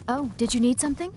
Oh, did you need something?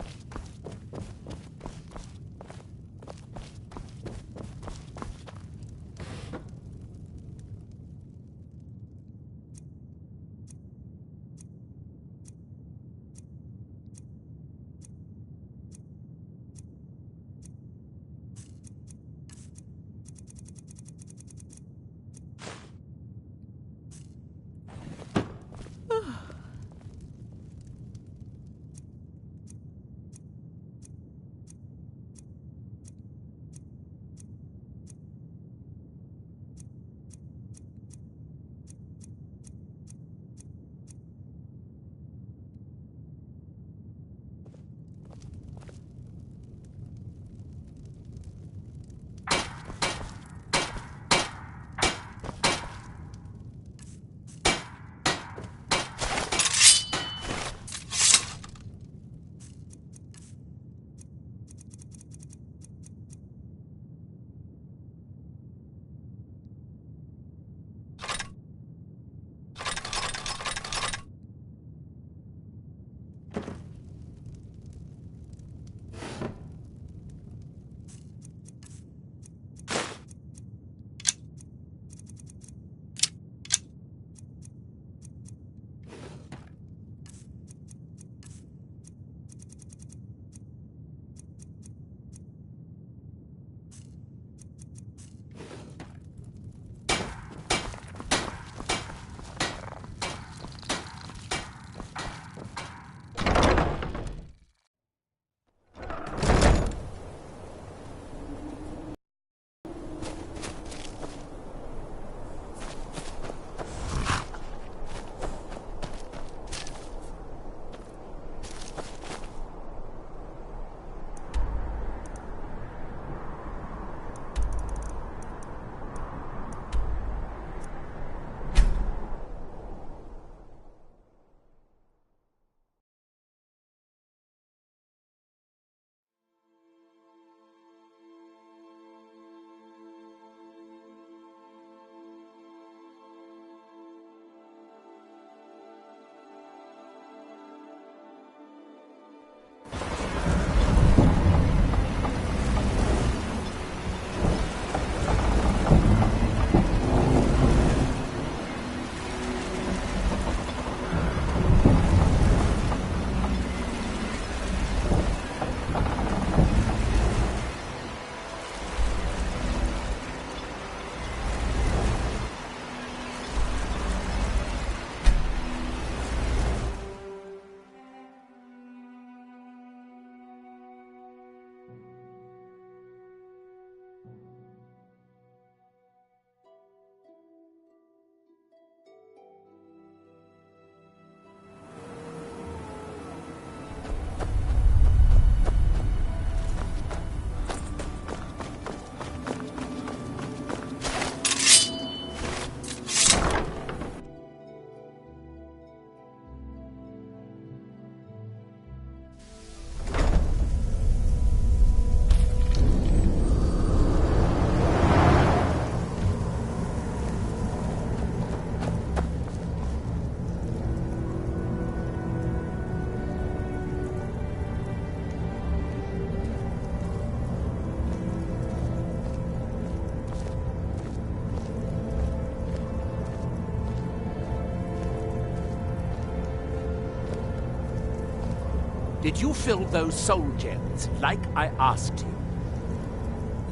Did you fill those soul gems like I asked you?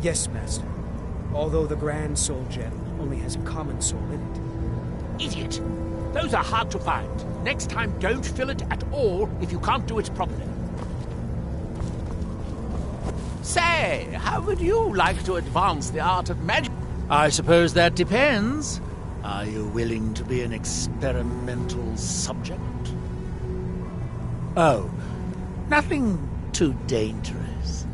Yes, Master. Although the Grand Soul Gem only has a common soul in it. Idiot! Those are hard to find. Next time, don't fill it at all if you can't do it properly. Say, how would you like to advance the art of magic? I suppose that depends. Are you willing to be an experimental subject? Oh, nothing too dangerous.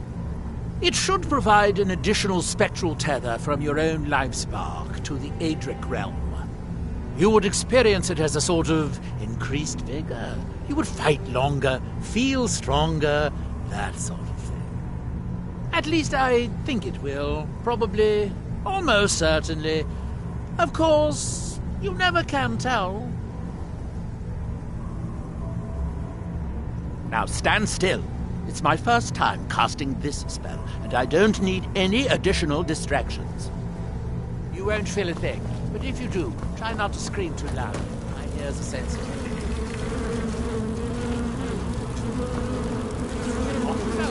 It should provide an additional spectral tether from your own life spark to the Adric realm. You would experience it as a sort of increased vigor. You would fight longer, feel stronger, that sort of thing. At least I think it will. Probably. Almost certainly. Of course, you never can tell. Now stand still. It's my first time casting this spell, and I don't need any additional distractions. You won't feel a thing, but if you do, try not to scream too loud. My ears are sensitive. Also,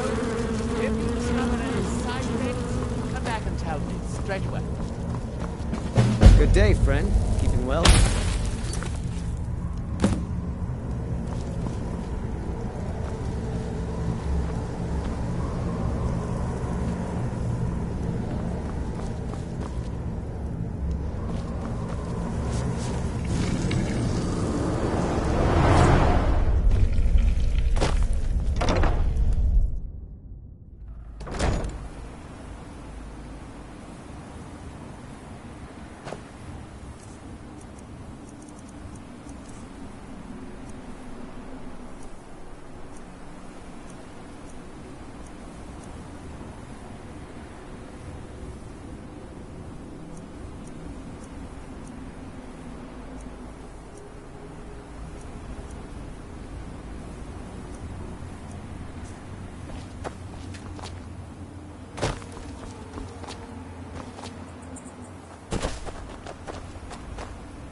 if you discover any side effects, come back and tell me straight away. Good day, friend. Keeping well?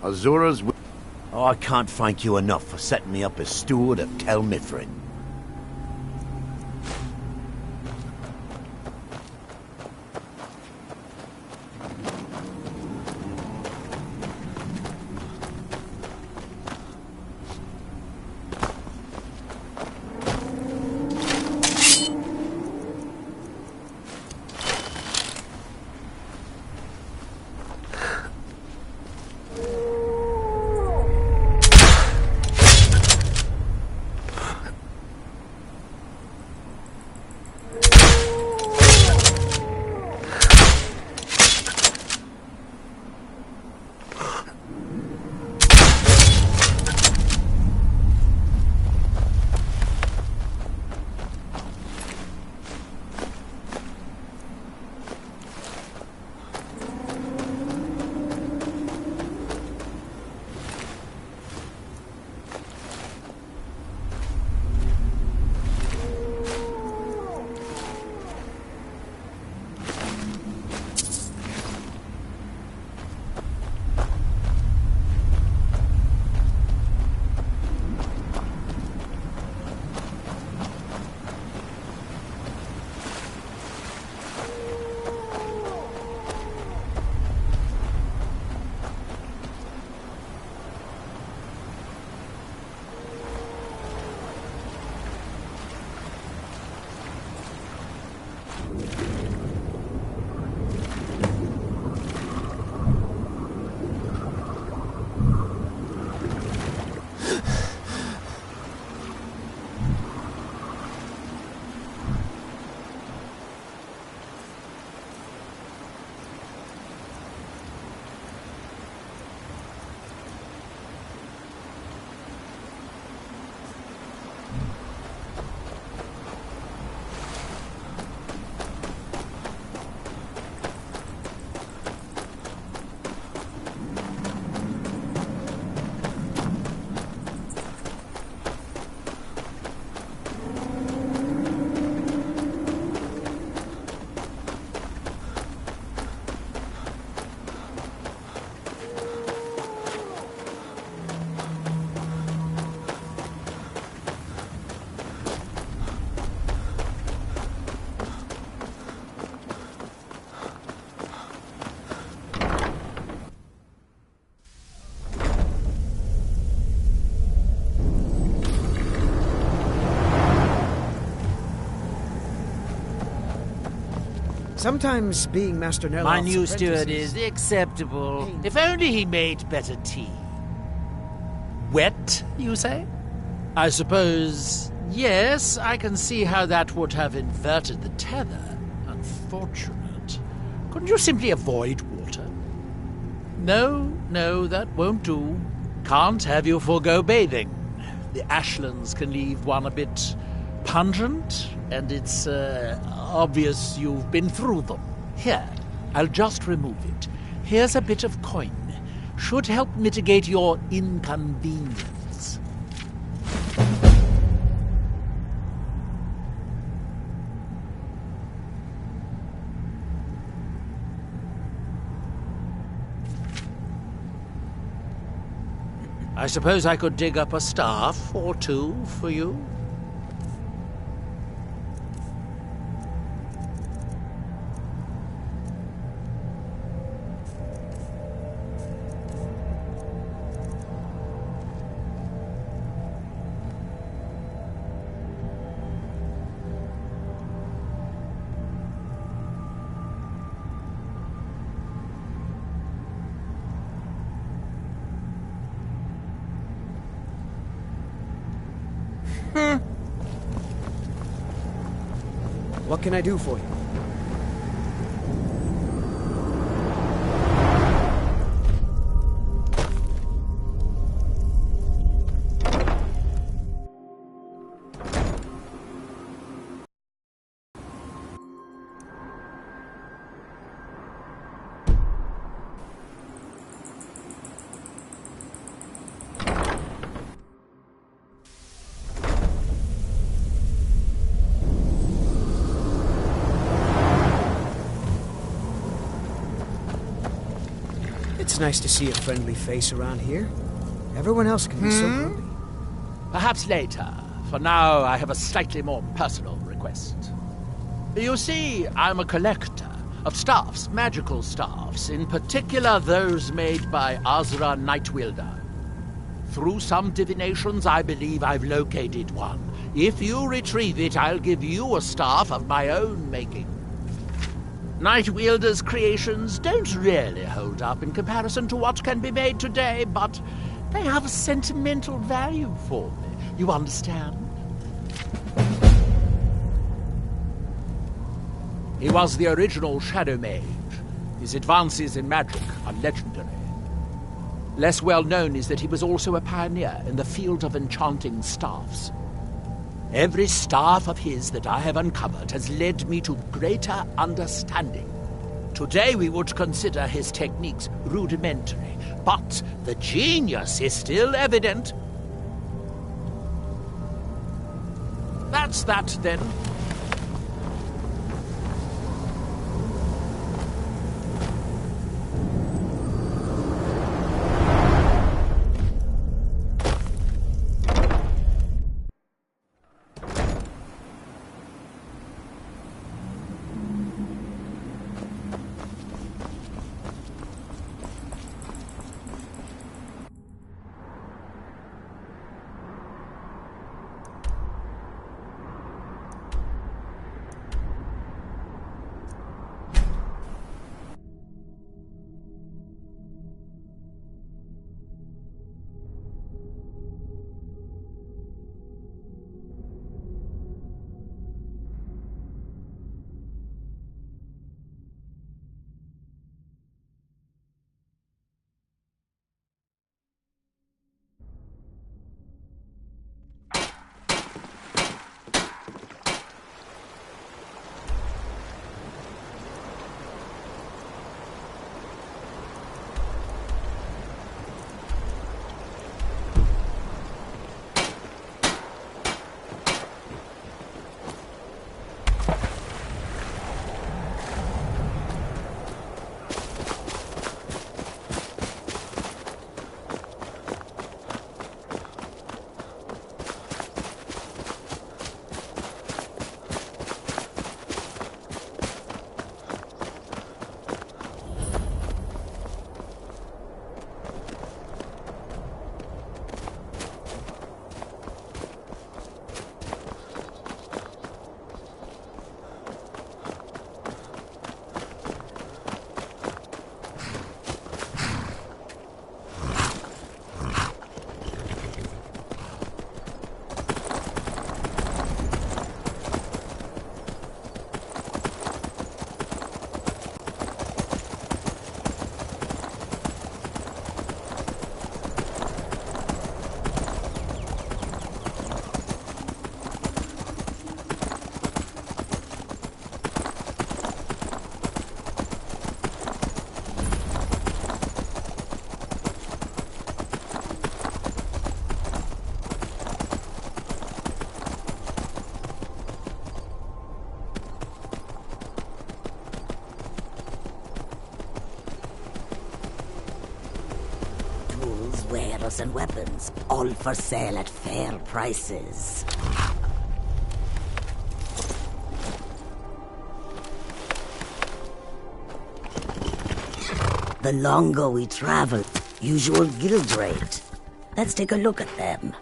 Azura's... Oh, I can't thank you enough for setting me up as steward of Tel Mithrin. Sometimes being Master Nerloth's My new steward apprentice is acceptable. If only he made better tea. Wet, you say? I suppose, yes, I can see how that would have inverted the tether. Unfortunate. Couldn't you simply avoid water? No, that won't do. Can't have you forego bathing. The ashlands can leave one a bit pungent, and it's obvious you've been through them. Here, I'll just remove it. Here's a bit of coin. Should help mitigate your inconvenience. I suppose I could dig up a staff or two for you? What can I do for you? It's nice to see a friendly face around here. Everyone else can be so grumpy. Perhaps later. For now, I have a slightly more personal request. You see, I'm a collector of staffs, magical staffs, in particular those made by Azra Nightwielder. Through some divinations, I believe I've located one. If you retrieve it, I'll give you a staff of my own making. Nightwielder's creations don't really hold up in comparison to what can be made today, but they have a sentimental value for me. You understand? He was the original Shadow Mage. His advances in magic are legendary. Less well known is that he was also a pioneer in the field of enchanting staffs. Every staff of his that I have uncovered has led me to greater understanding. Today we would consider his techniques rudimentary, but the genius is still evident. That's that, then. arrows and weapons, all for sale at fair prices. The longer we travel, usual guild rate. Let's take a look at them.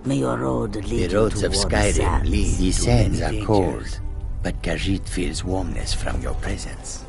May your road lead The roads you of toward Skyrim sands. lead These to many sands are dangers. cold, but Khajiit feels warmness from your presence.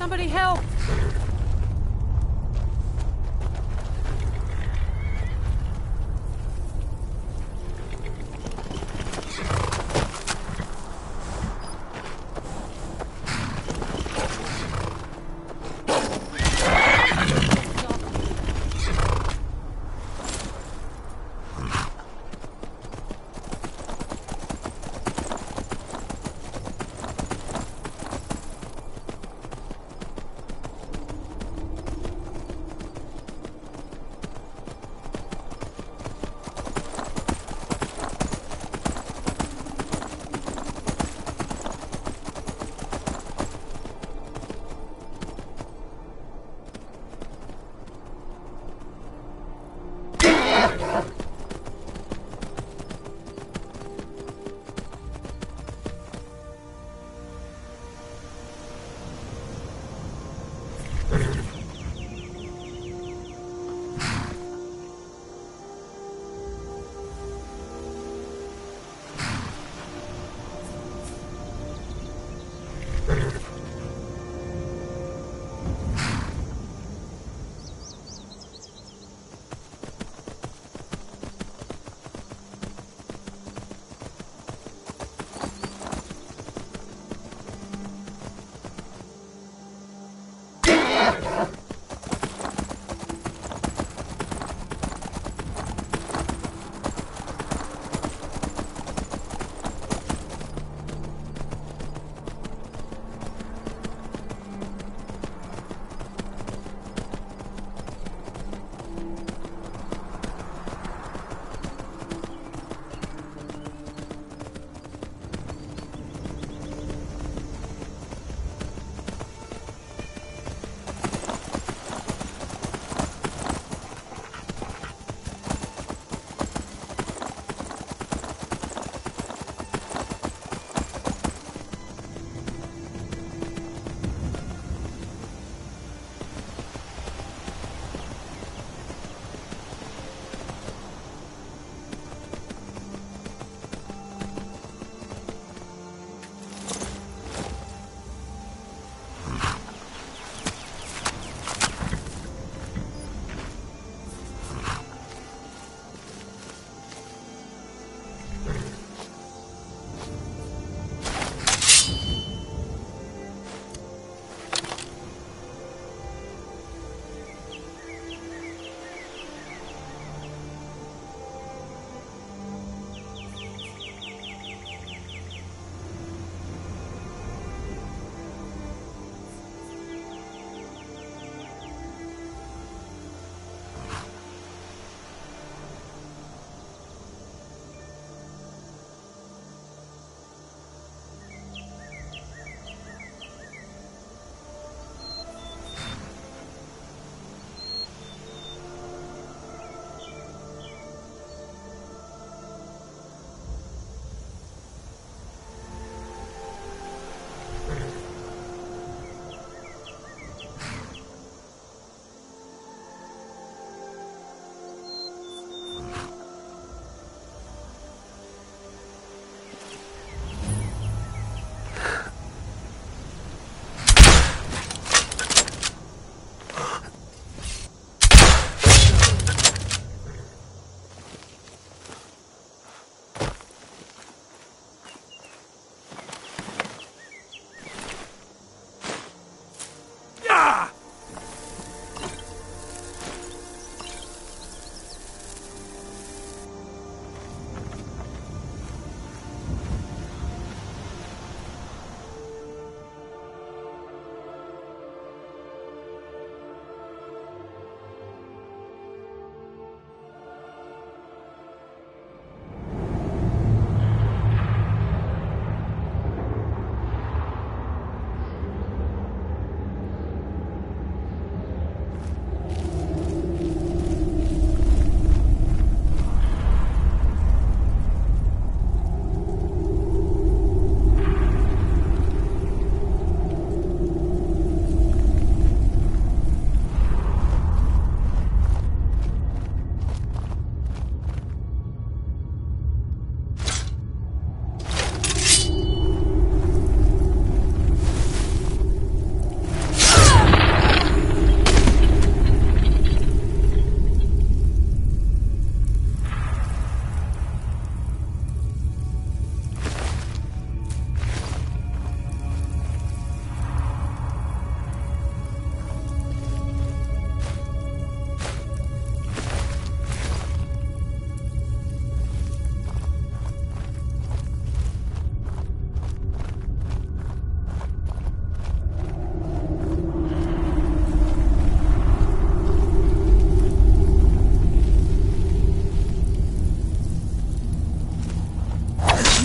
Somebody help!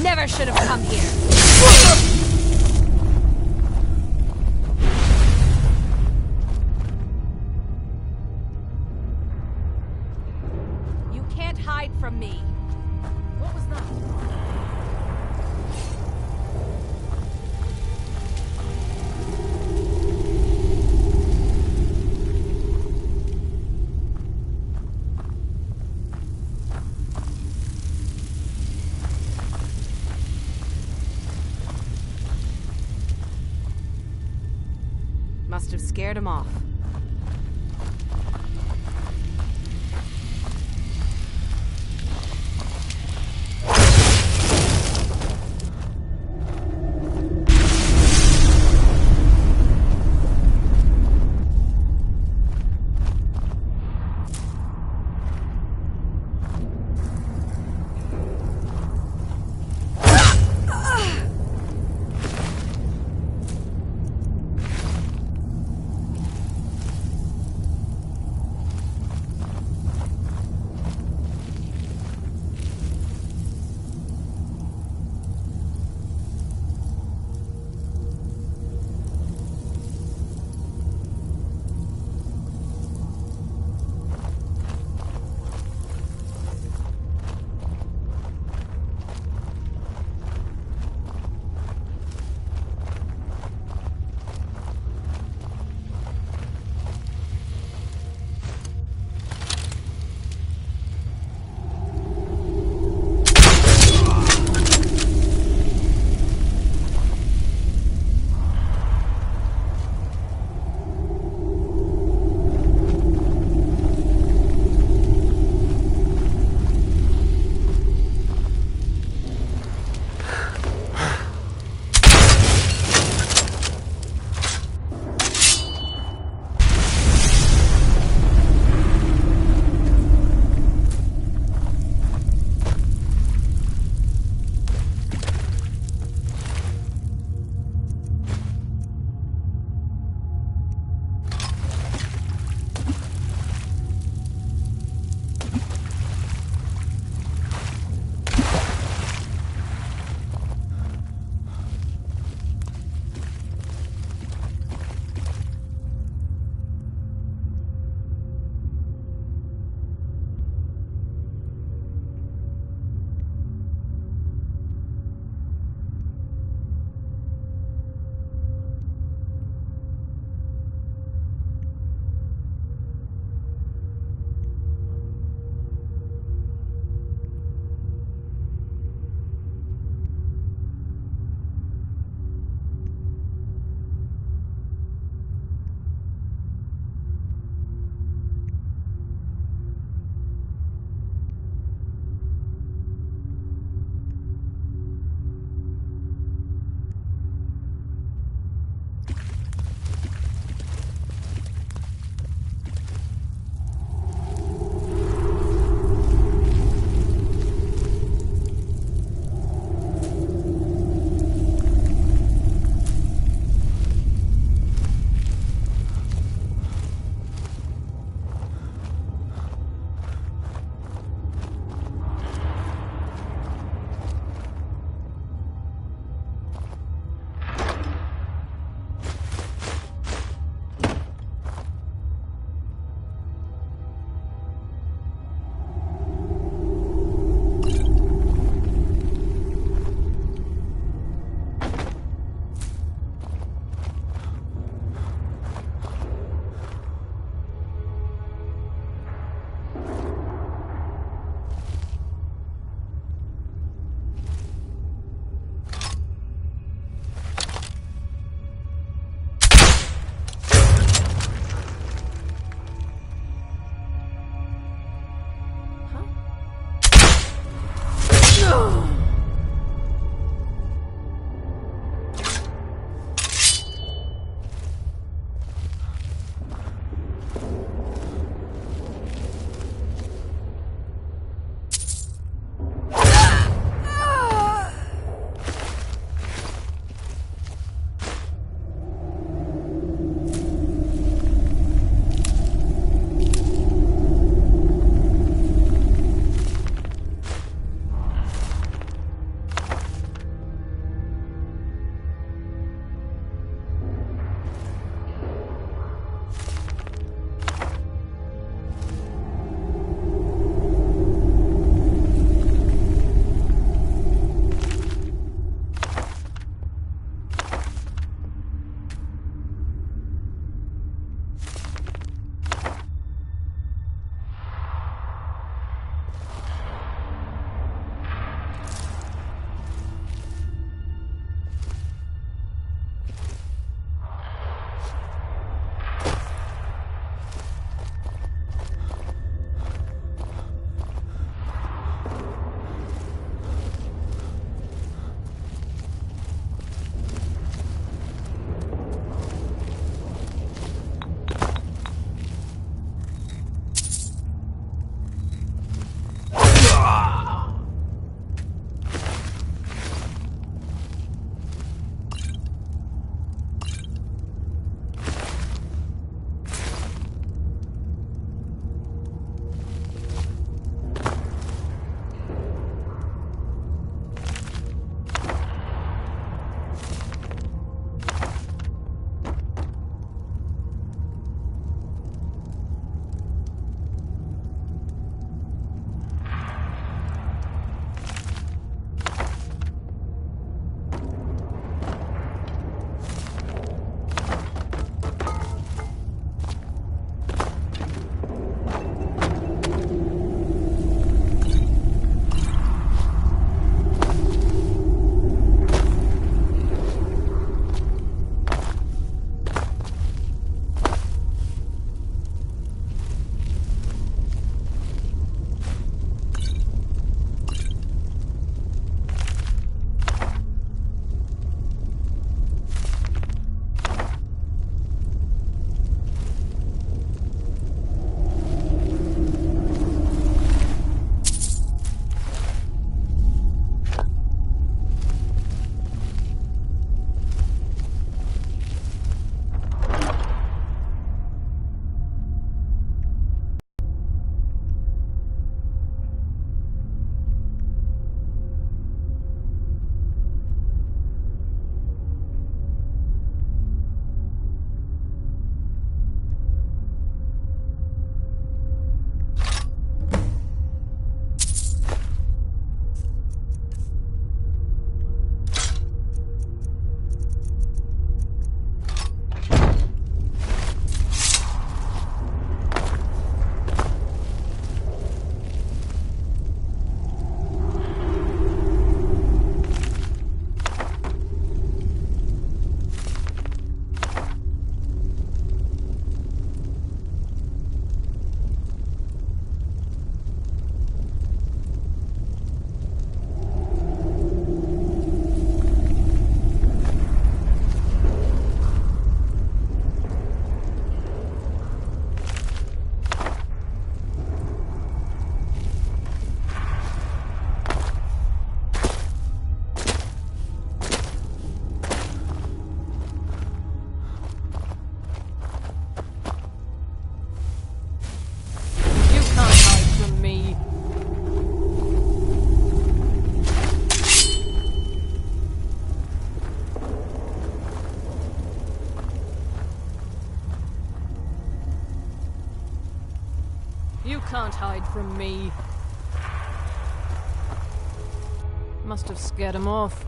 never should have come here. You can't hide from me. What was that? Must have scared him off. can't hide from me. Must have scared him off.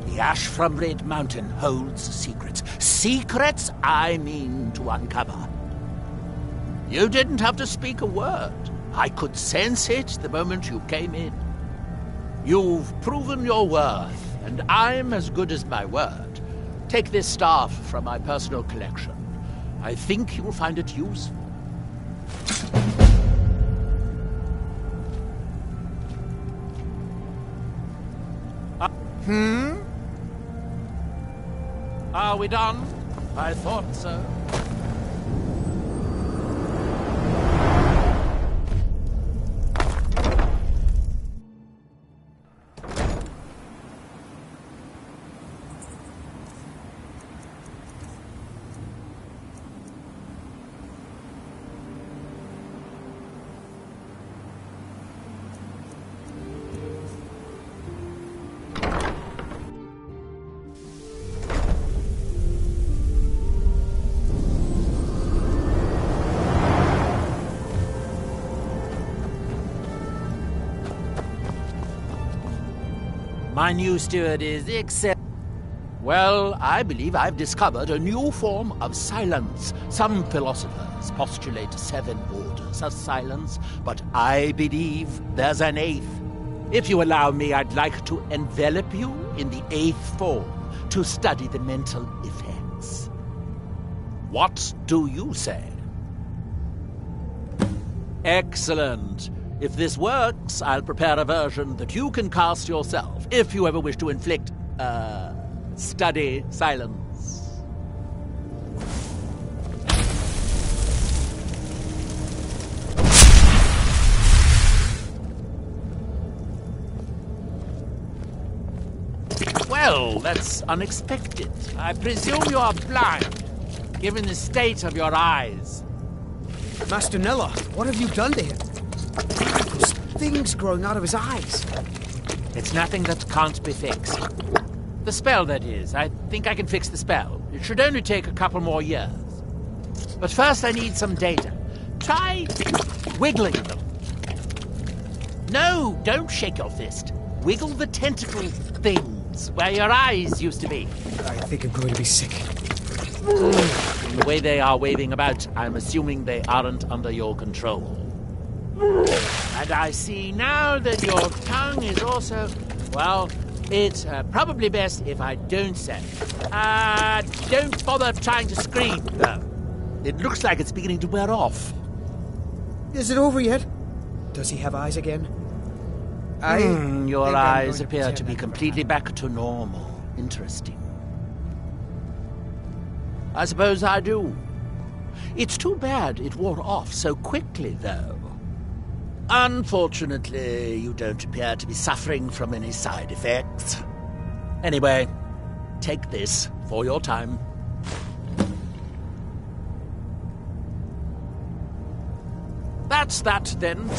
The ash from Red Mountain holds secrets. Secrets I mean to uncover. You didn't have to speak a word. I could sense it the moment you came in. You've proven your worth, and I'm as good as my word. Take this staff from my personal collection. I think you'll find it useful. Are we done? I thought so. My new steward is excellent. Well, I believe I've discovered a new form of silence. Some philosophers postulate 7 orders of silence, but I believe there's an 8th. If you allow me, I'd like to envelop you in the 8th form to study the mental effects. What do you say? Excellent. If this works, I'll prepare a version that you can cast yourself, if you ever wish to inflict, study silence. Well, that's unexpected. I presume you are blind. given the state of your eyes. Master Nella, what have you done to him? Those things growing out of his eyes. It's nothing that can't be fixed. The spell, that is. I think I can fix the spell. It should only take a couple more years. But first I need some data. Try wiggling them. No, don't shake your fist. Wiggle the tentacle things where your eyes used to be. I think I'm going to be sick. From the way they are waving about, I'm assuming they aren't under your control. And I see now that your tongue is also... Well, it's probably best if I don't say. Don't bother trying to scream, though. It looks like it's beginning to wear off. Is it over yet? Does he have eyes again? Your eyes appear to be completely back to normal. Interesting. I suppose I do. It's too bad it wore off so quickly, though. Unfortunately, you don't appear to be suffering from any side effects. Anyway, take this for your time. That's that, then.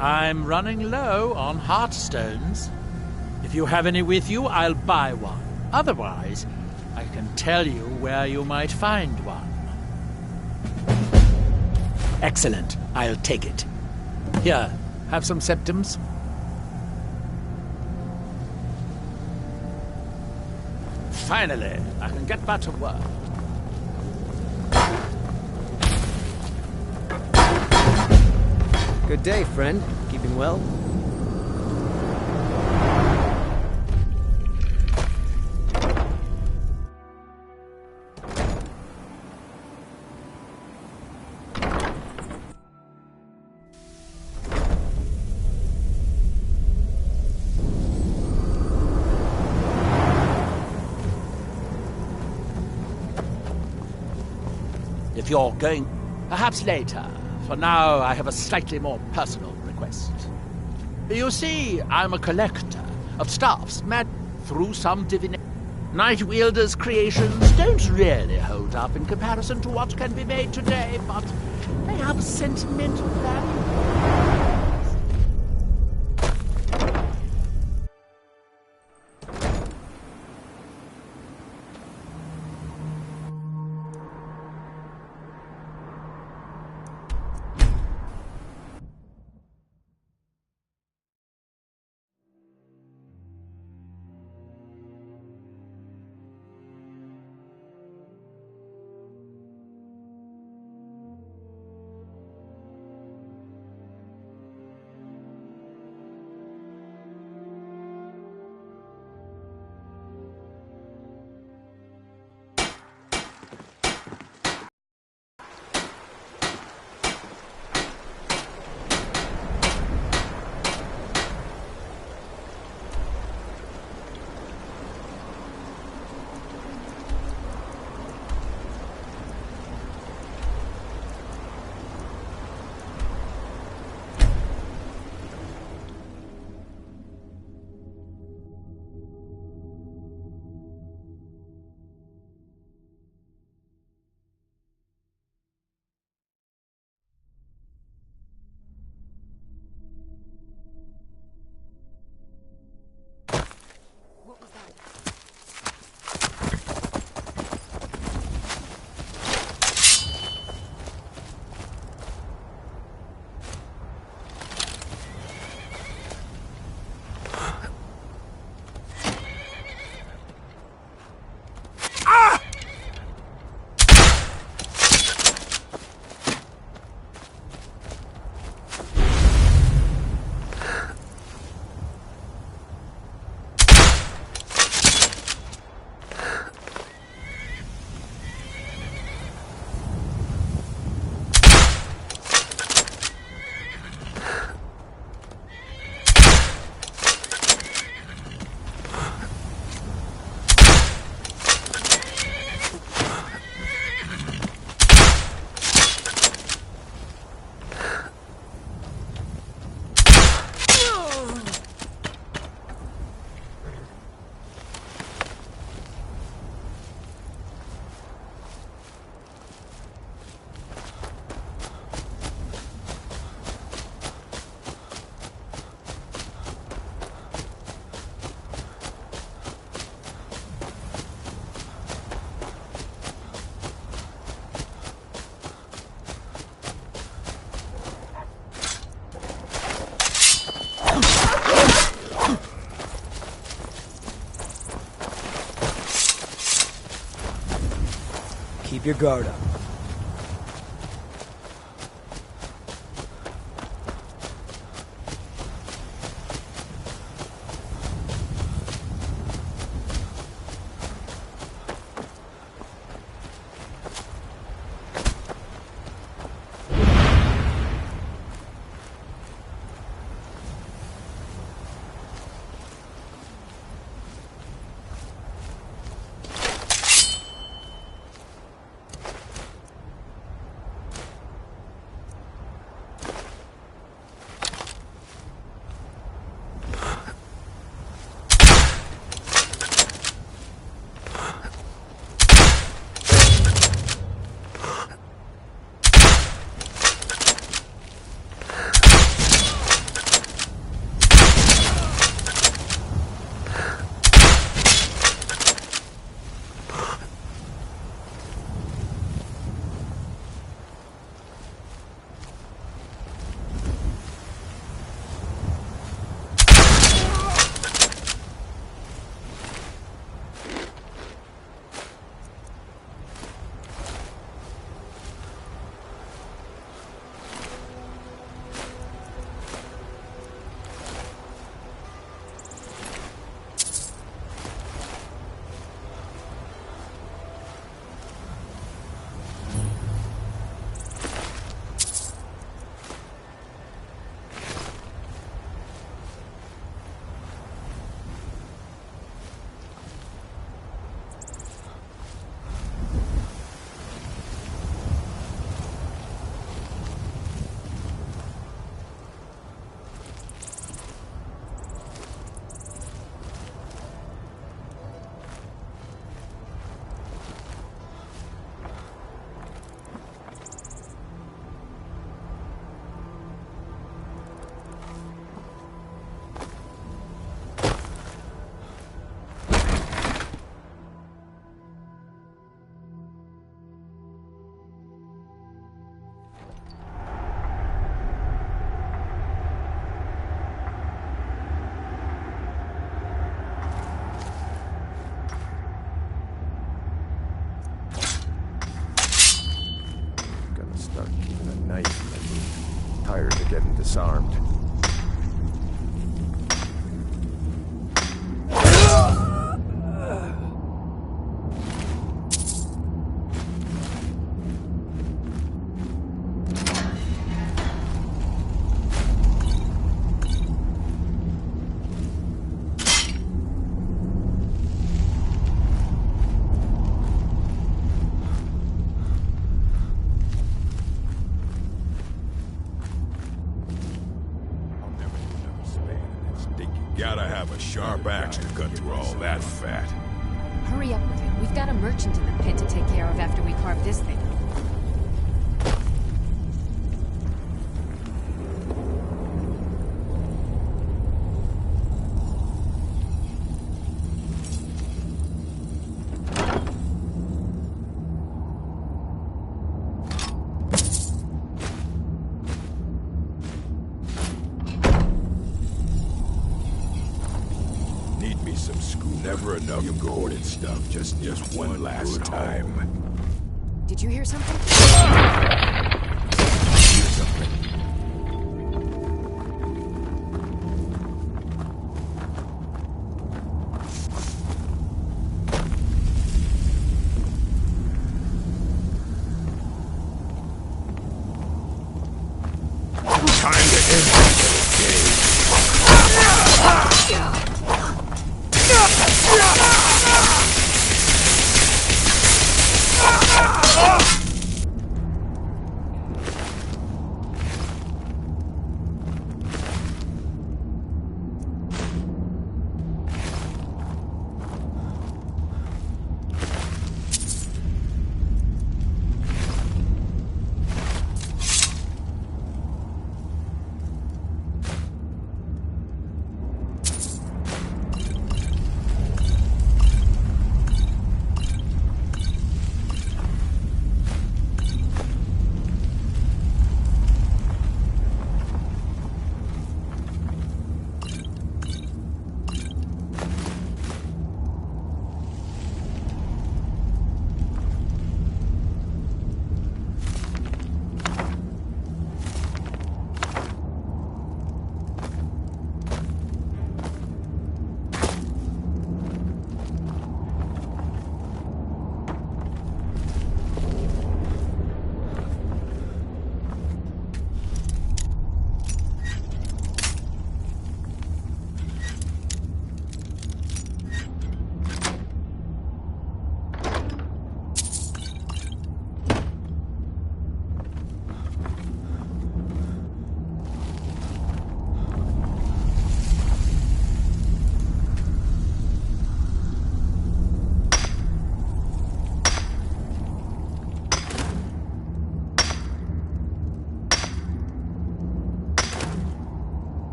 I'm running low on heartstones. If you have any with you, I'll buy one. Otherwise, I can tell you where you might find one. Excellent. I'll take it. Here, have some septums. Finally, I can get back to work. Good day, friend. Keeping well? If you're going, perhaps later. For now, I have a slightly more personal request. You see, I'm a collector of staffs made through some divination. Night Wielder's creations don't really hold up in comparison to what can be made today, but they have sentimental value. Keep your guard up. Start keeping a knife in my boot. Tired of getting disarmed. Gotta have a sharp axe to cut through all that fat. Hurry up with it. We've got a merchant in the pit to take care of after we carve this thing. Some screw. Never enough imported stuff. Just one last time. Did you hear something? Hear something. Time to end this game.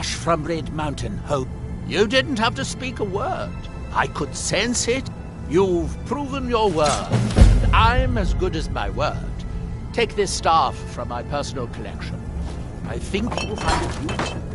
flash from Red Mountain, Hope. You didn't have to speak a word. I could sense it. You've proven your worth. And I'm as good as my word. Take this staff from my personal collection. I think you'll find it useful.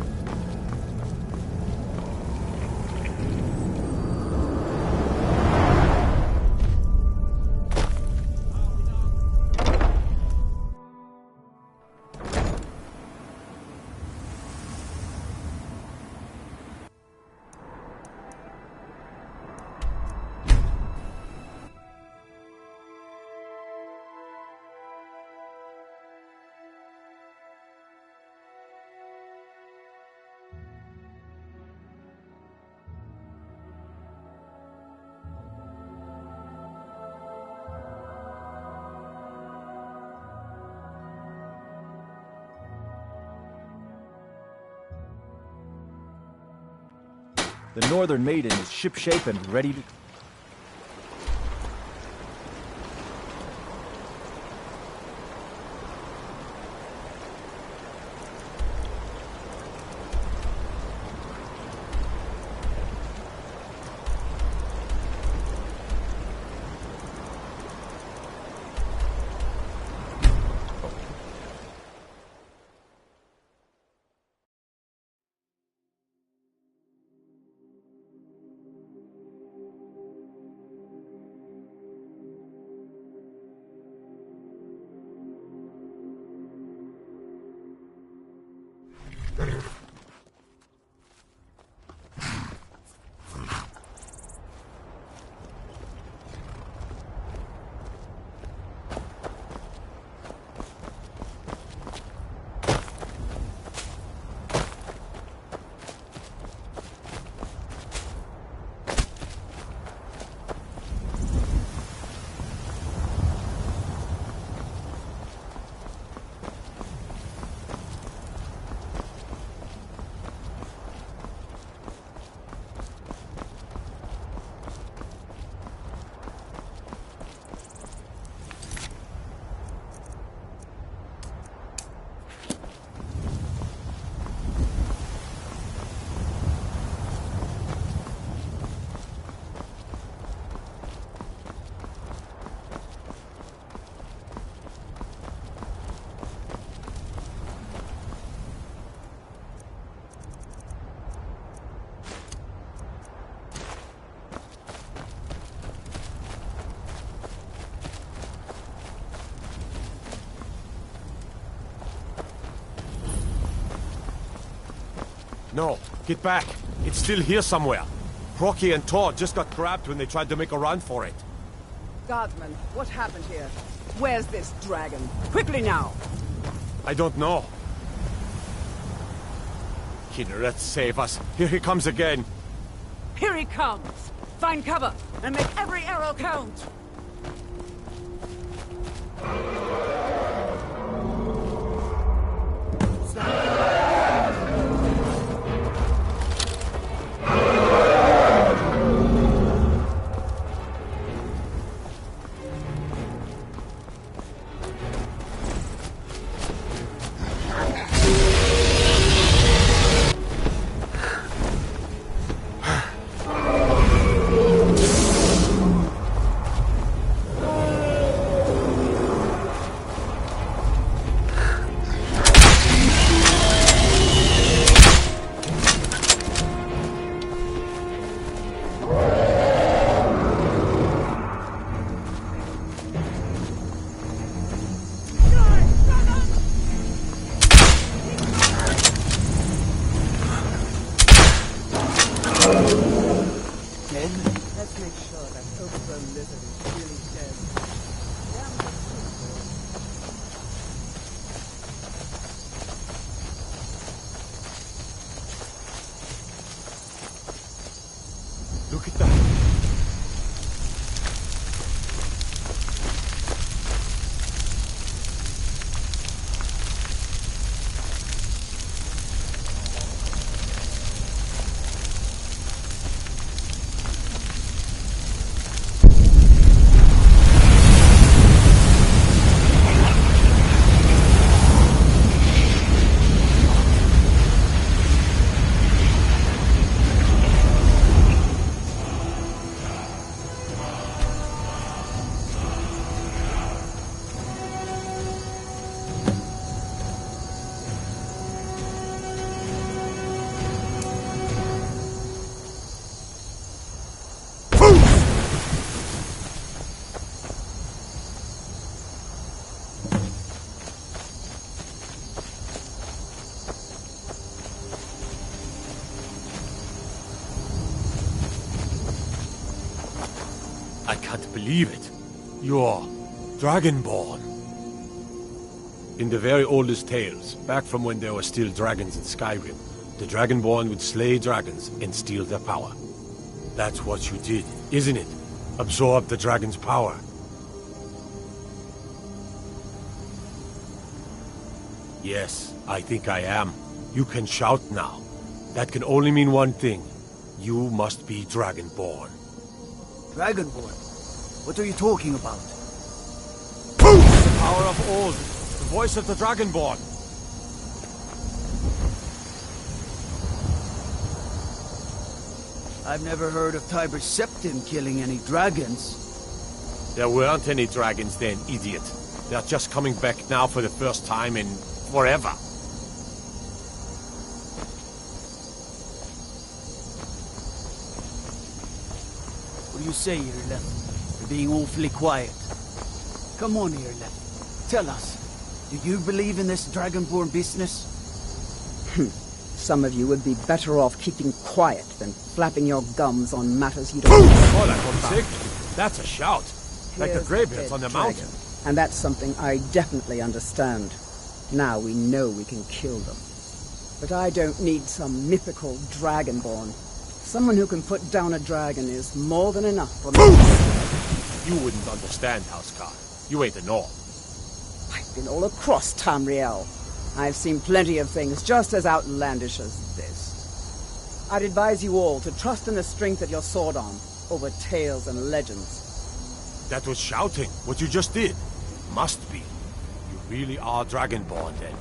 The Northern Maiden is shipshape and ready to... No, get back. It's still here somewhere. Rocky and Todd just got grabbed when they tried to make a run for it. Guardsman, what happened here? Where's this dragon? Quickly now! I don't know. Kinneret, save us. Here he comes again. Here he comes! Find cover, and make every arrow count! Let's make sure that overgrown lizard is really dead. Damn the Look at that. can't believe it. You're Dragonborn. In the very oldest tales, back from when there were still dragons in Skyrim, the Dragonborn would slay dragons and steal their power. That's what you did, isn't it? Absorb the dragon's power. Yes, I think I am. You can shout now. That can only mean one thing. You must be Dragonborn. Dragonborn? What are you talking about? The power of old. The voice of the Dragonborn. I've never heard of Tiber Septim killing any dragons. There weren't any dragons then, idiot. They're just coming back now for the first time in forever. What do you say, Irleth? You're being awfully quiet. Come on, Irleth. Tell us. Do you believe in this Dragonborn business? Some of you would be better off keeping quiet than flapping your gums on matters you don't know. Oh, that's sick. That's a shout. Like the greybeards on the mountain. And that's something I definitely understand. Now we know we can kill them. But I don't need some mythical Dragonborn. Someone who can put down a dragon is more than enough for me. You wouldn't understand, Housecar. You ain't a North. I've been all across Tamriel. I've seen plenty of things just as outlandish as this. I'd advise you all to trust in the strength of your sword arm over tales and legends. That was shouting, what you just did. Must be. You really are Dragonborn, then.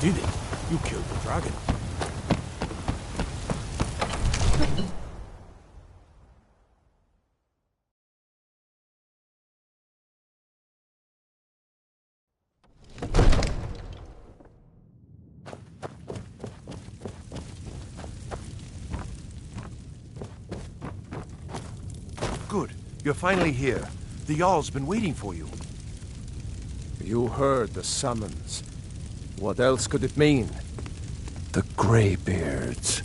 Did it? You killed the dragon. Good. You're finally here. The Jarl's been waiting for you. You heard the summons. What else could it mean? The Greybeards.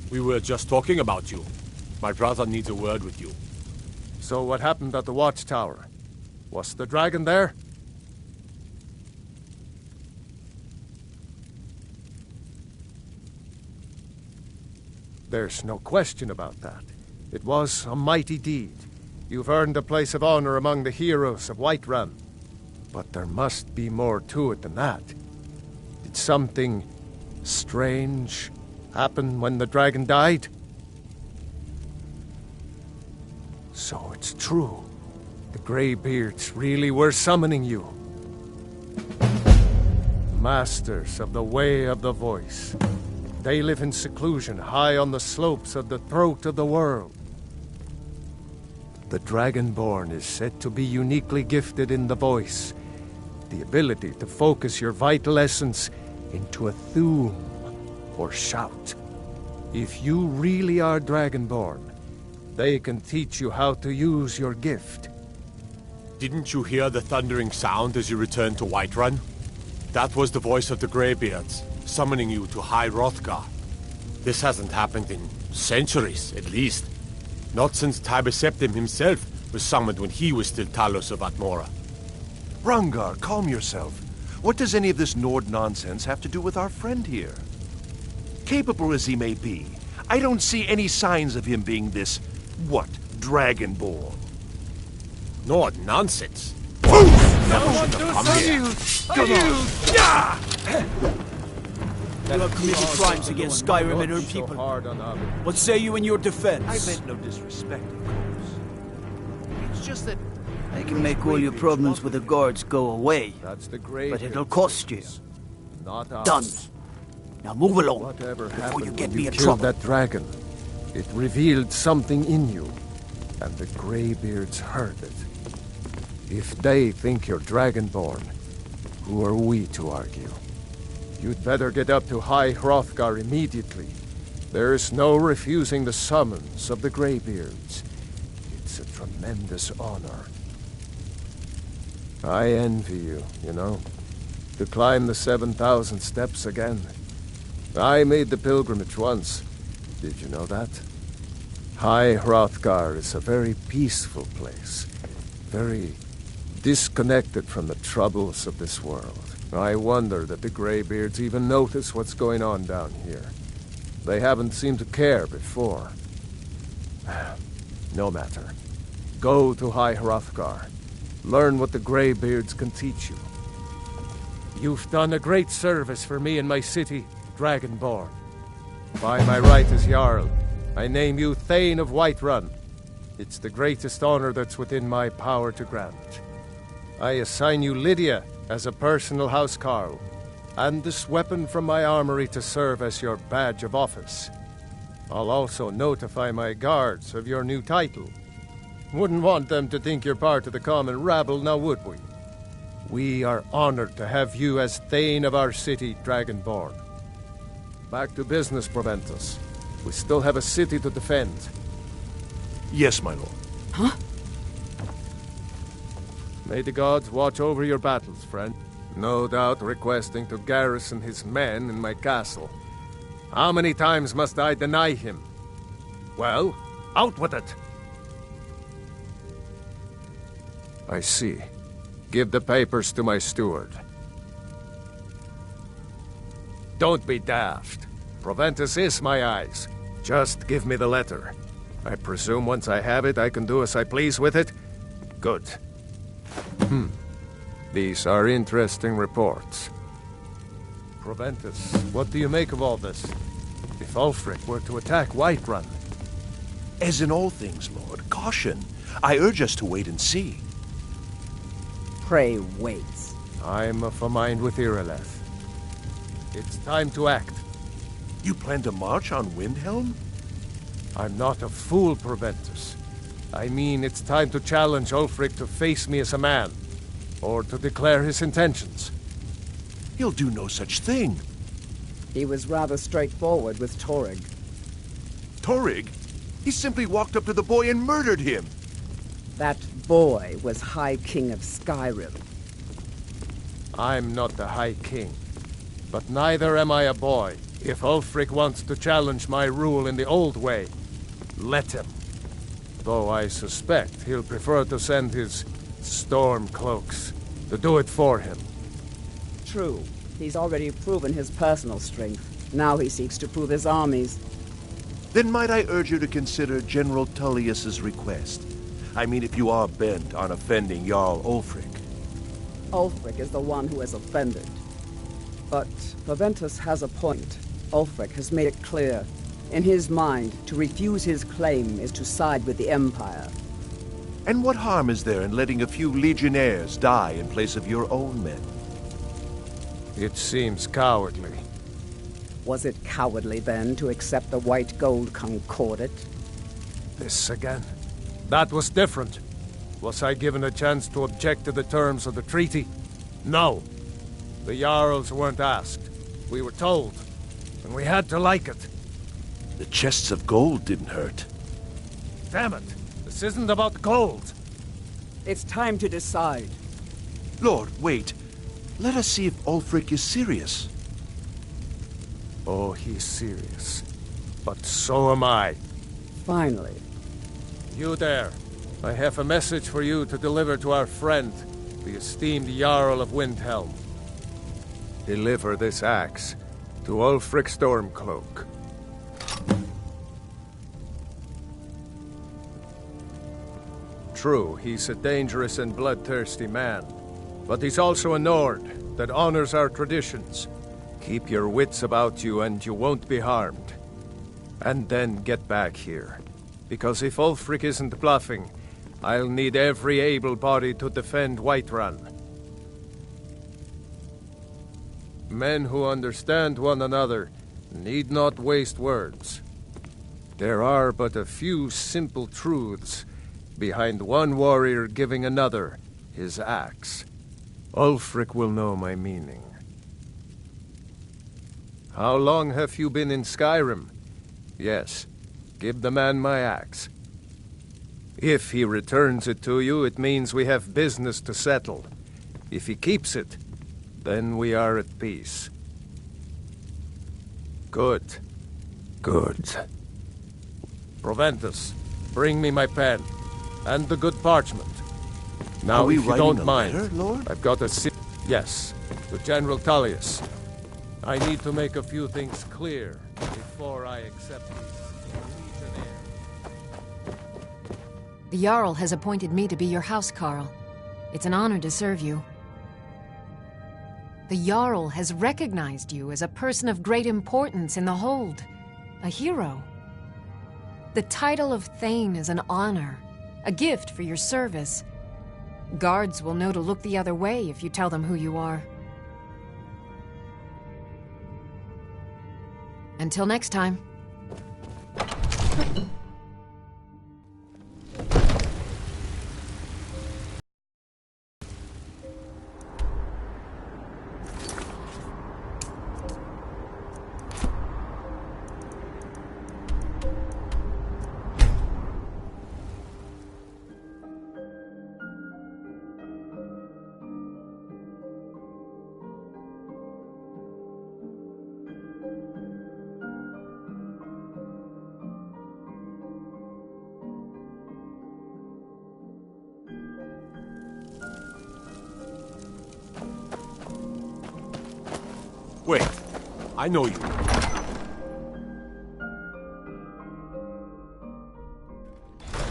We were just talking about you. My brother needs a word with you. So what happened at the watchtower? Was the dragon there? There's no question about that. It was a mighty deed. You've earned a place of honor among the heroes of Whiterun. But there must be more to it than that. Did something strange happen when the dragon died? So it's true. The Greybeards really were summoning you. Masters of the Way of the Voice. They live in seclusion high on the slopes of the throat of the world. The Dragonborn is said to be uniquely gifted in the voice, the ability to focus your vital essence into a thum, or shout. If you really are Dragonborn, they can teach you how to use your gift. Didn't you hear the thundering sound as you returned to Whiterun? That was the voice of the Greybeards, summoning you to High Hrothgar. This hasn't happened in centuries, at least. Not since Tiber Septim himself was summoned when he was still Talos of Atmora. Rungar, calm yourself. What does any of this Nord nonsense have to do with our friend here? Capable as he may be, I don't see any signs of him being this, Dragonborn. Nord nonsense? Never should have come here. You have committed crimes against Skyrim and her people. What say you in your defense? I meant no disrespect, of course. It's just that... I can make all your problems with the guards go away. That's the great. But it'll cost you. Not us. Done. Now move along. Whatever before you get when me in killed trouble. that dragon, it revealed something in you, and the Greybeards heard it. If they think you're Dragonborn, who are we to argue? You'd better get up to High Hrothgar immediately. There's no refusing the summons of the Greybeards. It's a tremendous honor. I envy you, you know, to climb the 7,000 steps again. I made the pilgrimage once. Did you know that? High Hrothgar is a very peaceful place. Very disconnected from the troubles of this world. I wonder that the Greybeards even notice what's going on down here. They haven't seemed to care before. No matter. Go to High Hrothgar. Learn what the Greybeards can teach you. You've done a great service for me and my city, Dragonborn. By my right as Jarl, I name you Thane of Whiterun. It's the greatest honor that's within my power to grant. I assign you Lydia as a personal housecarl, and this weapon from my armory to serve as your badge of office. I'll also notify my guards of your new title. Wouldn't want them to think you're part of the common rabble, now would we? We are honored to have you as Thane of our city, Dragonborn. Back to business, Proventus. We still have a city to defend. Yes, my lord. Huh? May the gods watch over your battles, friend. No doubt requesting to garrison his men in my castle. How many times must I deny him? Well, out with it! I see. Give the papers to my steward. Don't be daft. Proventus is my eyes. Just give me the letter. I presume once I have it, I can do as I please with it? Good. These are interesting reports. Proventus, what do you make of all this? If Ulfric were to attack Whiterun? As in all things, Lord, caution. I urge us to wait and see. Pray wait. I'm of a mind with Irileth. It's time to act. You plan to march on Windhelm? I'm not a fool, Proventus. I mean, it's time to challenge Ulfric to face me as a man, or to declare his intentions. He'll do no such thing. He was rather straightforward with Torrig. Torrig? He simply walked up to the boy and murdered him. That boy was High King of Skyrim. I'm not the High King, but neither am I a boy. If Ulfric wants to challenge my rule in the old way, let him. Though I suspect he'll prefer to send his storm cloaks to do it for him. True. He's already proven his personal strength. Now he seeks to prove his armies. then might I urge you to consider General Tullius's request. I mean, if you are bent on offending Jarl Ulfric. Ulfric is the one who has offended. But Proventus has a point. Ulfric has made it clear. In his mind, to refuse his claim is to side with the Empire. And what harm is there in letting a few legionnaires die in place of your own men? It seems cowardly. Was it cowardly, then, to accept the White Gold Concordat? This again? That was different. Was I given a chance to object to the terms of the treaty? No. The Jarls weren't asked. We were told. And we had to like it. The chests of gold didn't hurt. Damn it! This isn't about gold! It's time to decide. Lord, wait. Let us see if Ulfric is serious. Oh, he's serious. But so am I. Finally. You there. I have a message for you to deliver to our friend, the esteemed Jarl of Windhelm. Deliver this axe to Ulfric Stormcloak. True, he's a dangerous and bloodthirsty man, but he's also a Nord that honors our traditions. Keep your wits about you and you won't be harmed. And then get back here. Because if Ulfric isn't bluffing, I'll need every able body to defend Whiterun. Men who understand one another need not waste words. There are but a few simple truths behind one warrior giving another his axe. Ulfric will know my meaning. How long have you been in Skyrim? Yes, give the man my axe. If he returns it to you, it means we have business to settle. If he keeps it, then we are at peace. Good. Good. Proventus, bring me my pen. And the good parchment. Now, if you don't mind, letter, Lord? I've got a yes, to General Tullius. I need to make a few things clear before I accept these legionnaires. The Jarl has appointed me to be your housecarl. It's an honor to serve you. The Jarl has recognized you as a person of great importance in the Hold. A hero. The title of Thane is an honor. A gift for your service. Guards will know to look the other way if you tell them who you are. Until next time. Wait, I know you.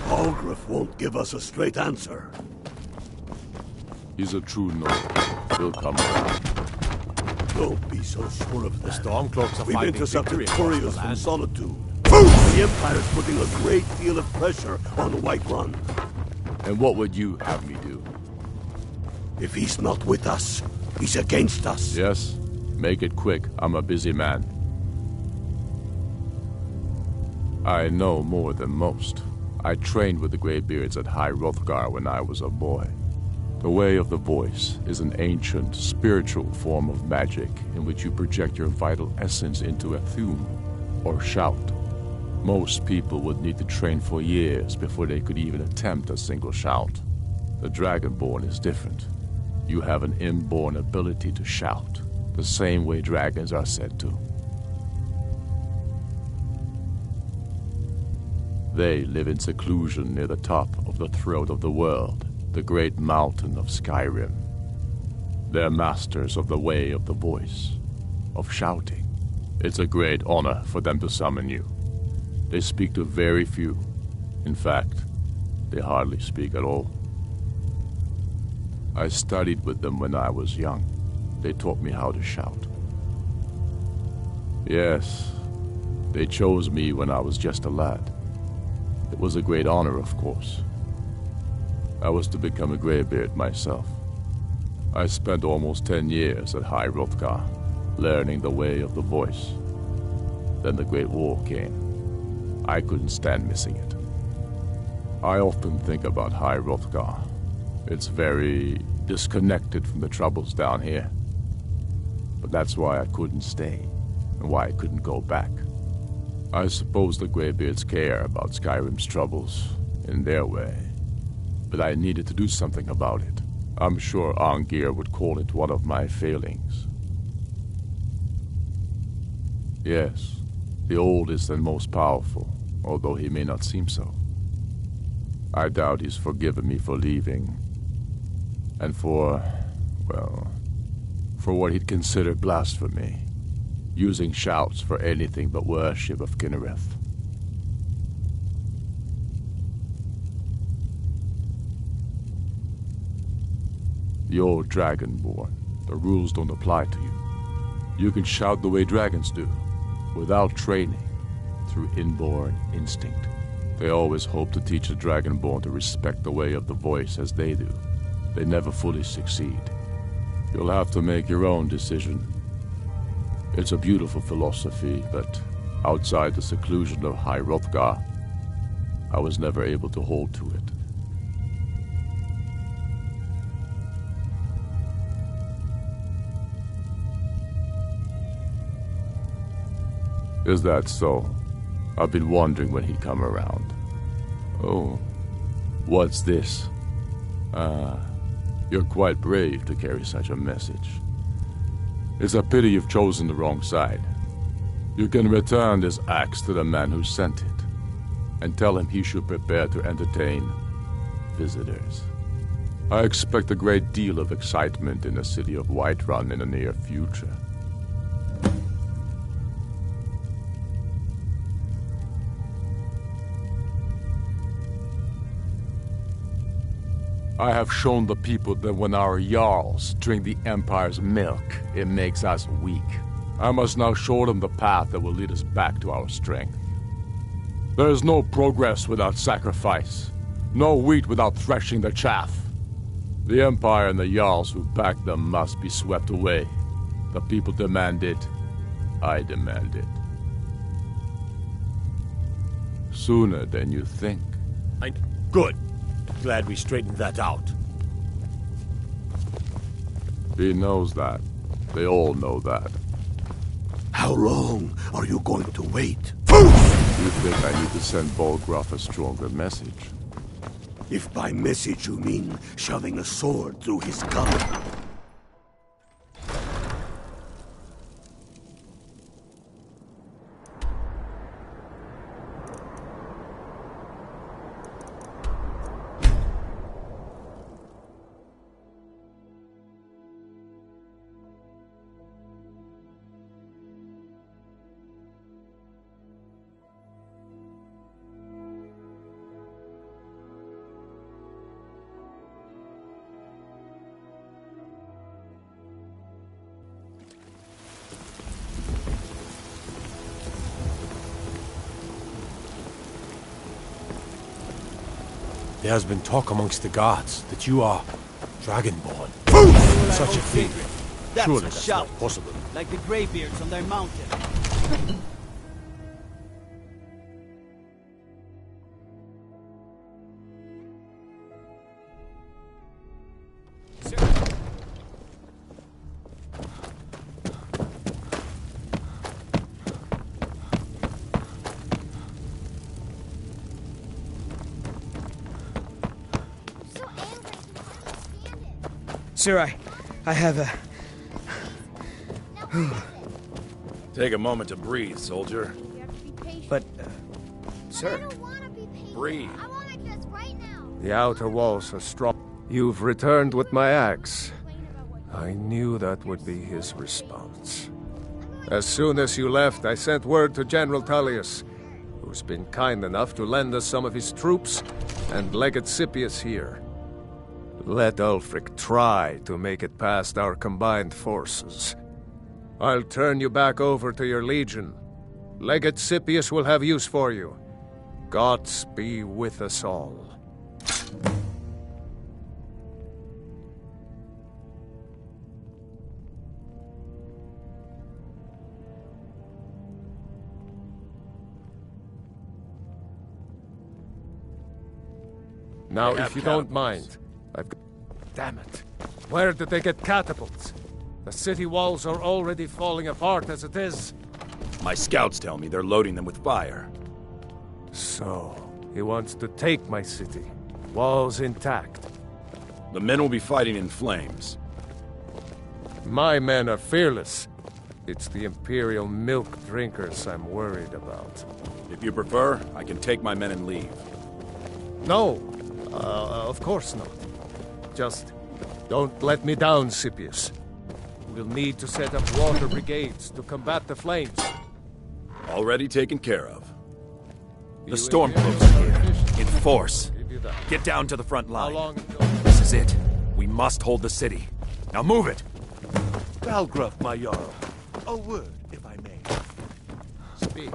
Algrif won't give us a straight answer. He's a true Nord. He'll come around. Don't be so sure of that. The Stormcloaks are We've fighting intercepted victory couriers across the from land. Solitude. The Empire's putting a great deal of pressure on Whiterun. And what would you have me do? If he's not with us, he's against us. Yes? Make it quick. I'm a busy man. I know more than most. I trained with the Greybeards at High Hrothgar when I was a boy. The Way of the Voice is an ancient, spiritual form of magic in which you project your vital essence into a thume, or shout. Most people would need to train for years before they could even attempt a single shout. The Dragonborn is different. You have an inborn ability to shout, the same way dragons are said to. They live in seclusion near the top of the throat of the world, the great mountain of Skyrim. They're masters of the Way of the Voice, of shouting. It's a great honor for them to summon you. They speak to very few. In fact, they hardly speak at all. I studied with them when I was young. They taught me how to shout. Yes, they chose me when I was just a lad. It was a great honor, of course. I was to become a graybeard myself. I spent almost 10 years at High Hrothgar, learning the way of the voice. Then the Great War came. I couldn't stand missing it. I often think about High Hrothgar. It's very disconnected from the troubles down here. But that's why I couldn't stay, and why I couldn't go back. I suppose the Greybeards care about Skyrim's troubles, in their way. But I needed to do something about it. I'm sure Arngir would call it one of my failings. Yes, the oldest and most powerful, although he may not seem so. I doubt he's forgiven me for leaving. And for what he'd consider blasphemy. Using shouts for anything but worship of Kinnereth. You're Dragonborn. The rules don't apply to you. You can shout the way dragons do, without training, through inborn instinct. They always hope to teach a Dragonborn to respect the way of the voice as they do. They never fully succeed. You'll have to make your own decision. It's a beautiful philosophy, but outside the seclusion of High Hrothgar, I was never able to hold to it. Is that so? I've been wondering when he'd come around. Oh, what's this? You're quite brave to carry such a message. It's a pity you've chosen the wrong side. You can return this axe to the man who sent it, and tell him he should prepare to entertain visitors. I expect a great deal of excitement in the city of Whiterun in the near future. I have shown the people that when our Jarls drink the Empire's milk, it makes us weak. I must now show them the path that will lead us back to our strength. There is no progress without sacrifice, no wheat without threshing the chaff. The Empire and the Jarls who back them must be swept away. The people demand it. I demand it. Sooner than you think. Good. Glad we straightened that out. He knows that. They all know that. How long are you going to wait? You think I need to send Bolgraf a stronger message? If by message you mean shoving a sword through his gut. There has been talk amongst the gods that you are Dragonborn. Such a thing. Surely that's not possible. Like the Greybeards on their mountain. Sir, I have a... Take a moment to breathe, soldier. But, sir... Breathe. The outer walls are strong. You've returned with my axe. I knew that would be his response. As soon as you left, I sent word to General Tullius, who who's been kind enough to lend us some of his troops, and Legate Scipius here. Let Ulfric try to make it past our combined forces. I'll turn you back over to your legion. Legate Scipius will have use for you. Gods be with us all. Now, if you don't mind, I've got... Damn it. Where did they get catapults? The city walls are already falling apart as it is. My scouts tell me they're loading them with fire. So, he wants to take my city. Walls intact. The men will be fighting in flames. My men are fearless. It's the Imperial milk drinkers I'm worried about. If you prefer, I can take my men and leave. No, of course not. Just don't let me down, Scipius. We'll need to set up water brigades to combat the flames. Already taken care of. The Stormcloaks are here, in force. Get down to the front line. This is it. We must hold the city. Now move it! Valgruff, my Jarl. A word, if I may. Speak.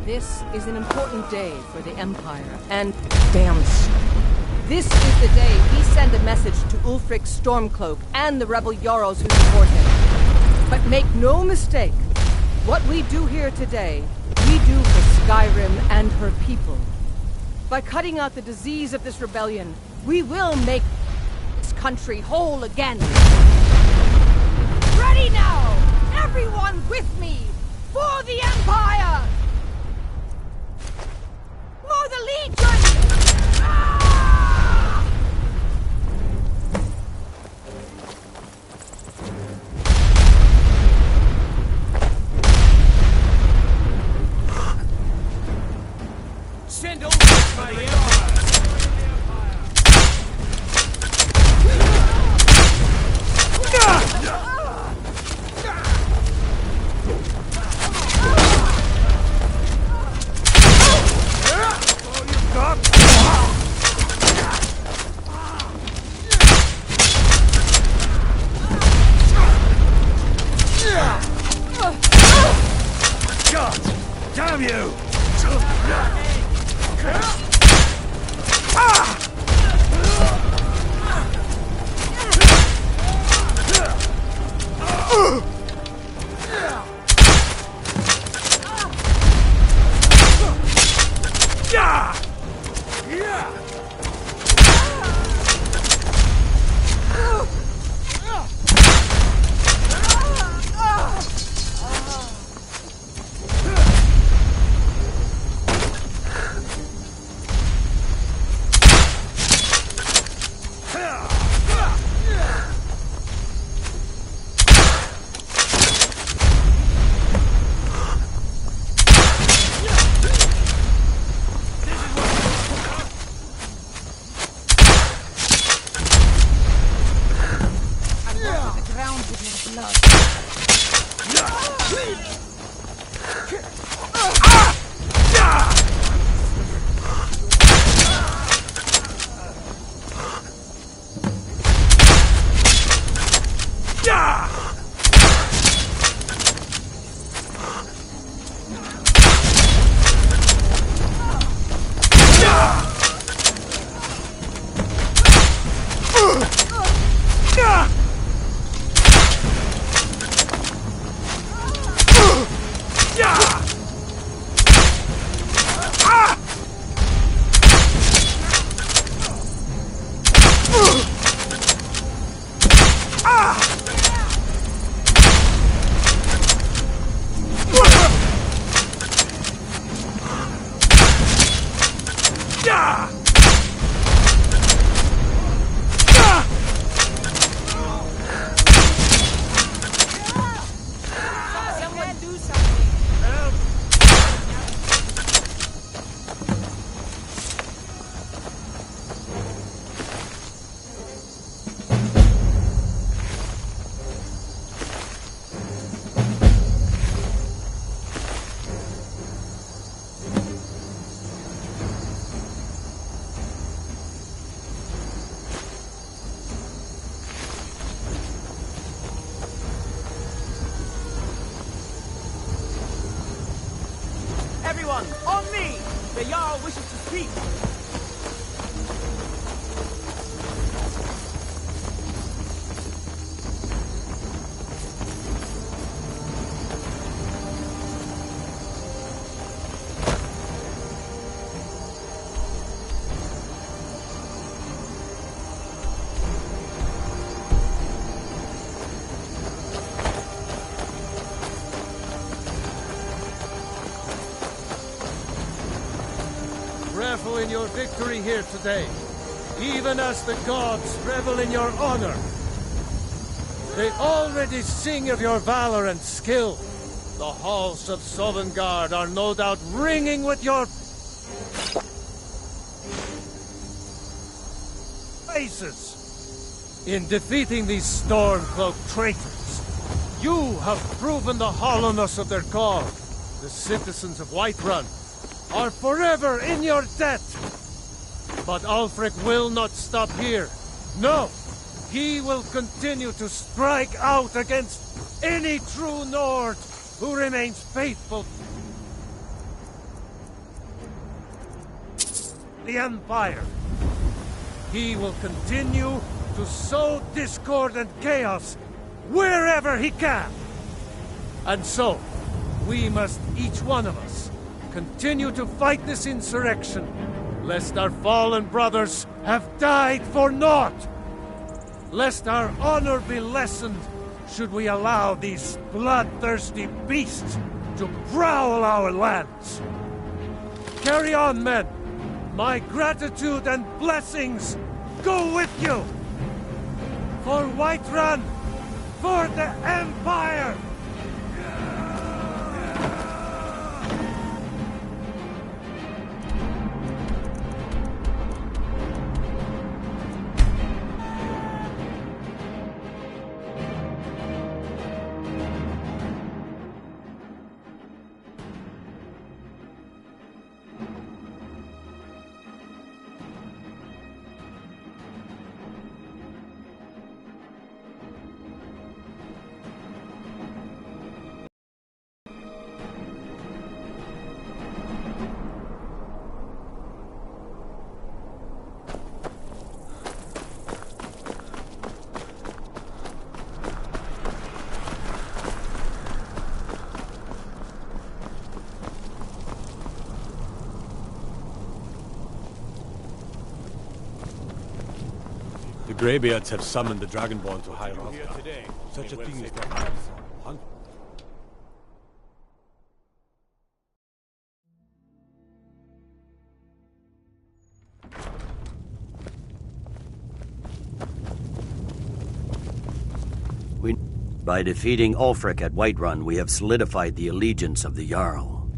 This is an important day for the Empire, and damn this is the day we send a message to Ulfric Stormcloak and the rebel Jarls who support him. But make no mistake, what we do here today, we do for Skyrim and her people. By cutting out the disease of this rebellion, we will make this country whole again. Ready now! Everyone with me! For the Empire! For the Legion! Send over my blood. Everyone, on me! The Jarl wishes to speak! Revel in your victory here today, even as the gods revel in your honor. They already sing of your valor and skill. The halls of Sovngarde are no doubt ringing with your faces. In defeating these Stormcloak traitors, you have proven the hollowness of their cause. The citizens of Whiterun are forever in your debt. But Ulfric will not stop here. No, he will continue to strike out against any true Nord who remains faithful to the Empire. He will continue to sow discord and chaos wherever he can. And so, we must, each one of us, continue to fight this insurrection, lest our fallen brothers have died for naught, lest our honor be lessened should we allow these bloodthirsty beasts to prowl our lands. Carry on, men. My gratitude and blessings go with you. For Whiterun, for the Empire! The Greybeards have summoned the Dragonborn to High Hrothgar. Such a thing is not hunt. By defeating Ulfric at Whiterun, we have solidified the allegiance of the Jarl.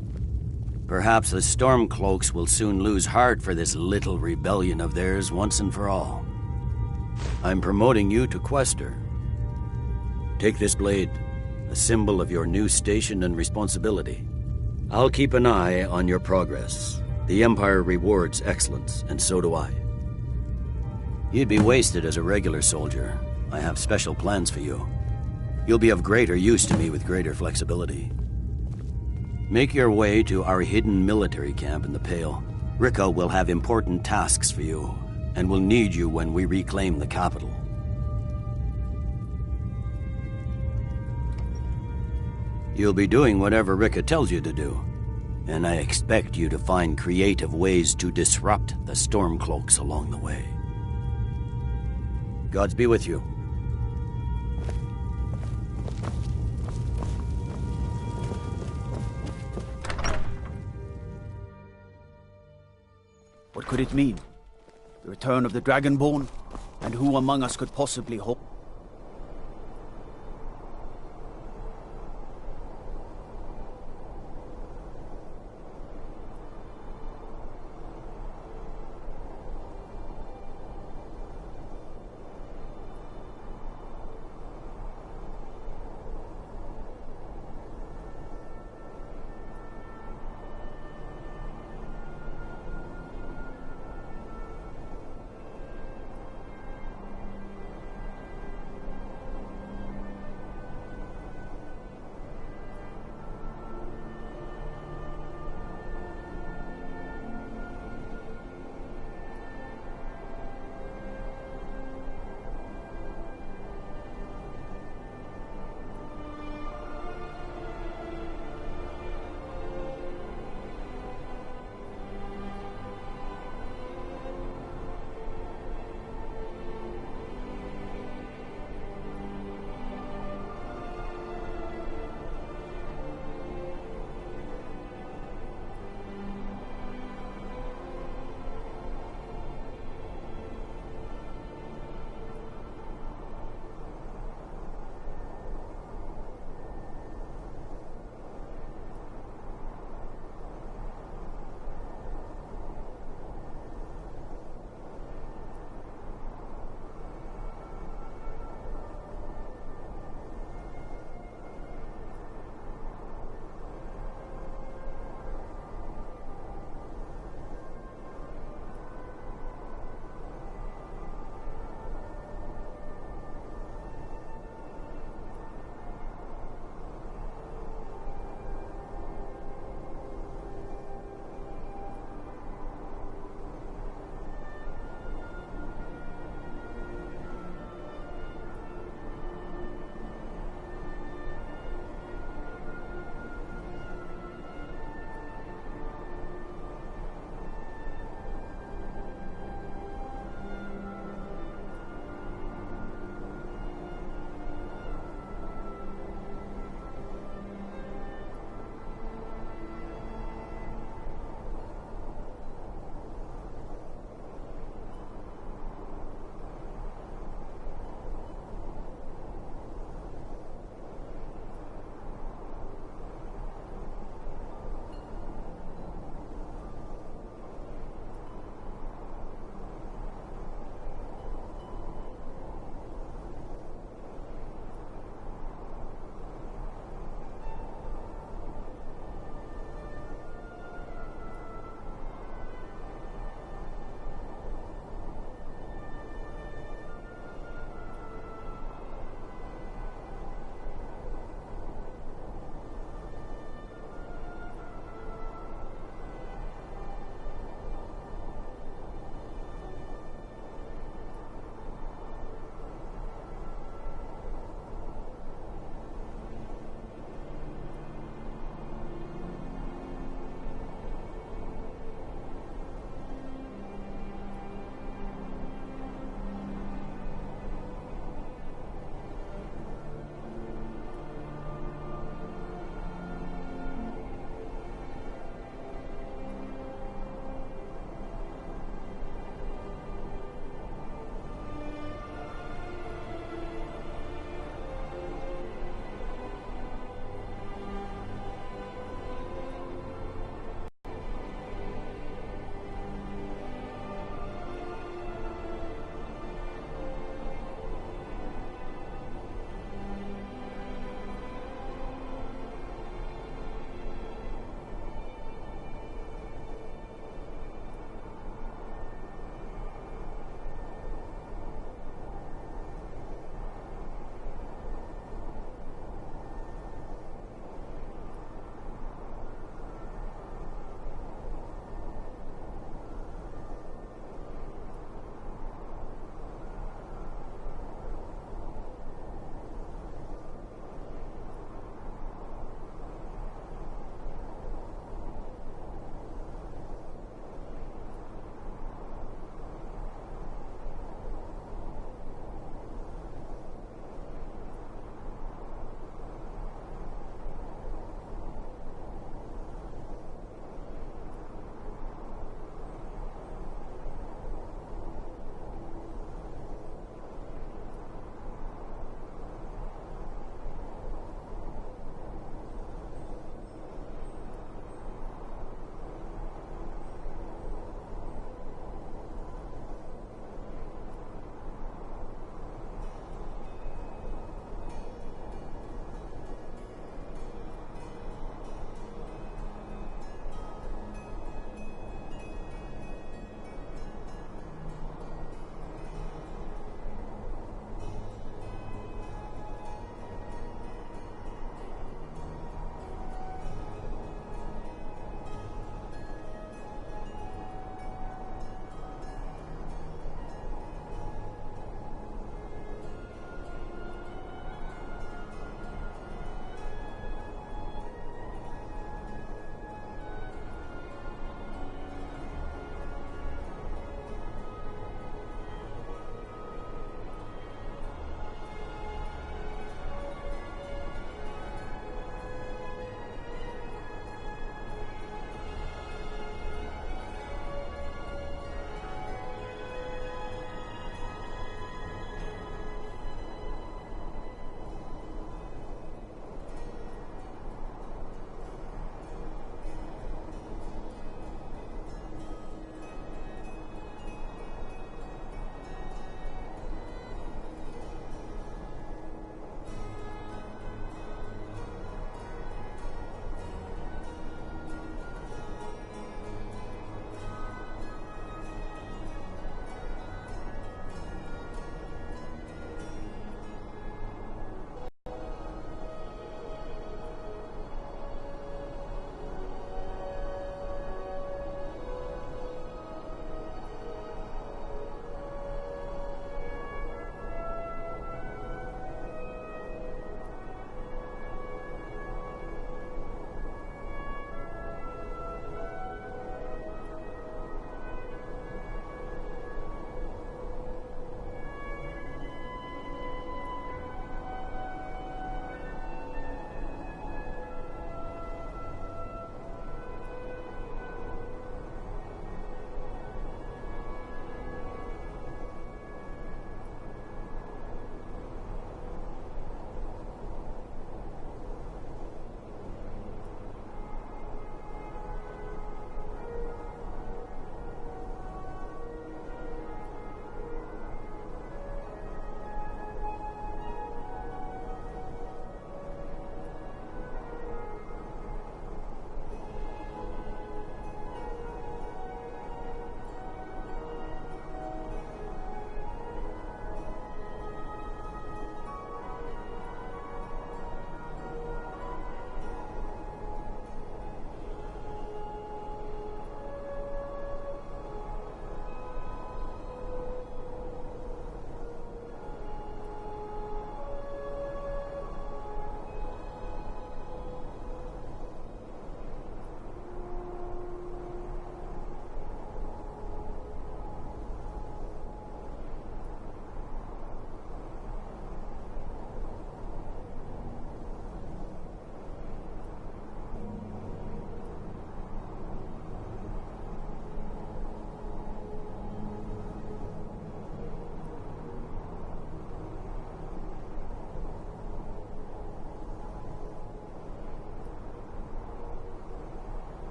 Perhaps the Stormcloaks will soon lose heart for this little rebellion of theirs once and for all. I'm promoting you to Quester. Take this blade, a symbol of your new station and responsibility. I'll keep an eye on your progress. The Empire rewards excellence, and so do I. You'd be wasted as a regular soldier. I have special plans for you. You'll be of greater use to me with greater flexibility. Make your way to our hidden military camp in the Pale. Rika will have important tasks for you, and will need you when we reclaim the capital. You'll be doing whatever Rika tells you to do, and I expect you to find creative ways to disrupt the Stormcloaks along the way. Gods be with you. What could it mean? The return of the Dragonborn? And who among us could possibly hope?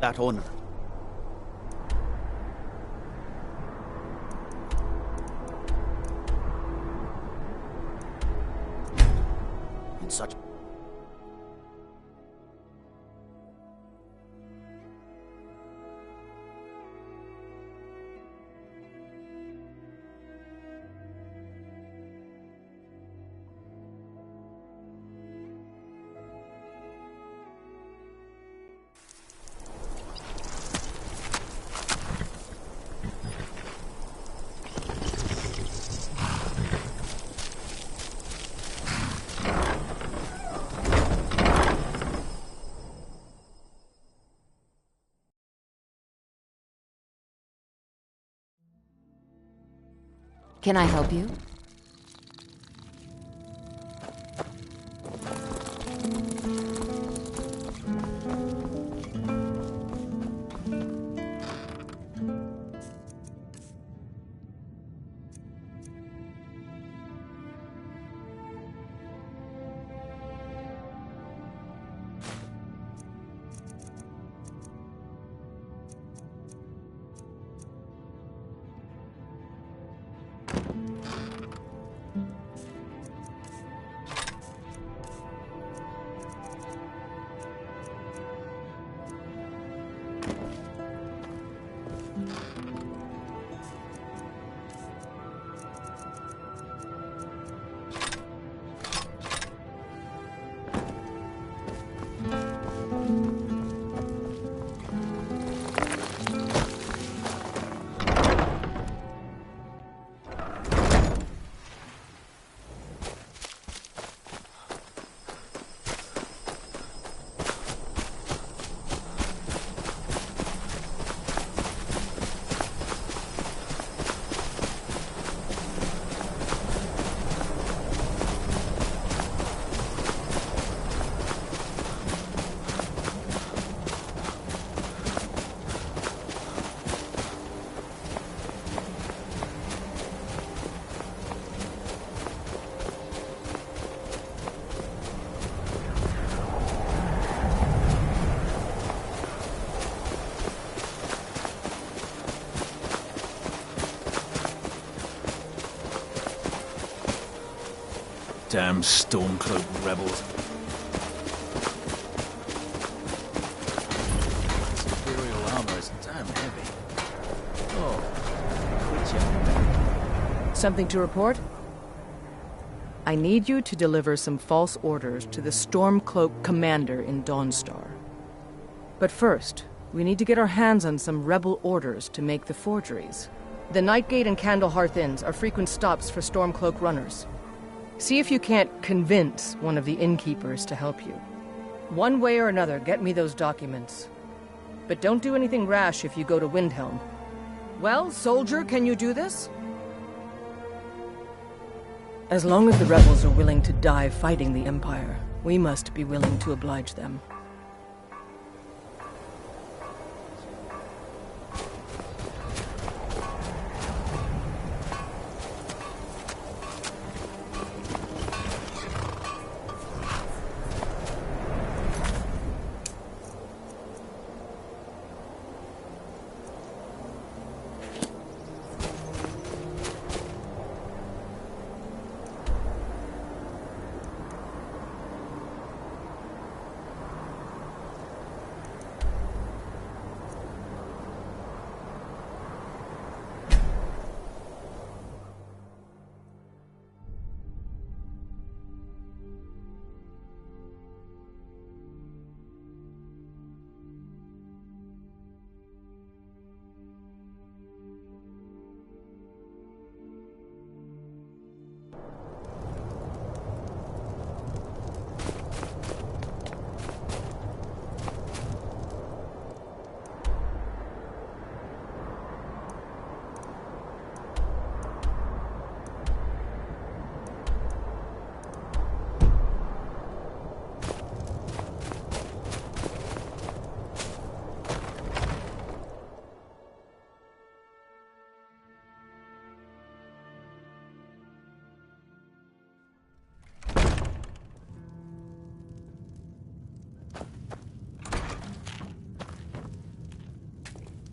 that honor. In such... Can I help you? Damn Stormcloak rebels. This Imperial armor is damn heavy. Oh, Something to report? I need you to deliver some false orders to the Stormcloak commander in Dawnstar. But first, we need to get our hands on some rebel orders to make the forgeries. The Nightgate and Candlehearth Inns are frequent stops for Stormcloak runners. See if you can't convince one of the innkeepers to help you. One way or another, get me those documents. But don't do anything rash if you go to Windhelm. Well, soldier, can you do this? As long as the rebels are willing to die fighting the Empire, we must be willing to oblige them.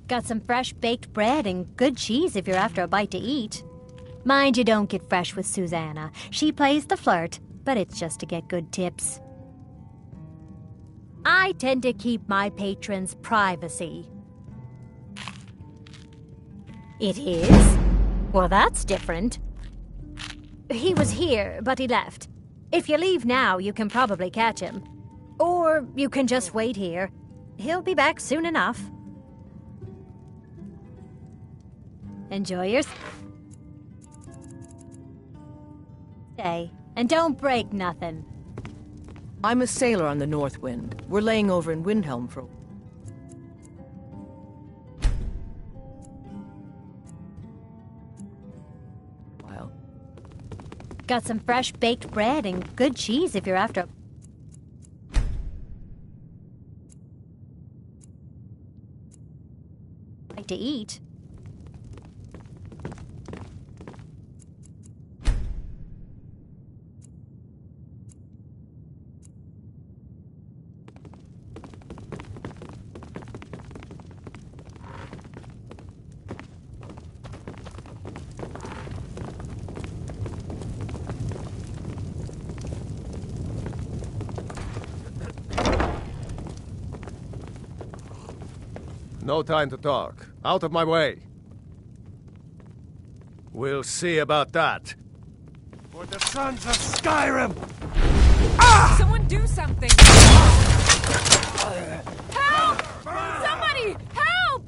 Got some fresh baked bread and good cheese if you're after a bite to eat. Mind you don't get fresh with Susanna. She plays the flirt, but it's just to get good tips. I tend to keep my patrons' privacy. It is? Well, that's different. He was here, but he left. If you leave now, you can probably catch him. Or you can just wait here. He'll be back soon enough. Enjoy your stay, and don't break nothing. I'm a sailor on the North Wind. We're laying over in Windhelm for... while. Got some fresh baked bread and good cheese if you're after to eat. No time to talk. Out of my way. We'll see about that. For the sons of Skyrim! Someone do something! Help! Somebody! Help!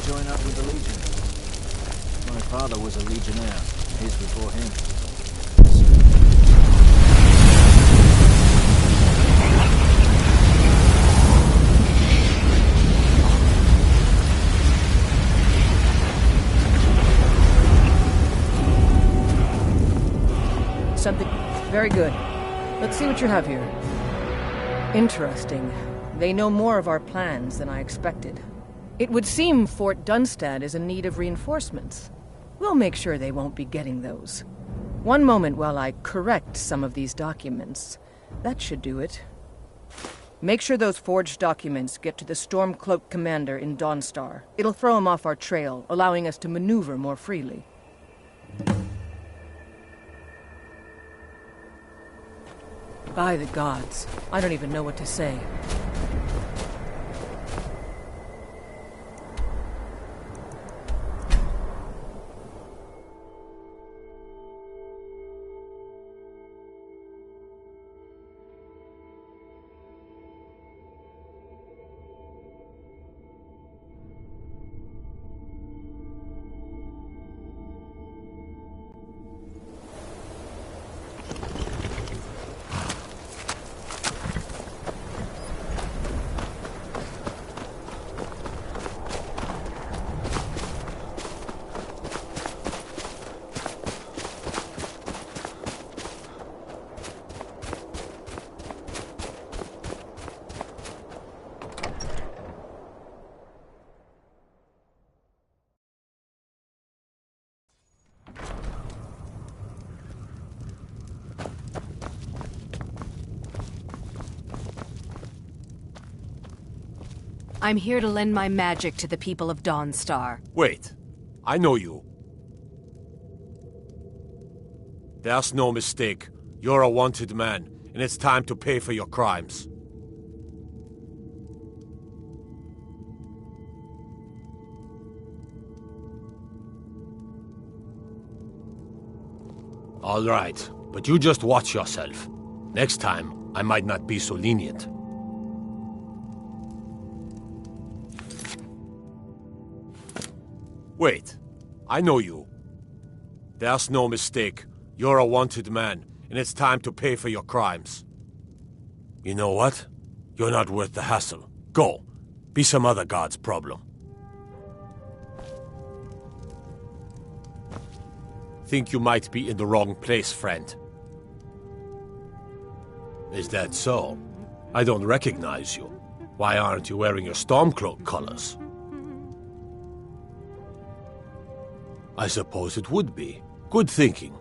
join up with the Legion. My father was a legionnaire. His before him. Something very good. Let's see what you have here. Interesting. They know more of our plans than I expected. It would seem Fort Dunstad is in need of reinforcements. We'll make sure they won't be getting those. One moment while I correct some of these documents. That should do it. Make sure those forged documents get to the Stormcloak commander in Dawnstar. It'll throw him off our trail, allowing us to maneuver more freely. By the gods, I don't even know what to say. I'm here to lend my magic to the people of Dawnstar. Wait. I know you. There's no mistake. You're a wanted man, and it's time to pay for your crimes. All right, but you just watch yourself. Next time, I might not be so lenient. Wait, I know you. There's no mistake. You're a wanted man, and it's time to pay for your crimes. You know what? You're not worth the hassle. Go. Be some other god's problem. Think you might be in the wrong place, friend. Is that so? I don't recognize you. Why aren't you wearing your Stormcloak colors? I suppose it would be. Good thinking.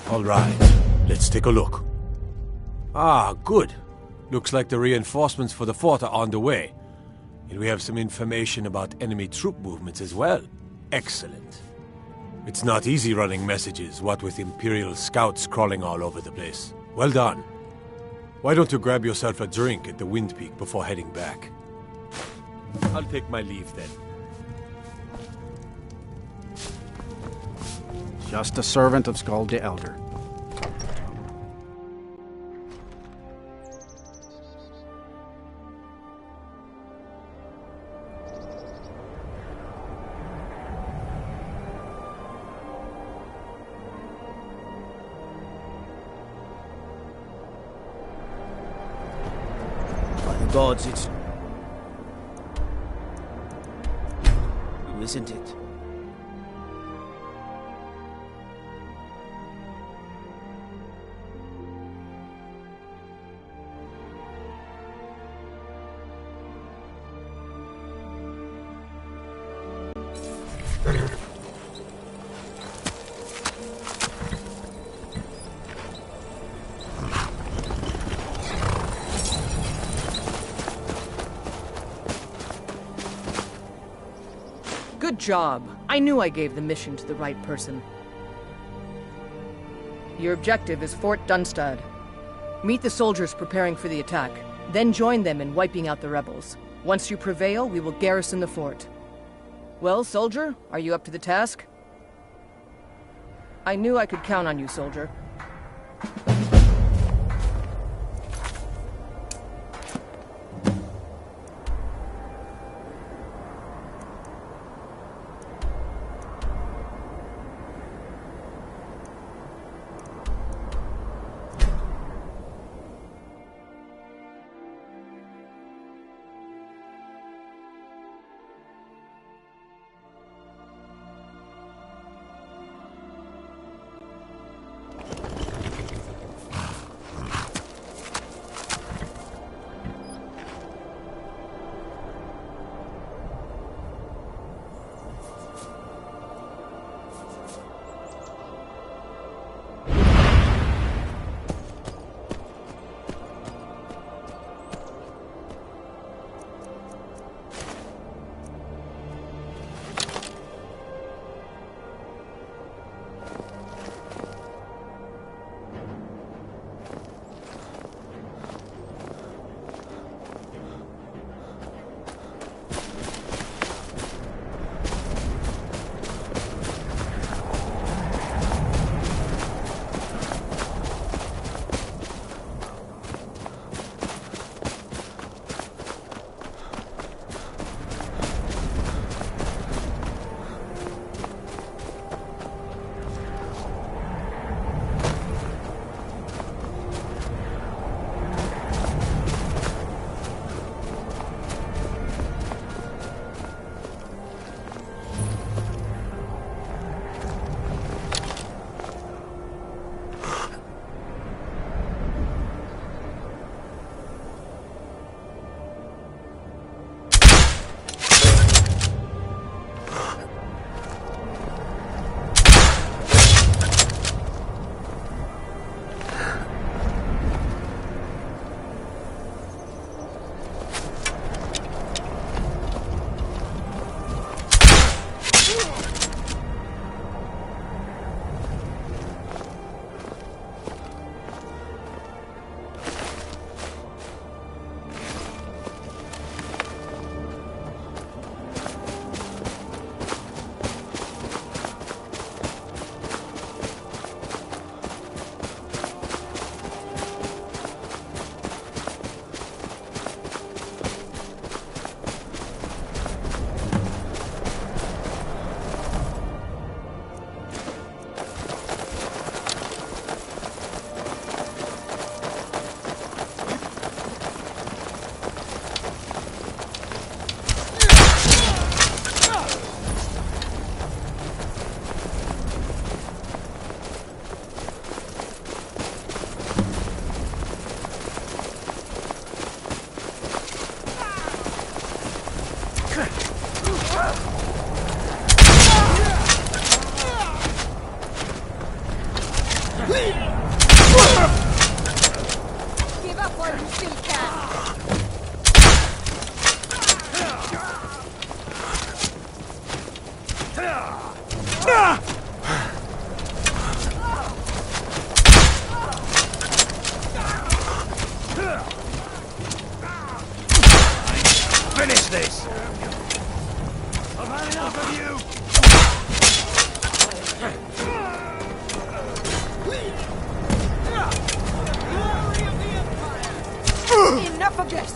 All right, let's take a look. Ah, good. Looks like the reinforcements for the fort are on the way. And we have some information about enemy troop movements as well. Excellent. It's not easy running messages, what with Imperial scouts crawling all over the place. Well done. Why don't you grab yourself a drink at the Wind Peak before heading back? I'll take my leave then. Just a servant of Skald the Elder. By the gods, it's... Isn't it? Good job. I knew I gave the mission to the right person. Your objective is Fort Dunstad. Meet the soldiers preparing for the attack, then join them in wiping out the rebels. Once you prevail, we will garrison the fort. Well, soldier, are you up to the task? I knew I could count on you, soldier. Give up while you still can. Finish this! I've had enough of you! Enough of this!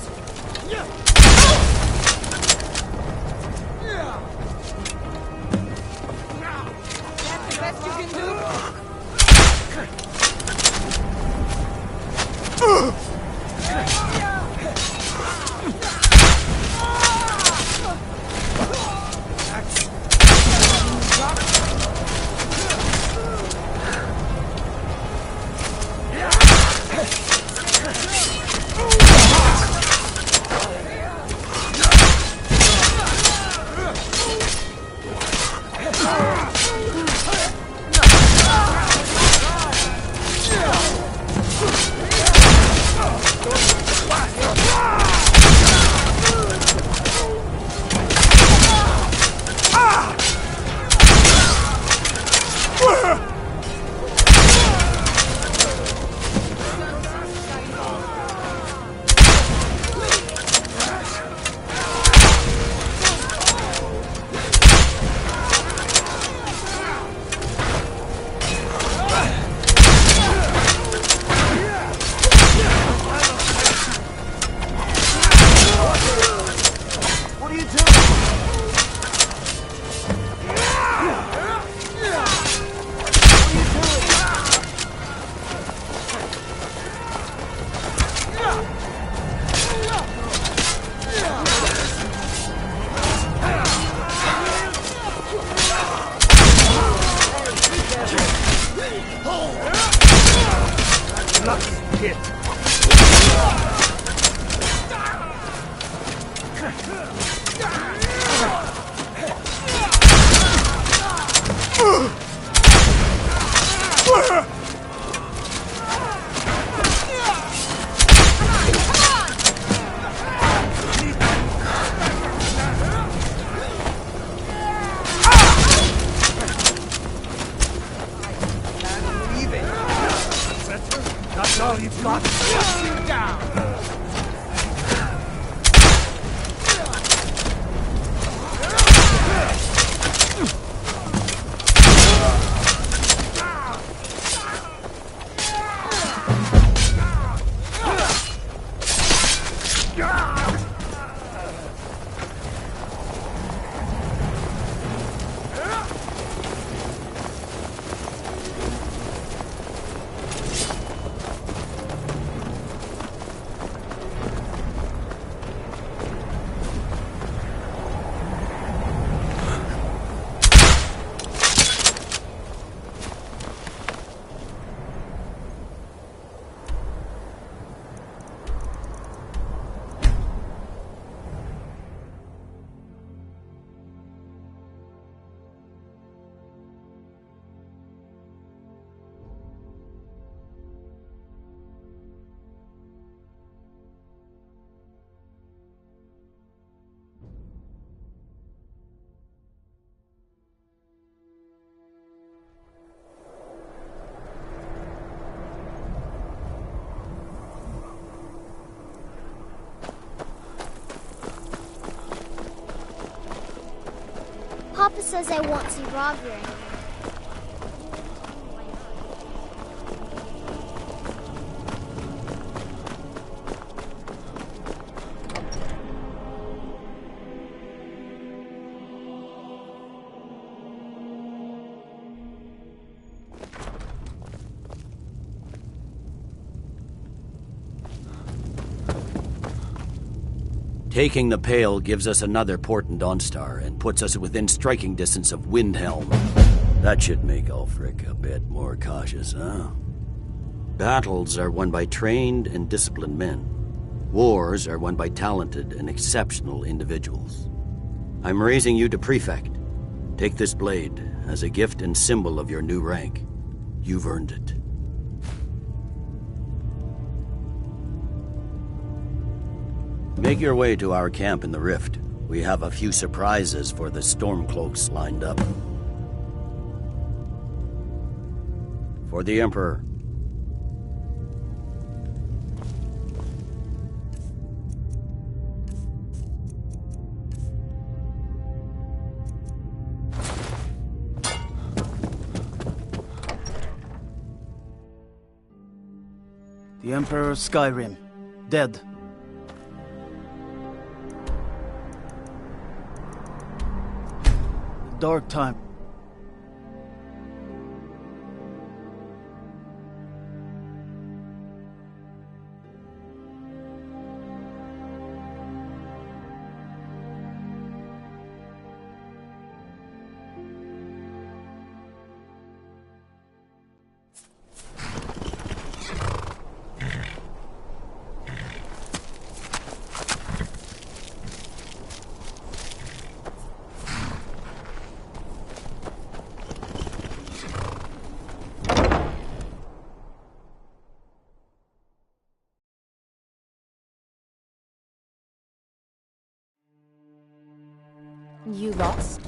That's the best you can all you've got. Shut you down! Papa says I won't see Roger anymore. Taking the Pale gives us another port in Dawnstar and puts us within striking distance of Windhelm. That should make Ulfric a bit more cautious, huh? Battles are won by trained and disciplined men. Wars are won by talented and exceptional individuals. I'm raising you to Prefect. Take this blade as a gift and symbol of your new rank. You've earned it. Make your way to our camp in the Rift. We have a few surprises for the Stormcloaks lined up. For the Emperor. The Emperor of Skyrim, dead. Dark time. You lost?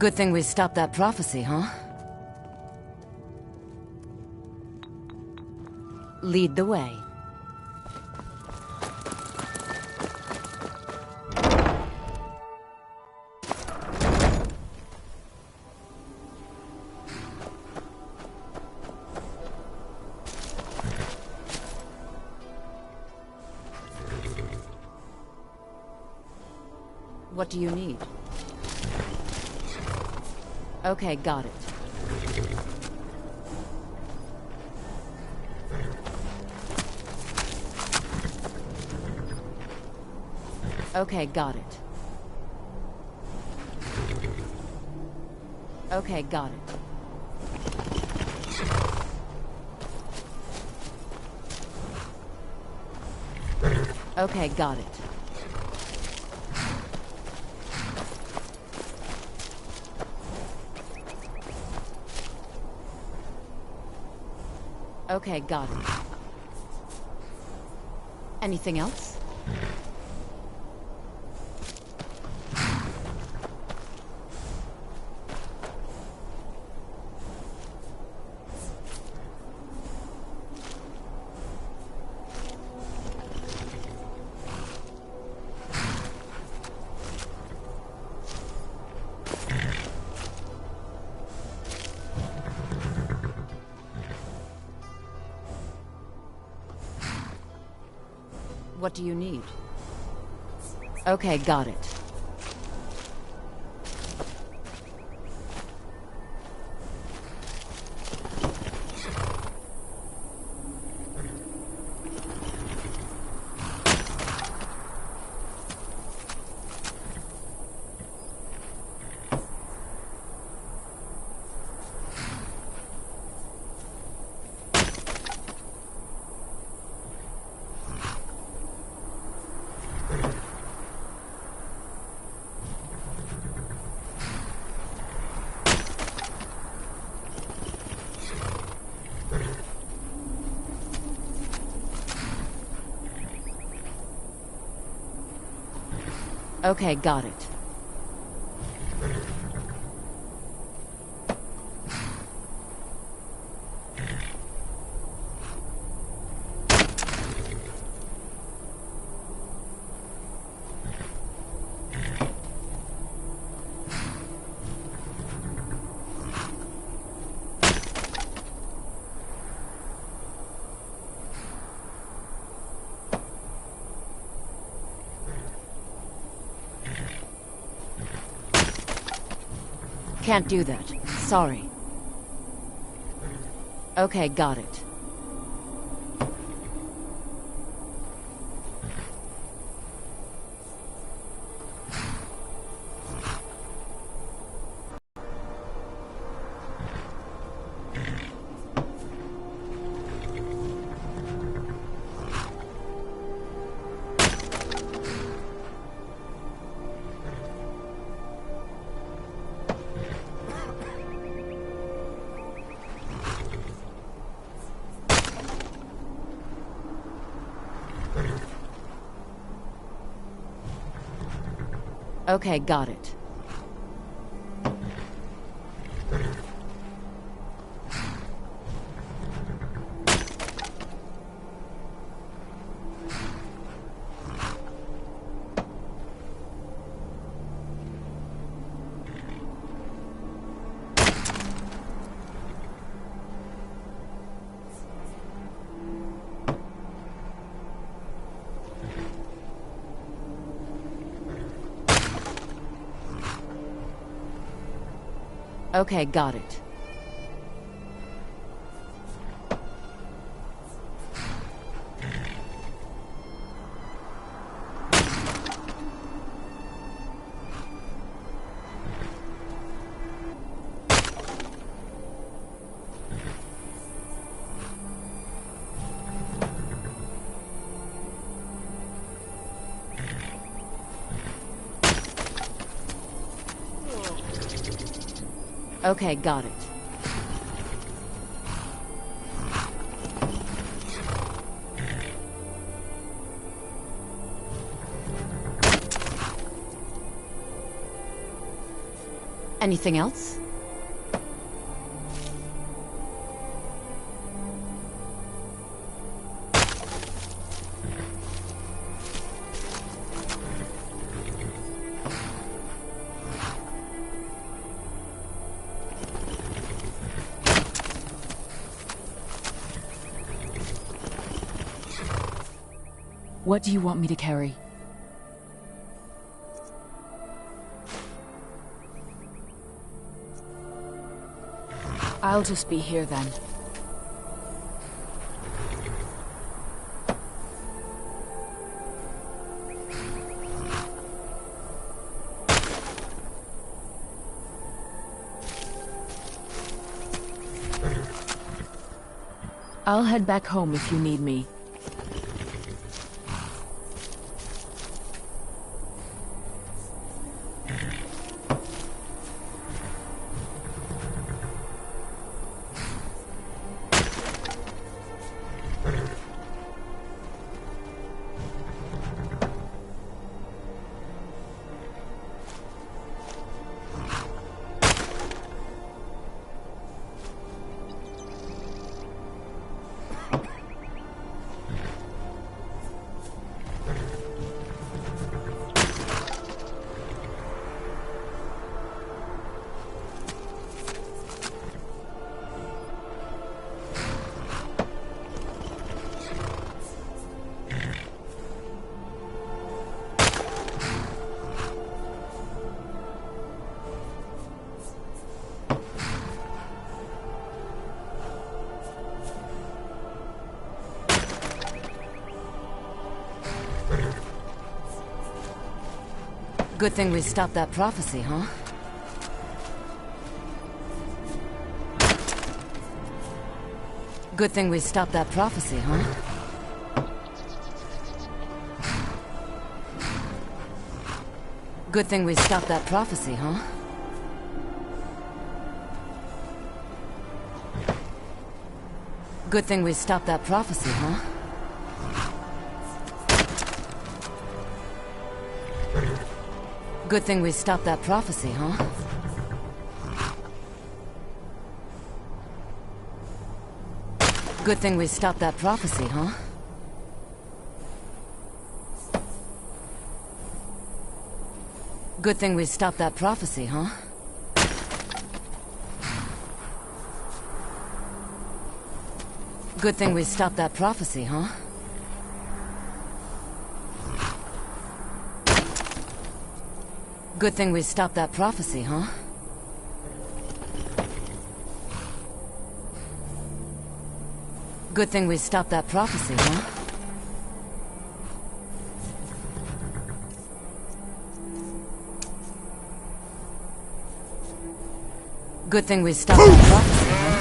Good thing we stopped that prophecy, huh? Lead the way. What do you need? Okay, got it. Okay, got it. Okay, got it. Okay, got it. Okay, got it. Anything else? What do you need? Okay, got it. Okay, got it. Can't do that. Sorry. Okay, got it. Okay, got it. Okay, got it. Okay, got it. Anything else? What do you want me to carry? I'll just be here then. I'll head back home if you need me. Good thing we stopped that prophecy, huh? Good thing we stopped that prophecy, huh? Good thing we stopped that prophecy, huh? Good thing we stopped that prophecy, huh? Good thing we stopped that prophecy, huh? Good thing we stopped that prophecy, huh? Good thing we stopped that prophecy, huh? Good thing we stopped that prophecy, huh? Good thing we stopped that prophecy, huh? Good thing we stopped that prophecy, huh? Good thing we stopped that prophecy, huh?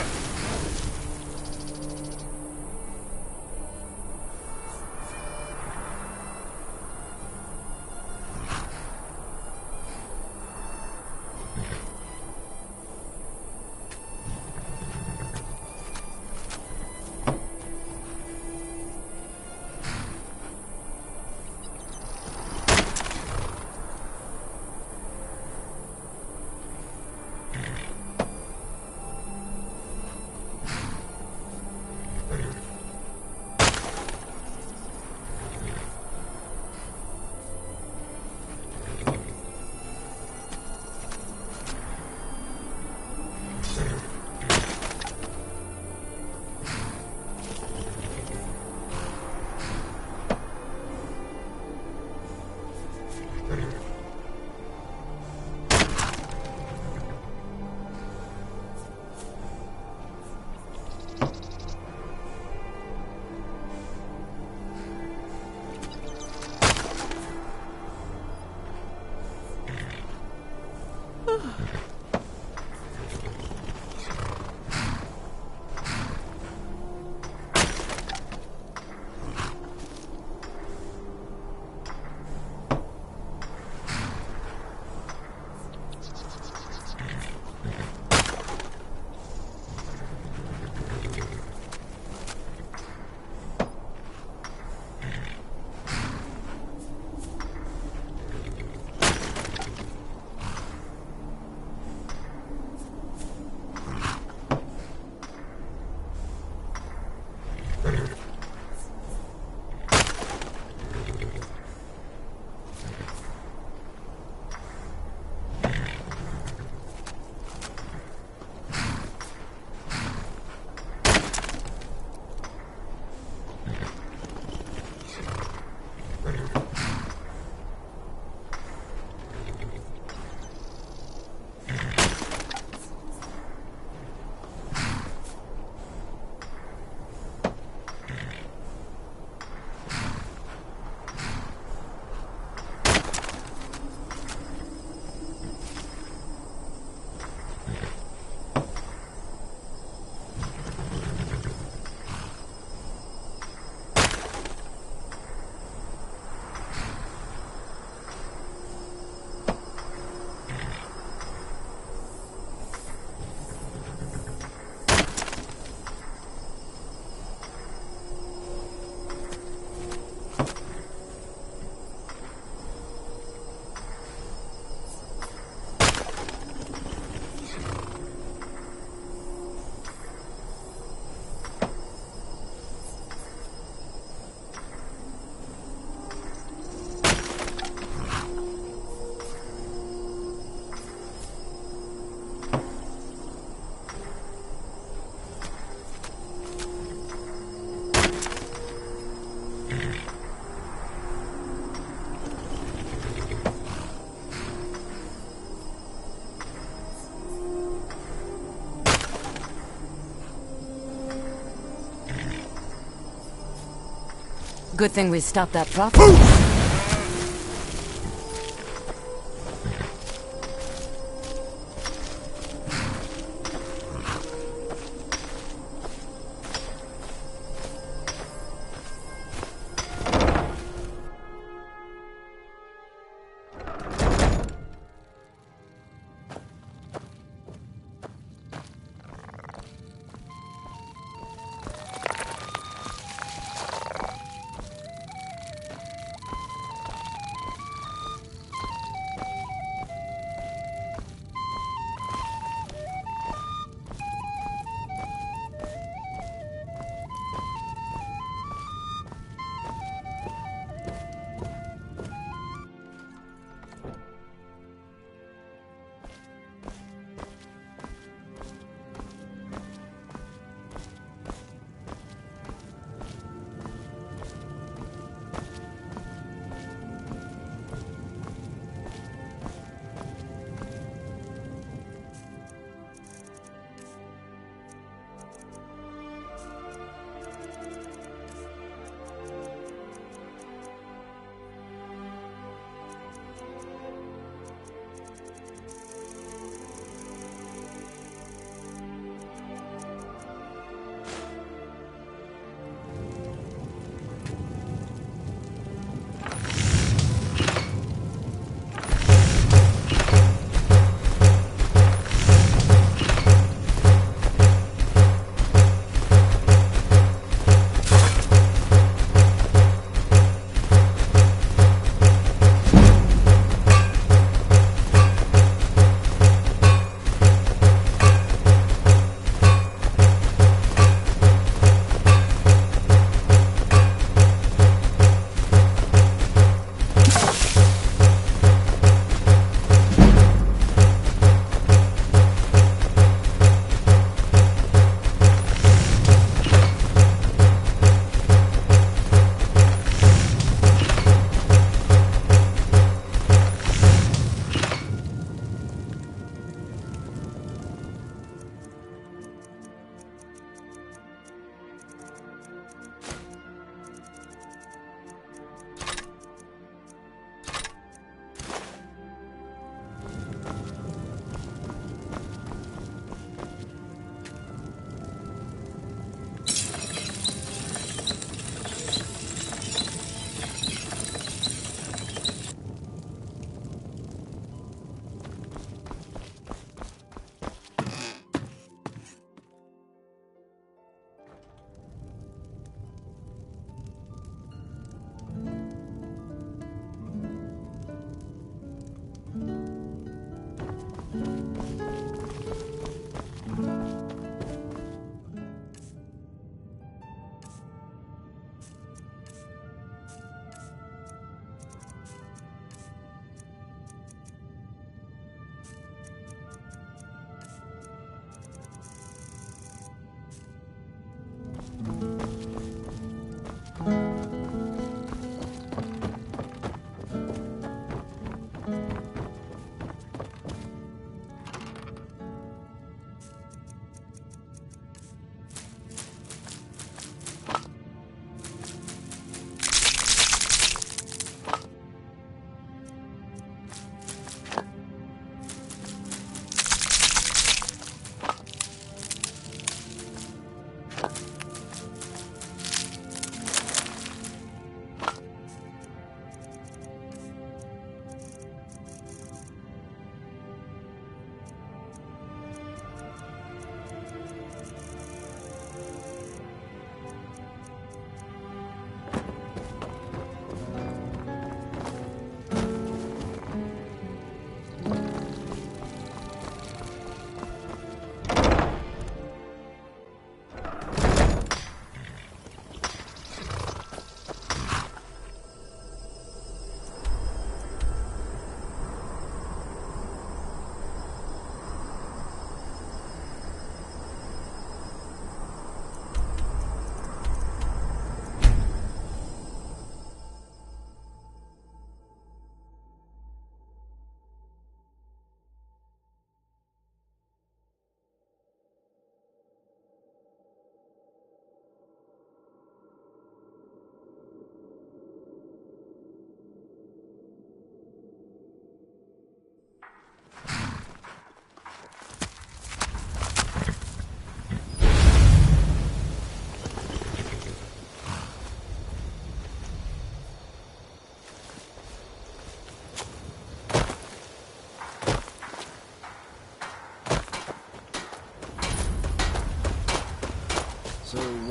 Good thing we stopped that prophet.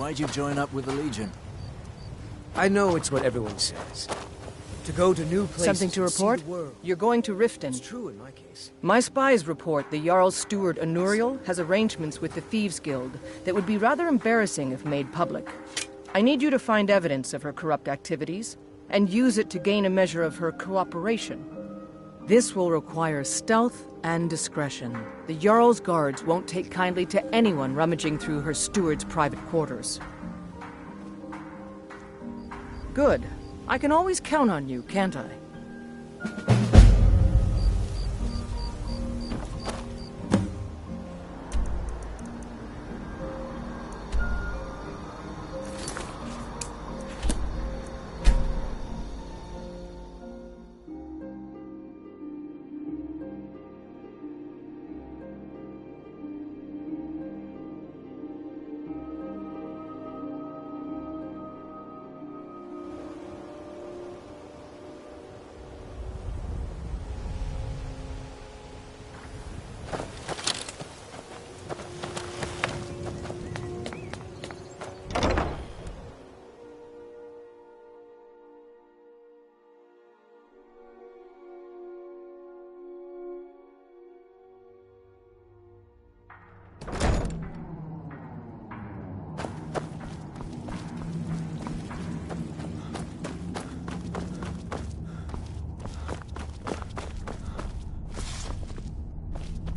why'd you join up with the Legion? I know it's what everyone says. To go to new places. Something to report? See the world. You're going to Riften. It's true in my case. My spies report the Jarl's steward Anuriel has arrangements with the Thieves Guild that would be rather embarrassing if made public. I need you to find evidence of her corrupt activities and use it to gain a measure of her cooperation. This will require stealth and discretion. The Jarl's guards won't take kindly to anyone rummaging through her steward's private quarters. Good. I can always count on you, can't I?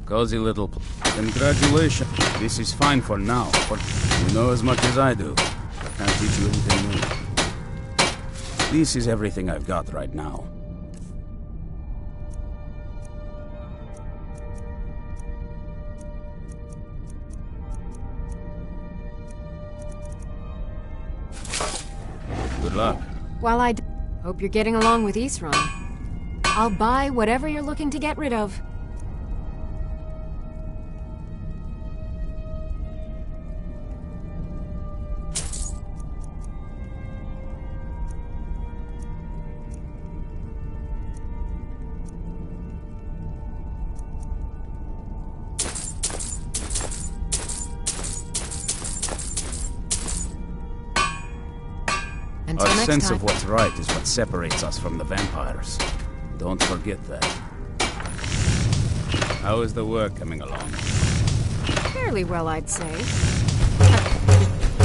Cozy little... Congratulations. This is fine for now, but you know as much as I do. I can't teach you anything new. This is everything I've got right now. Good luck. While I hope you're getting along with Isran. I'll buy whatever you're looking to get rid of. Our sense of what's right is what separates us from the vampires. Don't forget that. How is the work coming along? Fairly well, I'd say.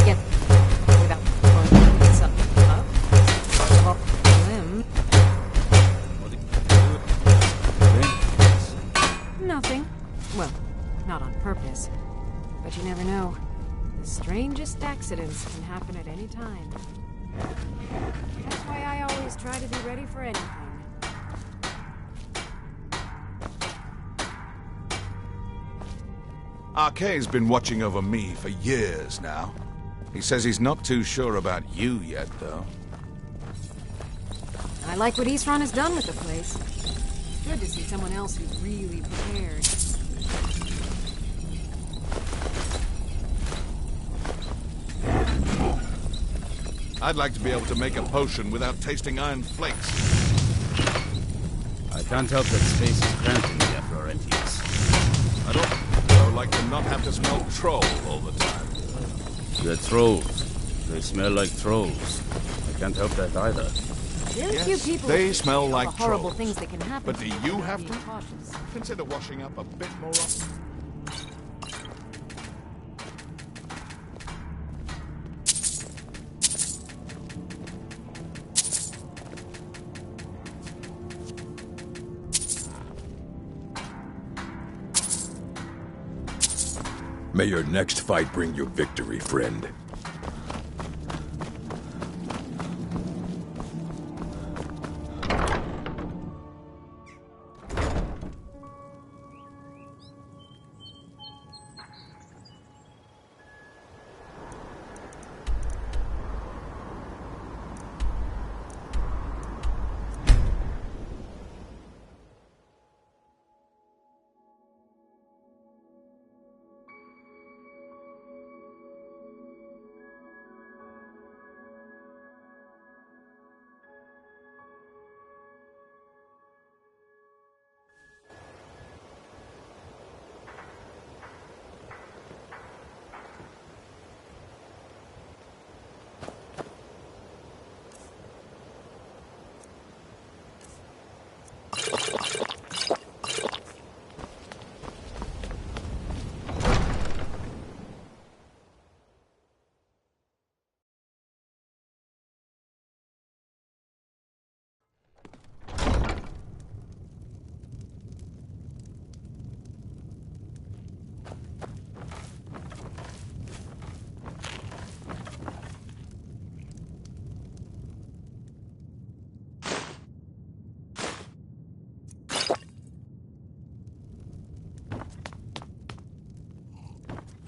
Get without blowing myself up. Off limb. Nothing. Well, not on purpose. But you never know. The strangest accidents can happen at any time. That's why I always try to be ready for anything. Arkay's been watching over me for years now. He says he's not too sure about you yet, though. I like what Isran has done with the place. It's good to see someone else who's really prepared. I'd like to be able to make a potion without tasting iron flakes. I can't help that space is cramped in here, Florentius. I don't like to not have to smell troll all the time. They're trolls. They smell like trolls. I can't help that either. Very few people they smell like the horrible trolls. things that can happen. But do you have to? Cautious. Consider washing up a bit more often. May your next fight bring you victory, friend.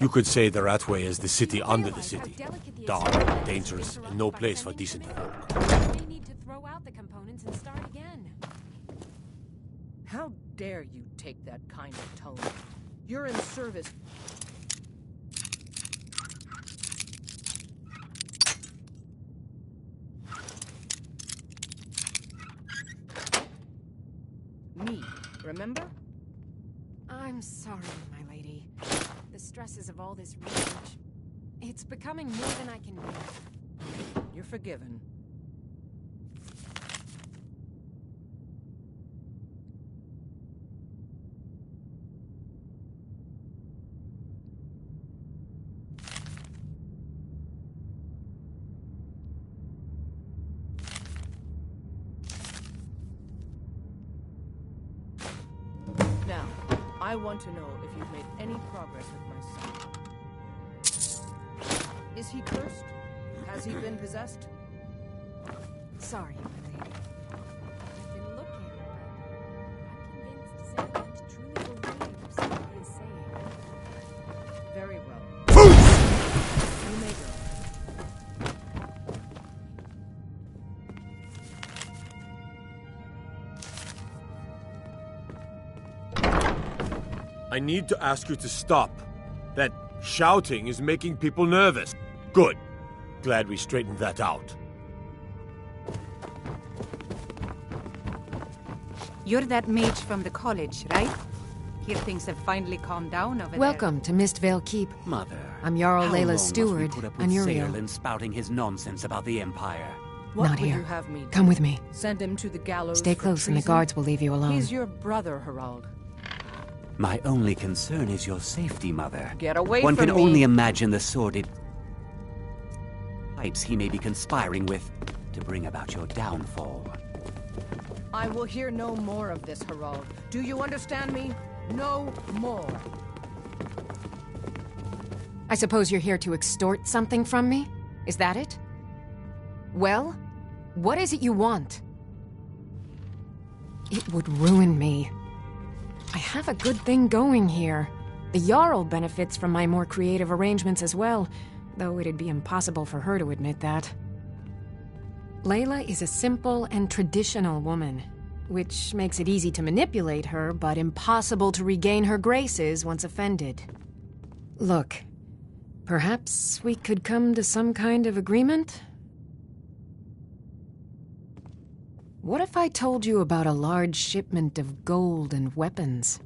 You could say the Ratway is the city under the city. Dark, dangerous, and no place for decent folk. We need to throw out the components and start again. How dare you take that kind of tone? You're in service. Me, remember? I'm sorry, my lady. The stresses of all this research. It's becoming more than I can bear. You're forgiven. Now, I want to know if you've made any progress with my son. Is he cursed? Has he been possessed? Sorry, my lady. I've been looking, but I'm convinced Sam can't truly believe something he is saying. Very well. You may go. I need to ask you to stop. That shouting is making people nervous. Good. Glad we straightened that out. You're that mage from the college, right? Hear things have finally calmed down over there. Welcome to Mistvale Keep. Mother, I'm Jarl how Layla's long steward, must we put up with Anuriel. Salen spouting his nonsense about the Empire? What Not will here. you have me do? Come with me. Send him to the gallows. Stay for close and the treason? guards will leave you alone. He's your brother, Harald. My only concern is your safety, Mother. Get away One from can me. only imagine the sordid pipes he may be conspiring with to bring about your downfall. I will hear no more of this, Harald. Do you understand me? No more. I suppose you're here to extort something from me? Is that it? Well, what is it you want? It would ruin me. I have a good thing going here. The Jarl benefits from my more creative arrangements as well, though it'd be impossible for her to admit that. Layla is a simple and traditional woman, which makes it easy to manipulate her, but impossible to regain her graces once offended. Look, perhaps we could come to some kind of agreement? What if I told you about a large shipment of gold and weapons?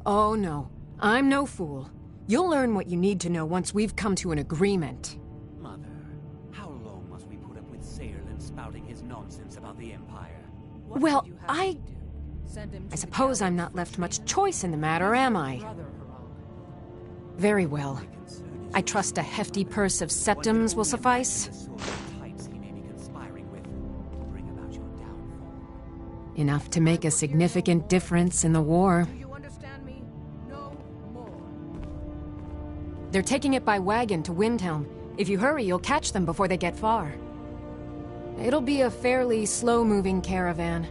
Oh no, I'm no fool. You'll learn what you need to know once we've come to an agreement. Mother, how long must we put up with Salen spouting his nonsense about the Empire? Well, I suppose I'm not left much choice in the matter, am I? Very well. I trust a hefty purse of septims will suffice. Enough to make a significant difference in the war. They're taking it by wagon to Windhelm. If you hurry, you'll catch them before they get far. It'll be a fairly slow-moving caravan.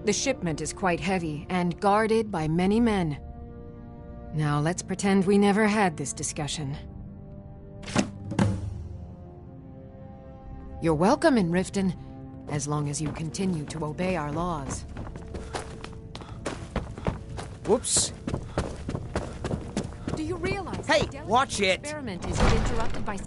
The shipment is quite heavy and guarded by many men. Now let's pretend we never had this discussion. You're welcome in Riften, as long as you continue to obey our laws. Whoops. Do you realize Hey, the delicate watch it. experiment is interrupted by...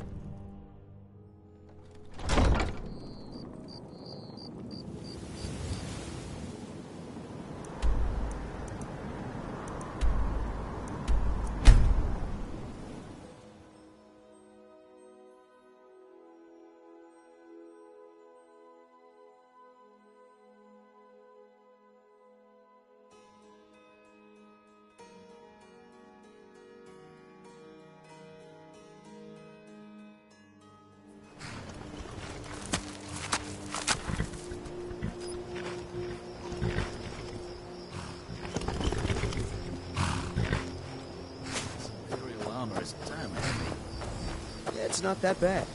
It's not that bad.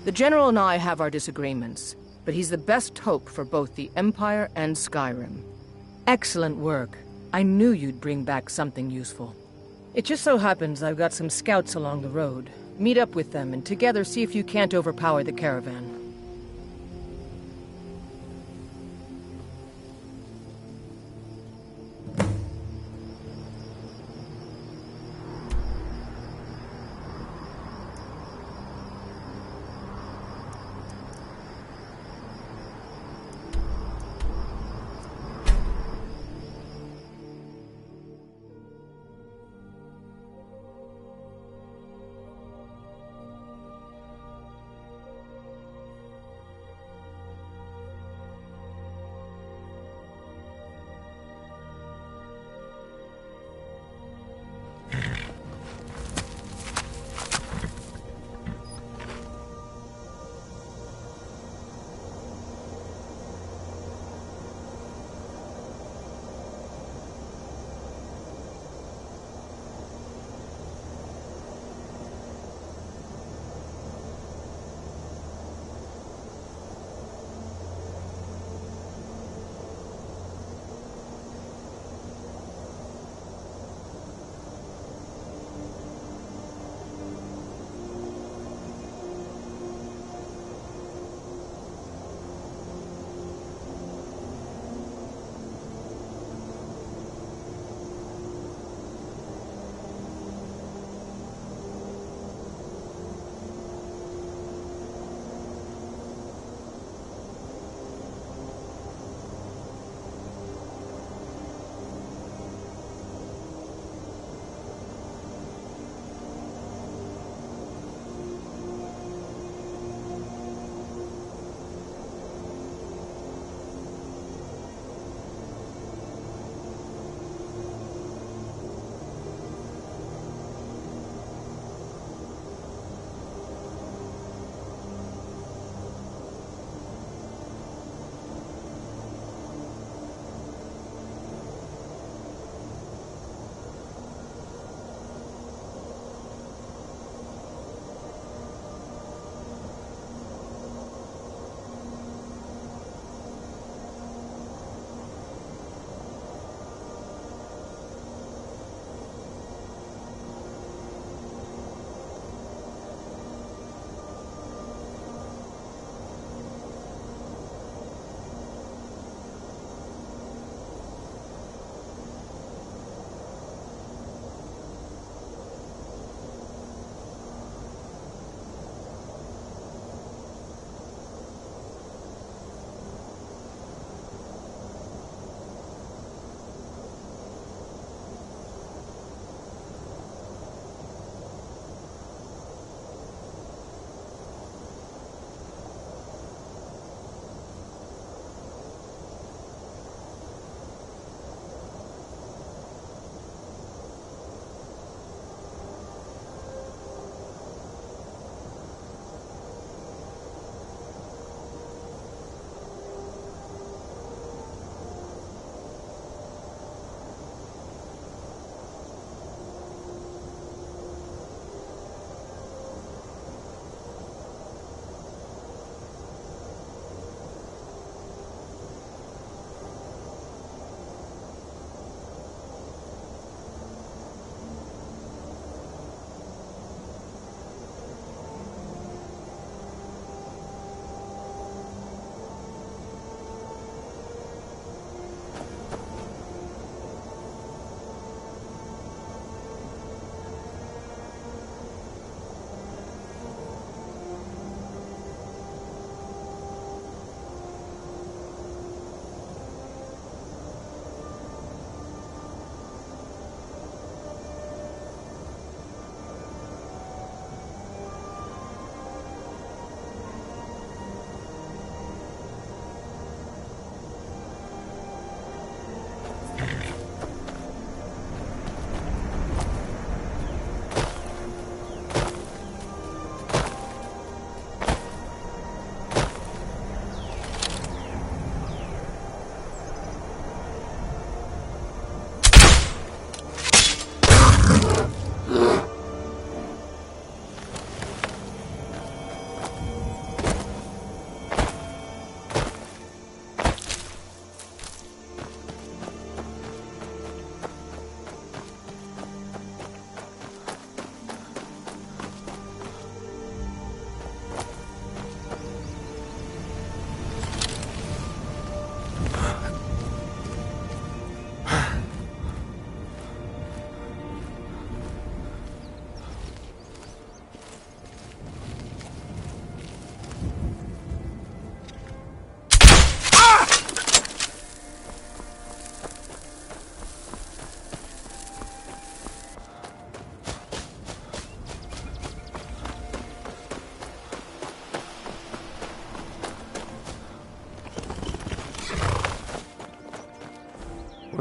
The General and I have our disagreements, but he's the best hope for both the Empire and Skyrim. Excellent work. I knew you'd bring back something useful. It just so happens I've got some scouts along the road. Meet up with them and together see if you can't overpower the caravan.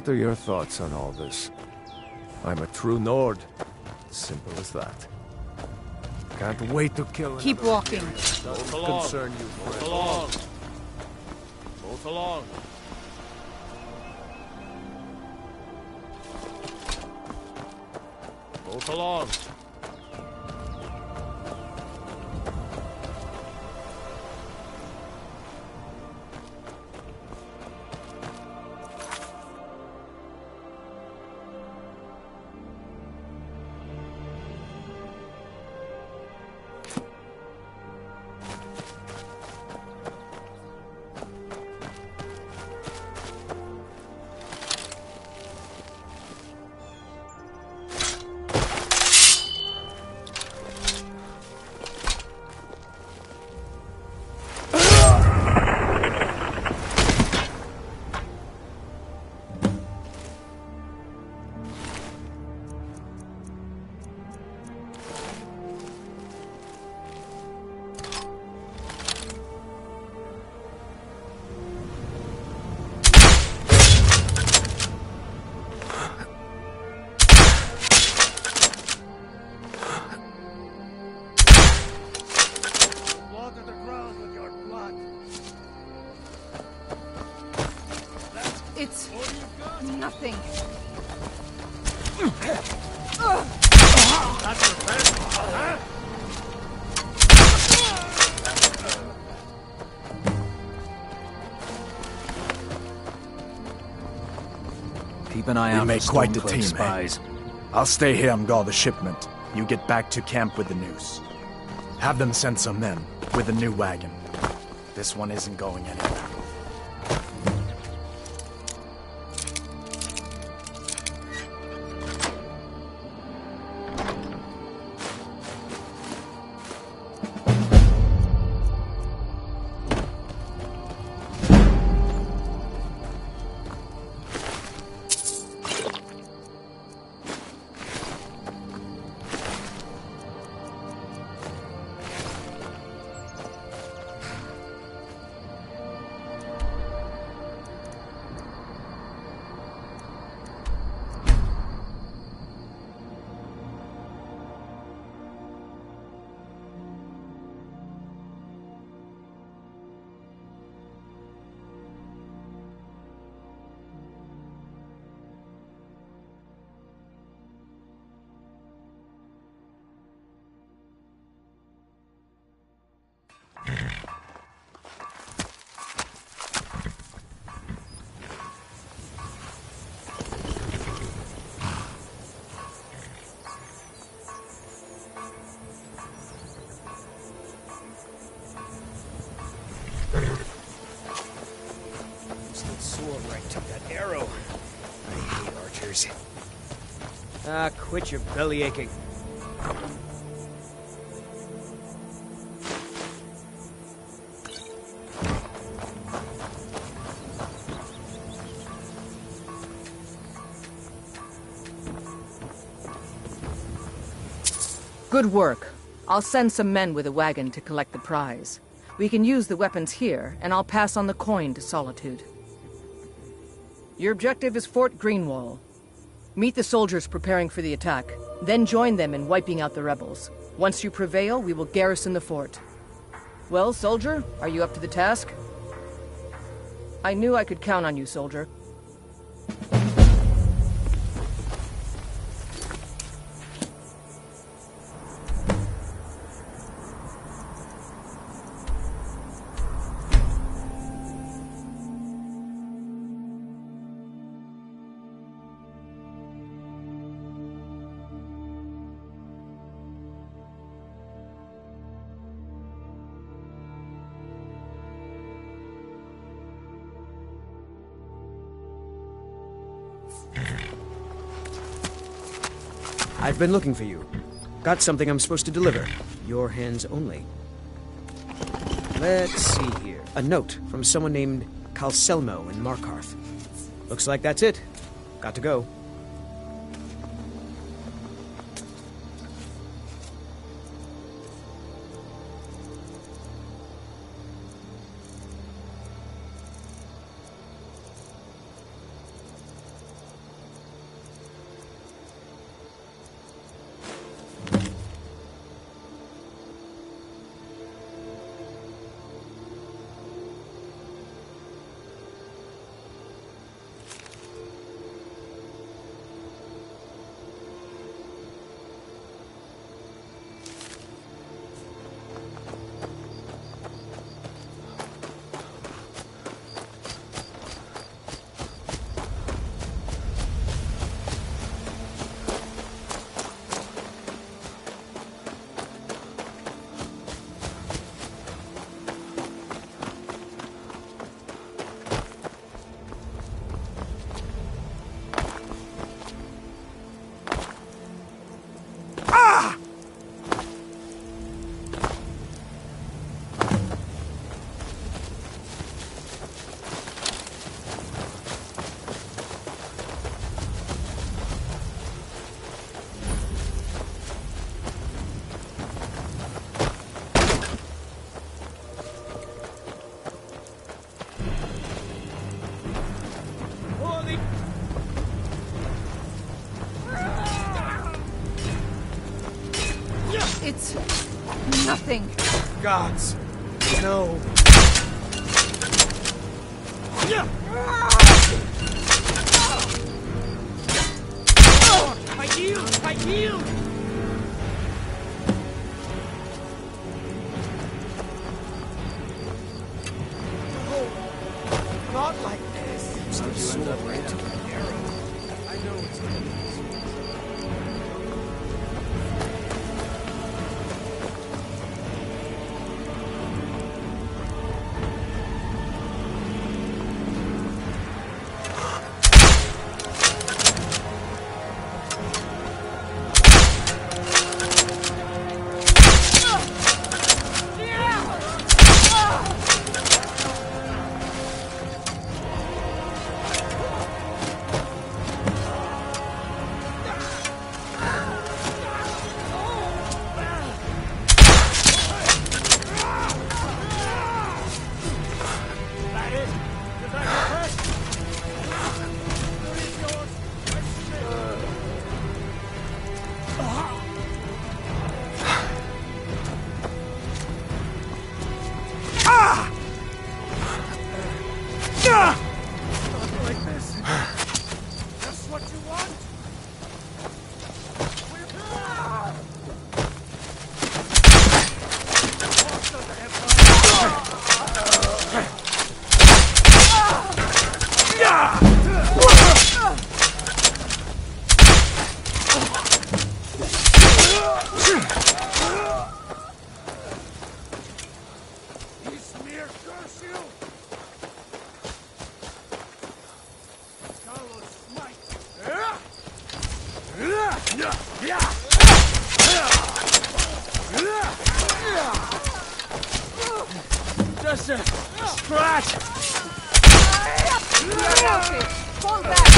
What are your thoughts on all this? I'm a true Nord. Simple as that. Can't wait to kill Keep another walking. Doesn't Both along. concern you. Both friend. along. Both along. Both along. It's nothing. That's your best, huh? Keep an eye out. We make for quite the Stormcloak team, spies. I'll stay here and guard the shipment. You get back to camp with the news. Have them send some men with a new wagon. This one isn't going anywhere. Still sore where I took that arrow. I hate archers. Ah, quit your belly aching. Good work. I'll send some men with a wagon to collect the prize. We can use the weapons here, and I'll pass on the coin to Solitude. Your objective is Fort Greenwall. Meet the soldiers preparing for the attack, then join them in wiping out the rebels. Once you prevail, we will garrison the fort. Well, soldier, are you up to the task? I knew I could count on you, soldier. I've been looking for you. Got something I'm supposed to deliver. Your hands only. Let's see here. A note from someone named Calselmo in Markarth. Looks like that's it. Got to go. It's nothing. Gods. No. I yield! I yield! Not like this. How'd you end up right? I know it's like this. Just a scratch! Fall back!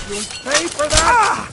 You'll pay for that!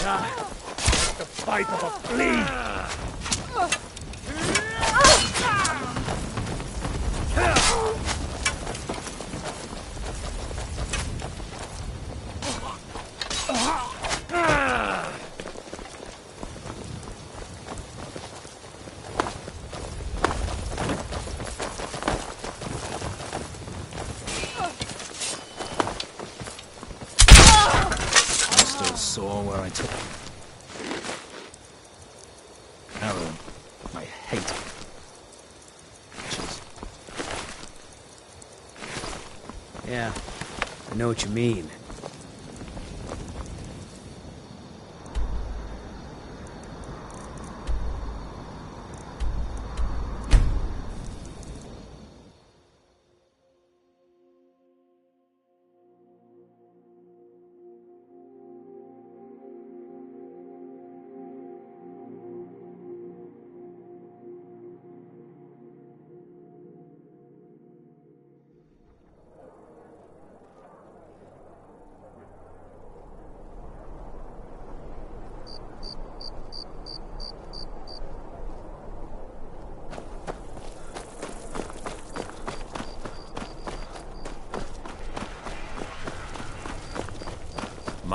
Like the bite of a flea! I'm still sore where I took arrow. I hate it. Yeah, I know what you mean.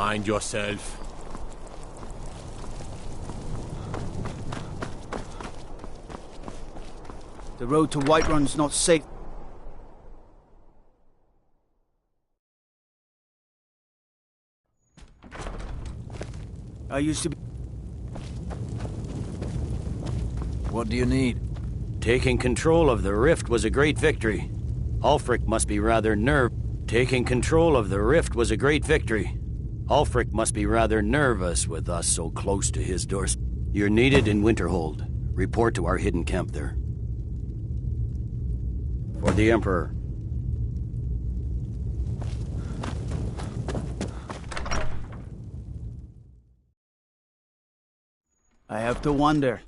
Mind yourself. The road to Whiterun's not safe. I used to be... What do you need? Taking control of the rift was a great victory. Ulfric must be rather Taking control of the rift was a great victory. Ulfric must be rather nervous with us so close to his doorstep. You're needed in Winterhold. Report to our hidden camp there. For the Emperor. I have to wonder,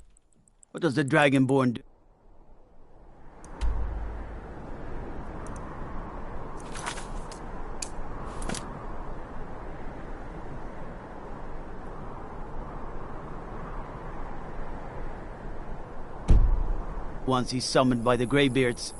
what does the Dragonborn do? Once he's summoned by the Greybeards.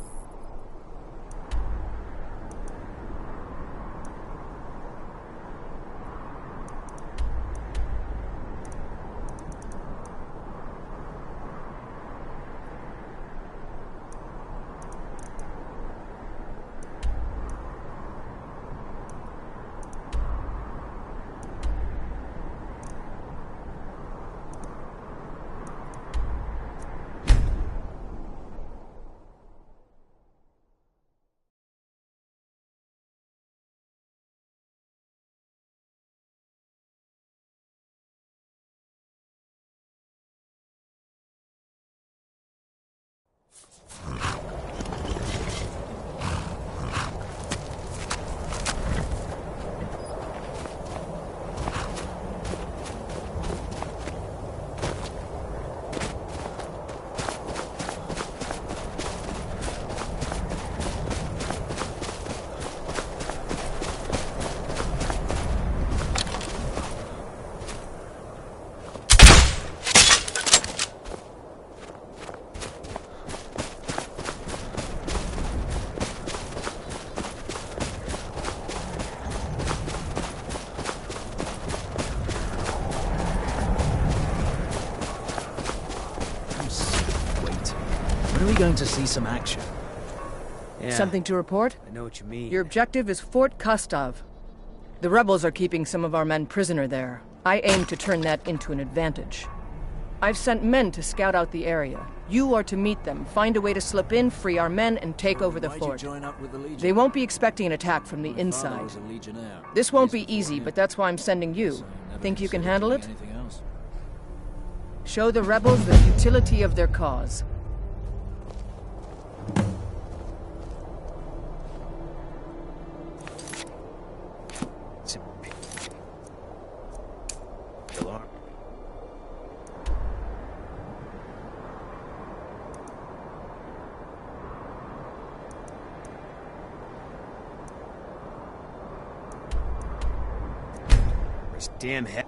When are we going to see some action? Something to report? I know what you mean. Your objective is Fort Kustov. The rebels are keeping some of our men prisoner there. I aim to turn that into an advantage. I've sent men to scout out the area. You are to meet them, find a way to slip in, free our men, and take over the fort. They won't be expecting an attack from the inside. This won't be easy, but that's why I'm sending you. Think you can handle it? Show the rebels the futility of their cause. This damn head.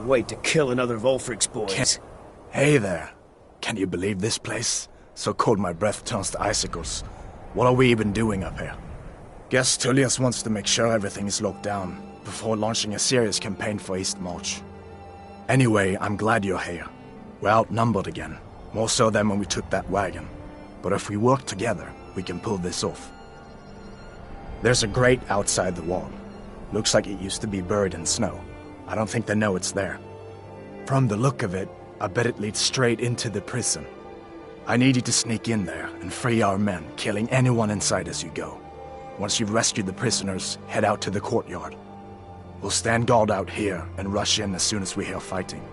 Can't wait to kill another Wolfric's boys. Hey there. Can you believe this place? So cold my breath turns to icicles. What are we even doing up here? Guess Tullius wants to make sure everything is locked down before launching a serious campaign for East March. Anyway, I'm glad you're here. We're outnumbered again, more so than when we took that wagon. But if we work together, we can pull this off. There's a grate outside the wall. Looks like it used to be buried in snow. I don't think they know it's there. From the look of it, I bet it leads straight into the prison. I need you to sneak in there and free our men, killing anyone inside as you go. Once you've rescued the prisoners, head out to the courtyard. We'll stand guard out here and rush in as soon as we hear fighting.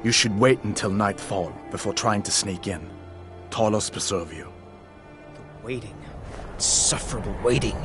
You should wait until nightfall before trying to sneak in. Talos preserve you. The waiting. Insufferable waiting.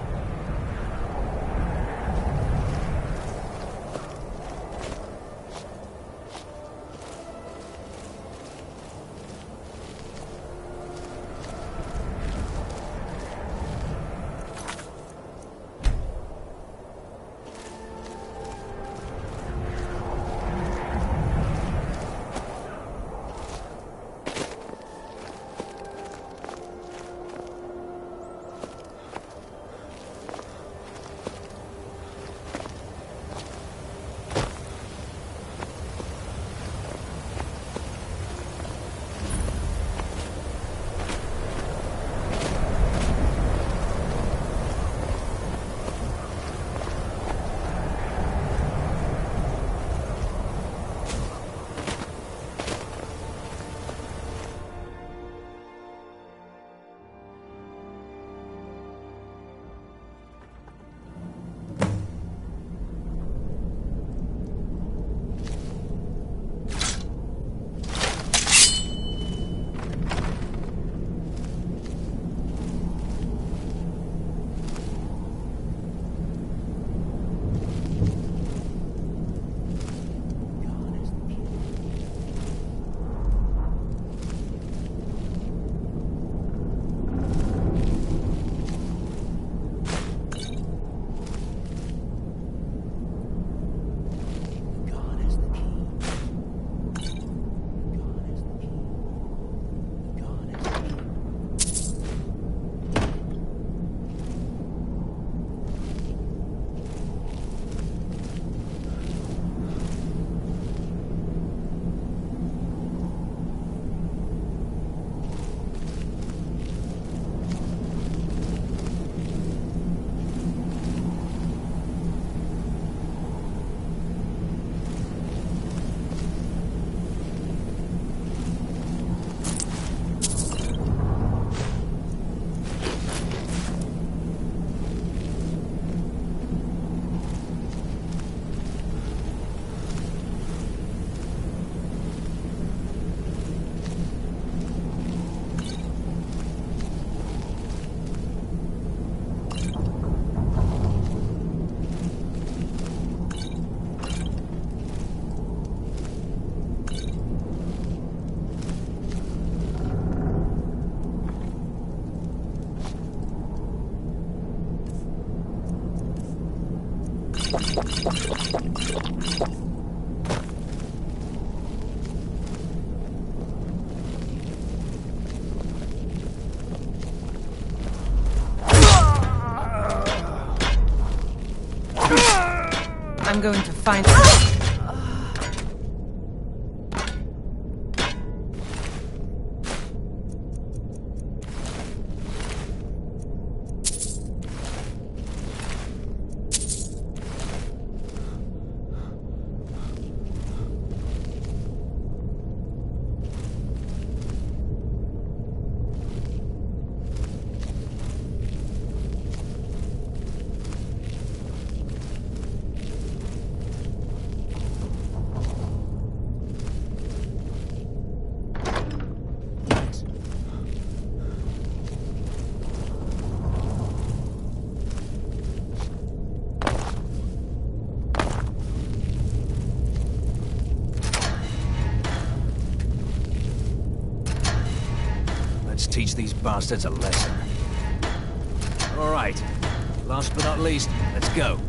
I'm going to find Teach these bastards a lesson. All right. Last but not least, let's go.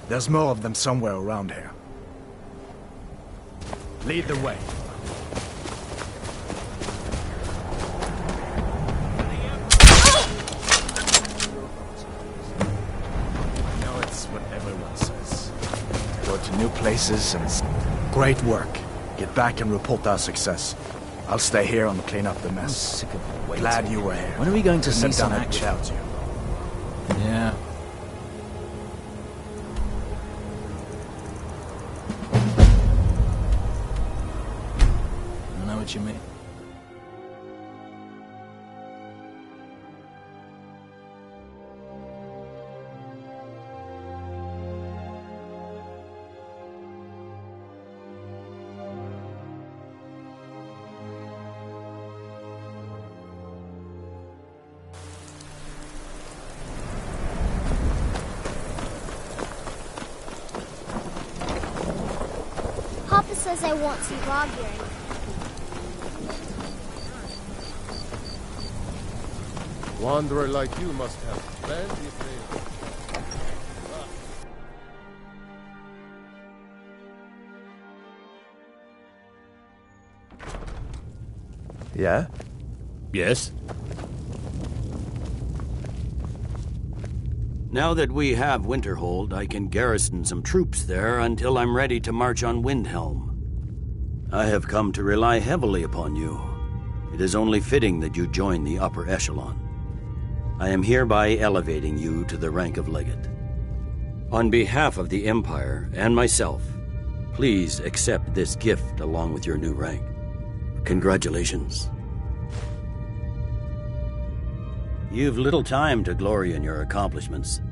There's more of them somewhere around here. Lead the way. I know it's what everyone says. Go to new places and... Great work. Get back and report our success. I'll stay here and clean up the mess. I'm sick of waiting. Glad you were here. When are we going to Couldn't see have some done it action? without you. Yeah. I know what you mean. Papa says I won't see Rob here anymore. Wanderer like you must have plenty of things. Yeah? Yes? Now that we have Winterhold, I can garrison some troops there until I'm ready to march on Windhelm. I have come to rely heavily upon you. It is only fitting that you join the upper echelon. I am hereby elevating you to the rank of legate. On behalf of the Empire and myself, please accept this gift along with your new rank. Congratulations. You've little time to glory in your accomplishments.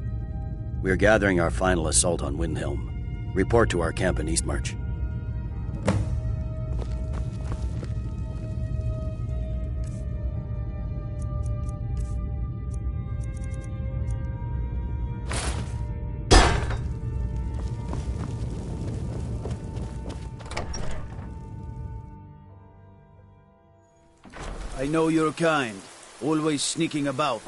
We're gathering our final assault on Windhelm. Report to our camp in Eastmarch. I know you're kind, always sneaking about.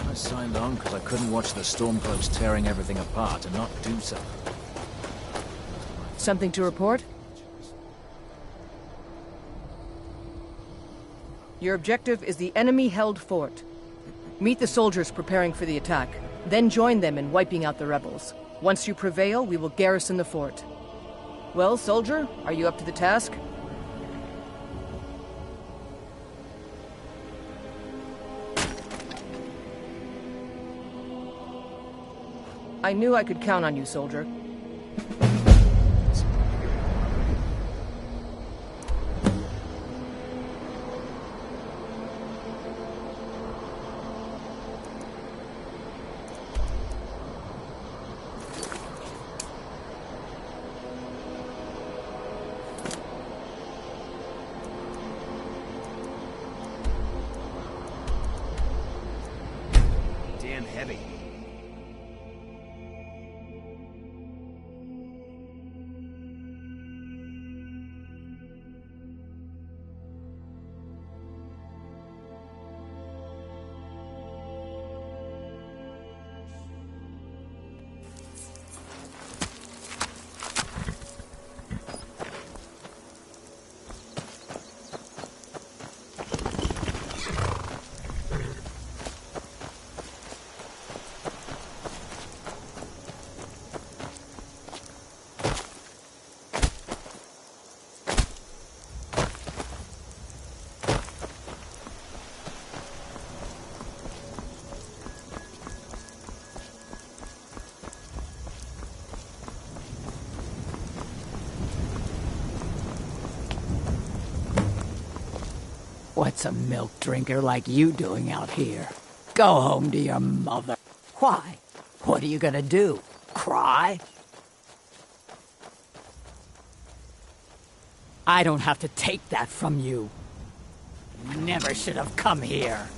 I signed on because I couldn't watch the Stormcloaks tearing everything apart and not do something. Something to report? Your objective is the enemy-held fort. Meet the soldiers preparing for the attack, then join them in wiping out the rebels. Once you prevail, we will garrison the fort. Well, soldier, are you up to the task? I knew I could count on you, soldier. Damn heavy. What's a milk drinker like you doing out here? Go home to your mother. Why? What are you gonna do? Cry? I don't have to take that from you. You never should have come here.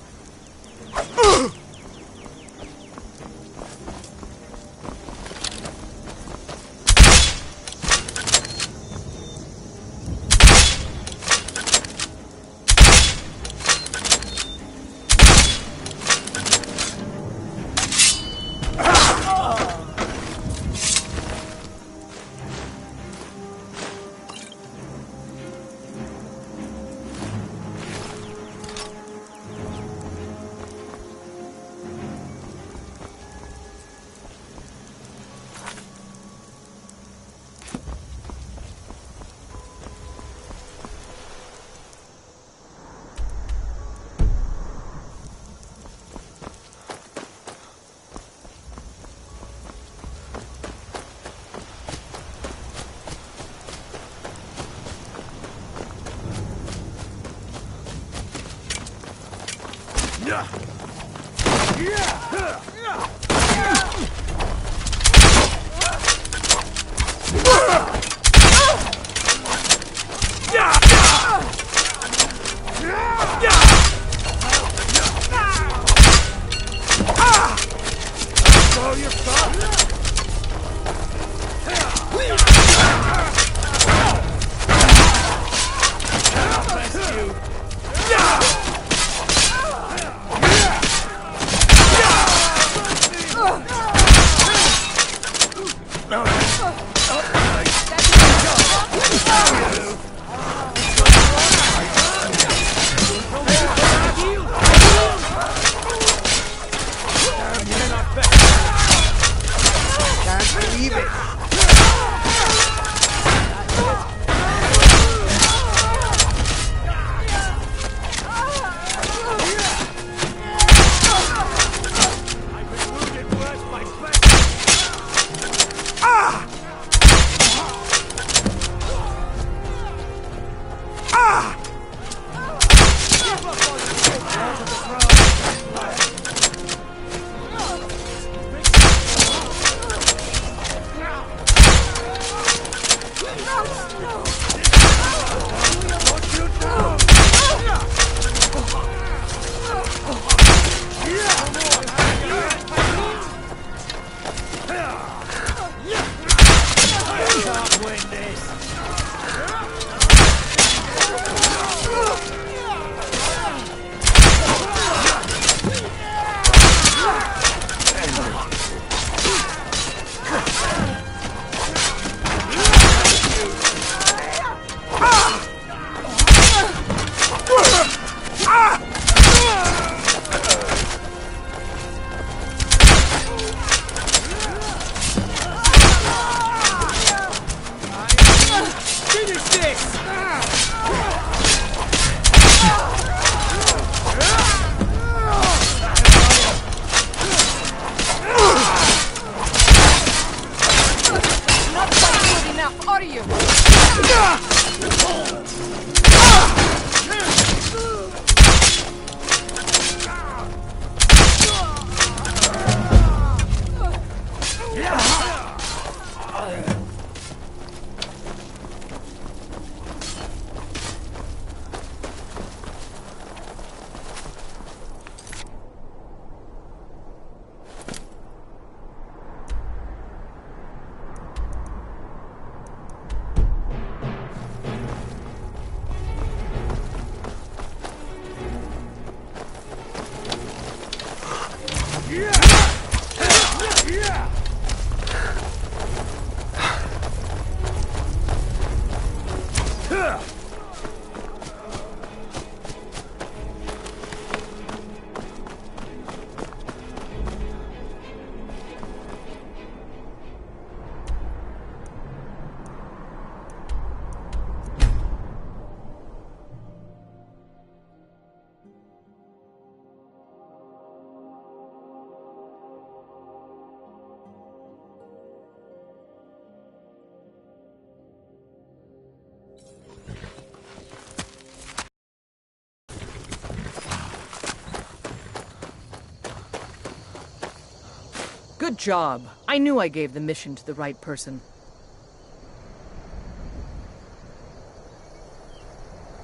Good job. I knew I gave the mission to the right person.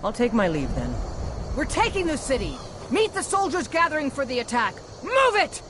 I'll take my leave then. We're taking the city! Meet the soldiers gathering for the attack! Move it!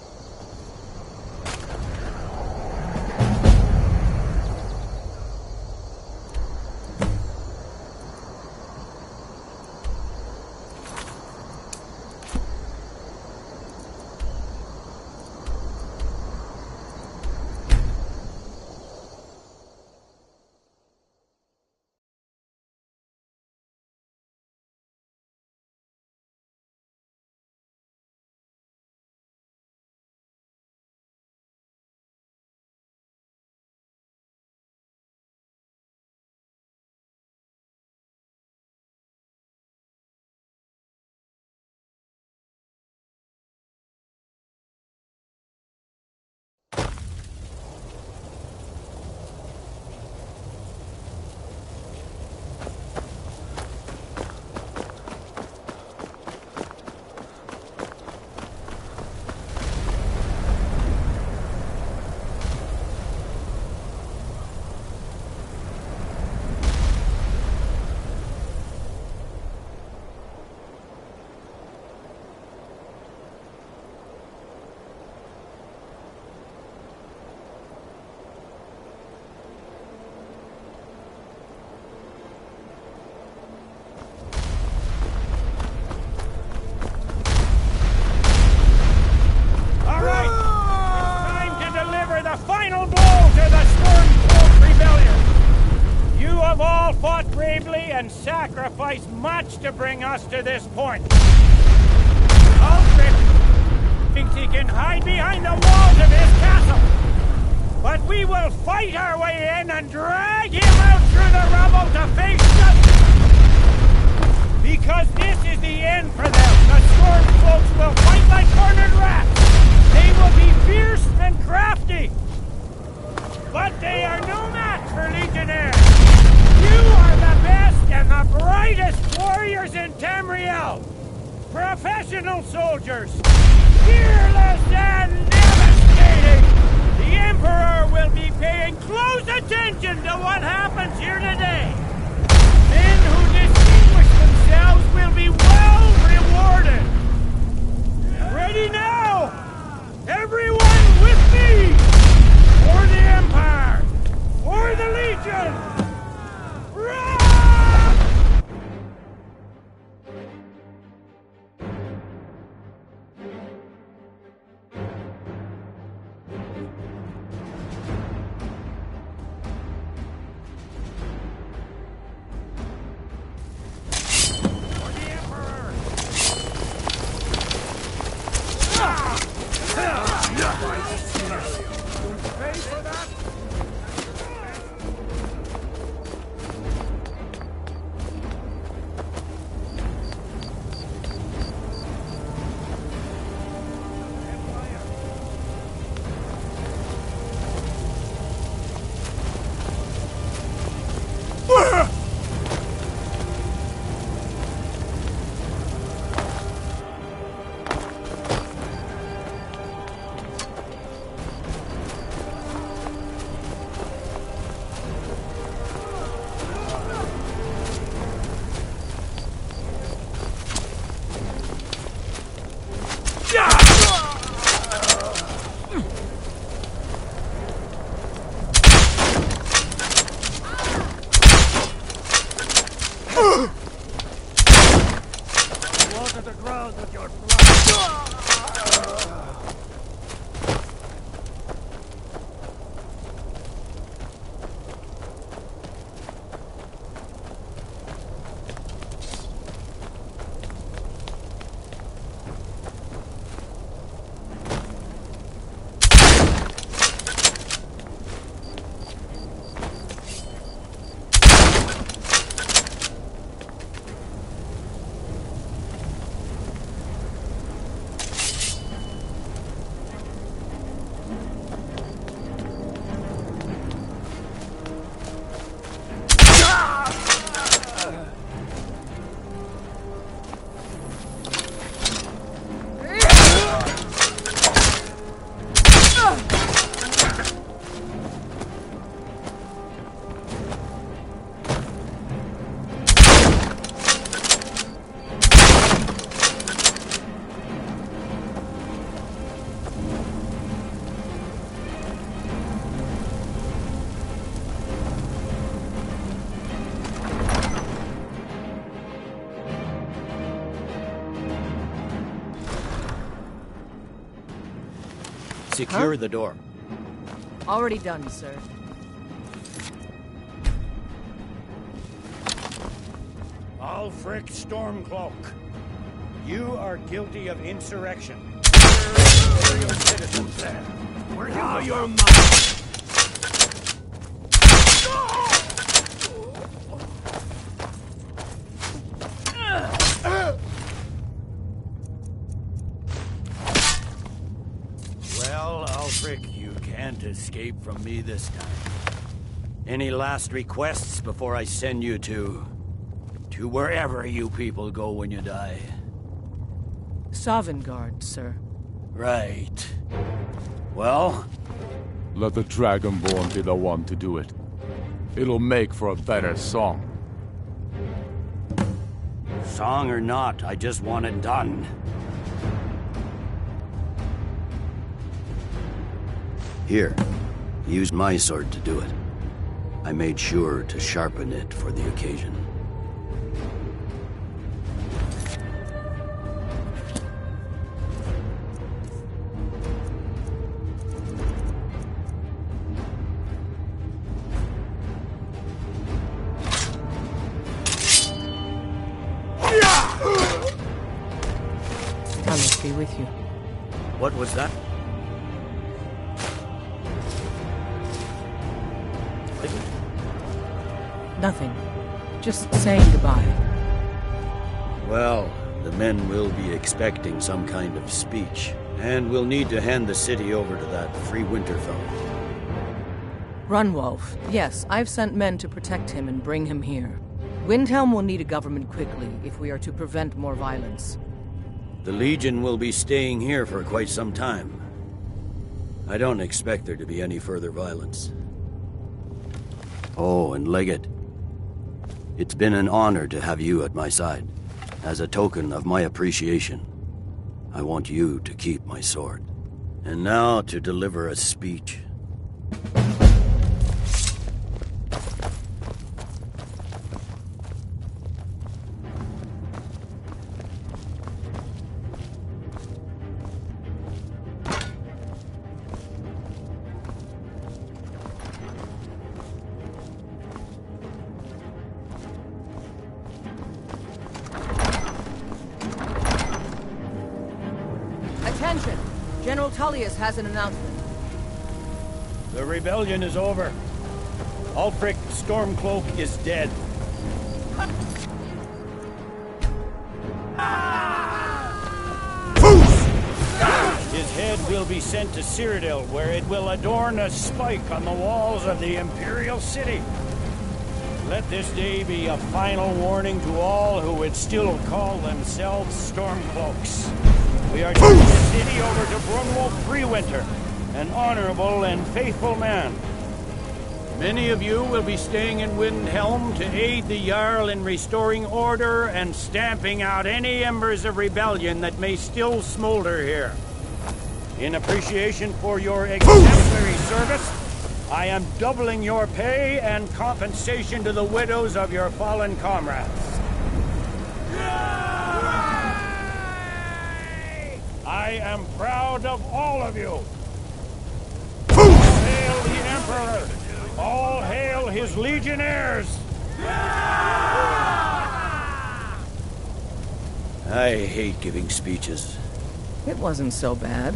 And sacrificed much to bring us to this point. Ulfric thinks he can hide behind the walls of his castle. But we will fight our way in and drag him out through the rubble to face justice. Because this is the end for them. The Stormcloaks will fight like cornered rats. They will be fierce and crafty. But they are no match for Legionnaires. You are the best and the brightest warriors in Tamriel! Professional soldiers! Fearless and devastating! The Emperor will be paying close attention to what happens here today! Men who distinguish themselves will be well rewarded! Ready now! Everyone with me! For the Empire! For the Legion! Secure the door. Already done, sir. Ulfric Stormcloak, you are guilty of insurrection. Imperial citizens there. Were you your mother? Well, Ulfric, you can't escape from me this time. Any last requests before I send you to wherever you people go when you die? Sovngarde, sir. Right. Well? Let the Dragonborn be the one to do it. It'll make for a better song. Song or not, I just want it done. Here, use my sword to do it. I made sure to sharpen it for the occasion. I must be with you. What was that? Nothing. Just saying goodbye. Well, the men will be expecting some kind of speech, and we'll need to hand the city over to that free winter fellow. Runwolf. Yes, I've sent men to protect him and bring him here. Windhelm will need a government quickly if we are to prevent more violence. The Legion will be staying here for quite some time. I don't expect there to be any further violence. Oh, and Legate. It's been an honor to have you at my side. As a token of my appreciation, I want you to keep my sword. And now to deliver a speech. Attention! General Tullius has an announcement. The rebellion is over. Ulfric Stormcloak is dead. His head will be sent to Cyrodiil, where it will adorn a spike on the walls of the Imperial City. Let this day be a final warning to all who would still call themselves Stormcloaks. We are turning the city over to Brunwolf Freewinter, an honorable and faithful man. Many of you will be staying in Windhelm to aid the Jarl in restoring order and stamping out any embers of rebellion that may still smolder here. In appreciation for your exemplary service, I am doubling your pay and compensation to the widows of your fallen comrades. I am proud of all of you. All hail the Emperor! All hail his legionnaires! I hate giving speeches. It wasn't so bad.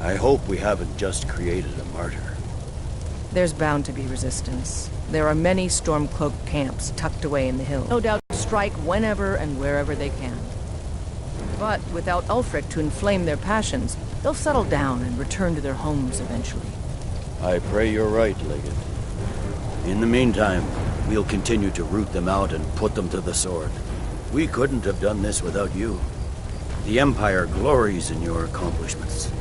I hope we haven't just created a martyr. There's bound to be resistance. There are many Stormcloak camps tucked away in the hills. No doubt strike whenever and wherever they can. But without Ulfric to inflame their passions, they'll settle down and return to their homes eventually. I pray you're right, Legate. In the meantime, we'll continue to root them out and put them to the sword. We couldn't have done this without you. The Empire glories in your accomplishments.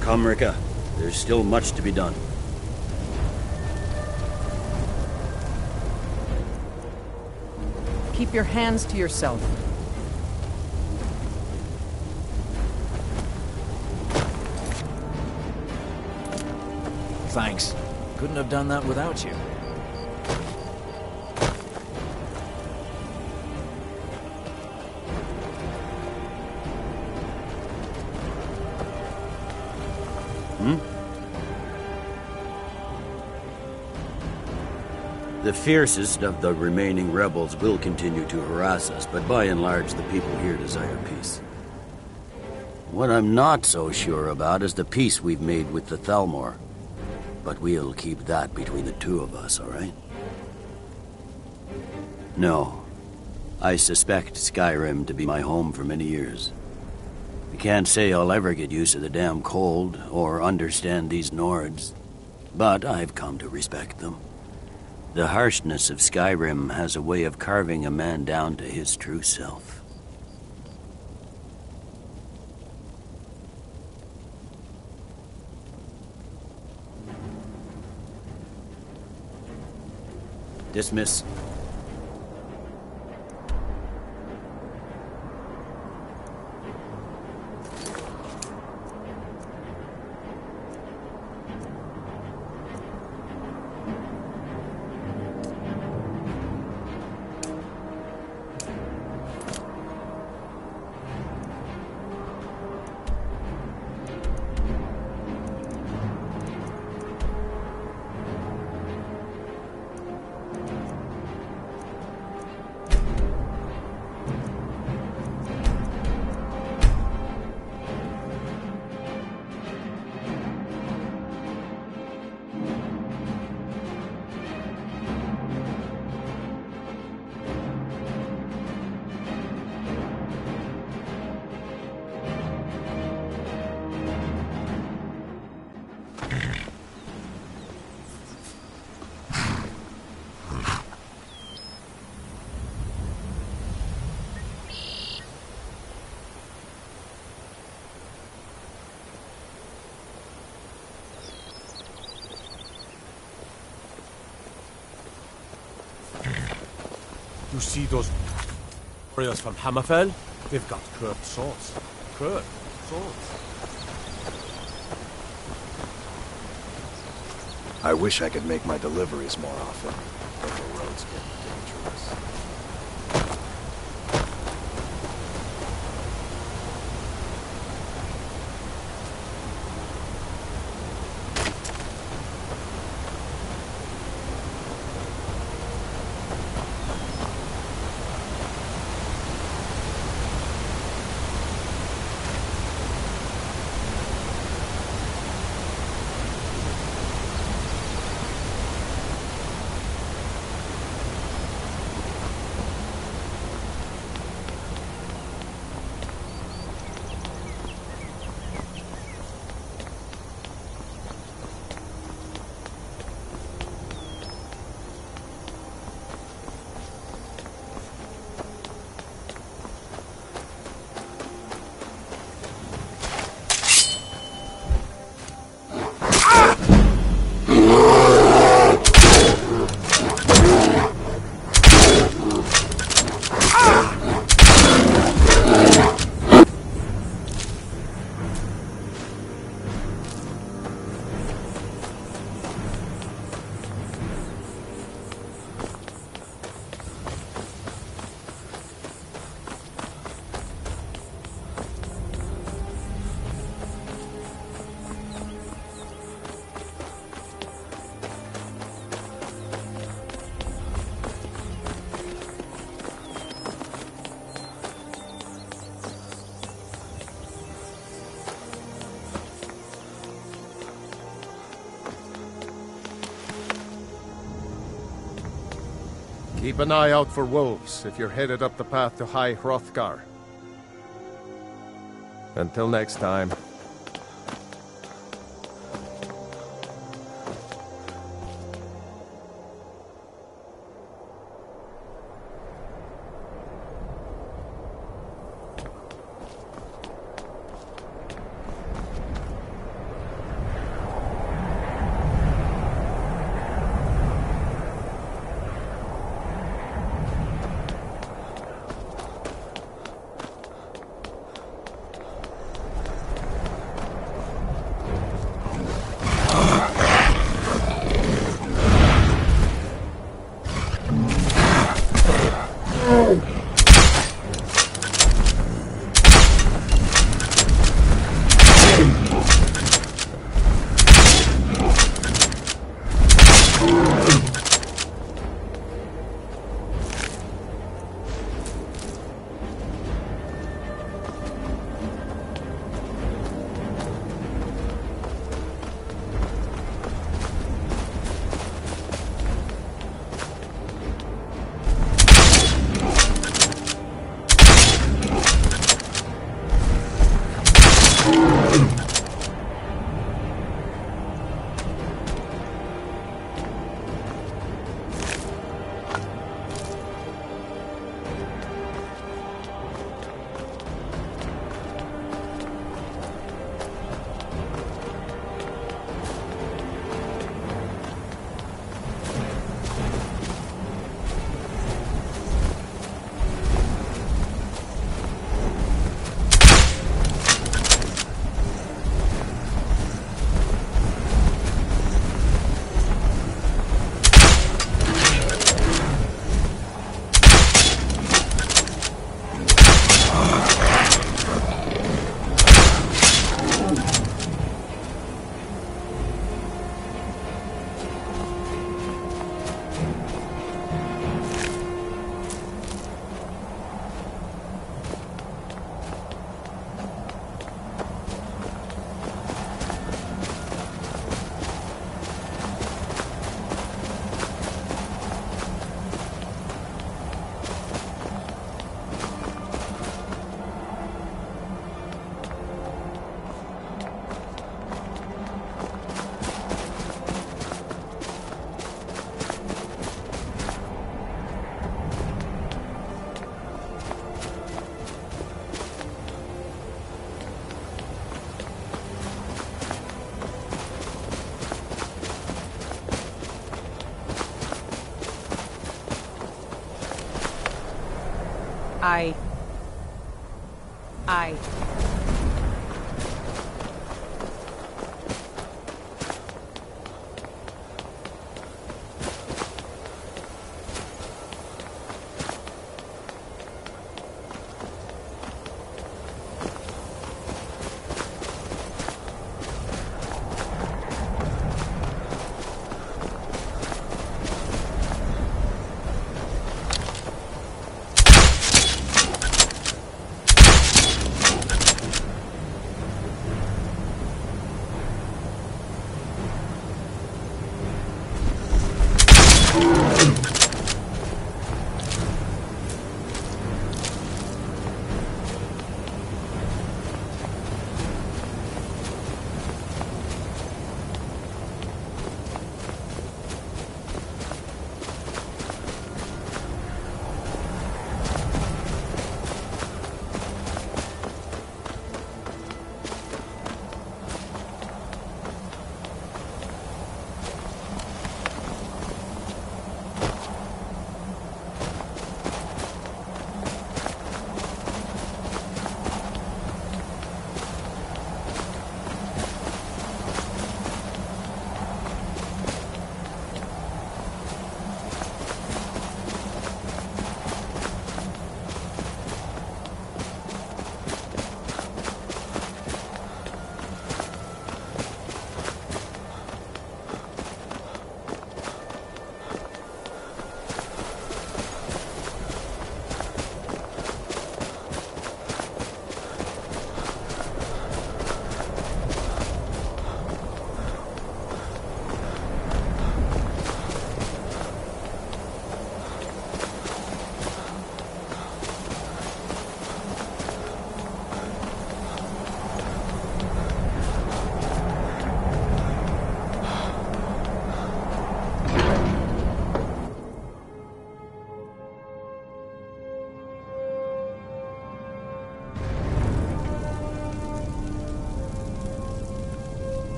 Come, Rika. There's still much to be done. Keep your hands to yourself. Thanks. Couldn't have done that without you. The fiercest of the remaining rebels will continue to harass us, but by and large, the people here desire peace. What I'm not so sure about is the peace we've made with the Thalmor. But we'll keep that between the two of us, all right? No. I suspect Skyrim to be my home for many years. I can't say I'll ever get used to the damn cold or understand these Nords, but I've come to respect them. The harshness of Skyrim has a way of carving a man down to his true self. Dismiss. You see those warriors from Hammerfell? They've got curved swords. Curved swords. I wish I could make my deliveries more often, but the roads get dangerous. Keep an eye out for wolves if you're headed up the path to High Hrothgar. Until next time. Aye.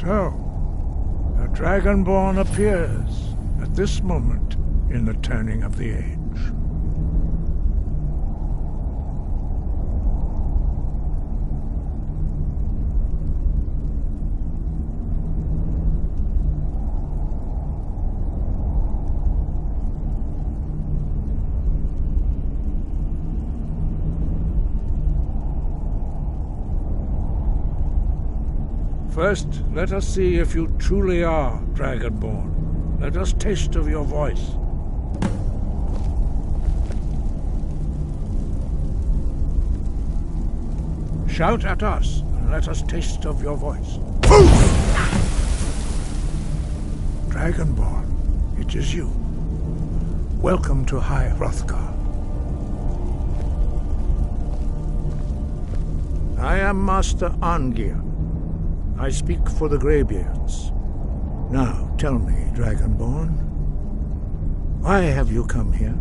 So, a Dragonborn appears at this moment in the turning of the age. First, let us see if you truly are Dragonborn. Let us taste of your voice. Shout at us, and let us taste of your voice. Dragonborn, it is you. Welcome to High Hrothgar. I am Master Arngeir. I speak for the Greybeards. Now, tell me, Dragonborn, why have you come here?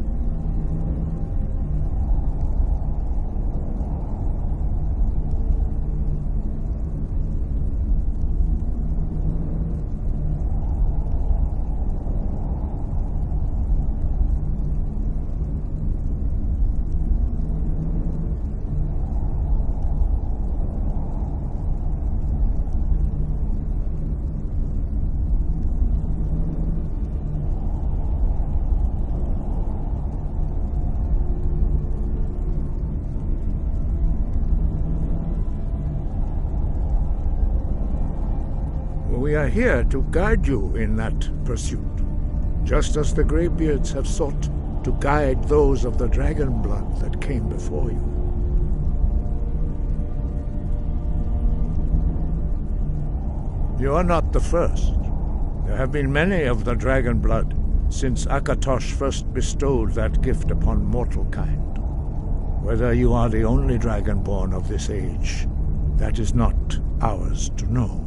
We are here to guide you in that pursuit, just as the Greybeards have sought to guide those of the dragon blood that came before you. You are not the first. There have been many of the dragon blood since Akatosh first bestowed that gift upon mortal kind. Whether you are the only Dragonborn of this age, that is not ours to know.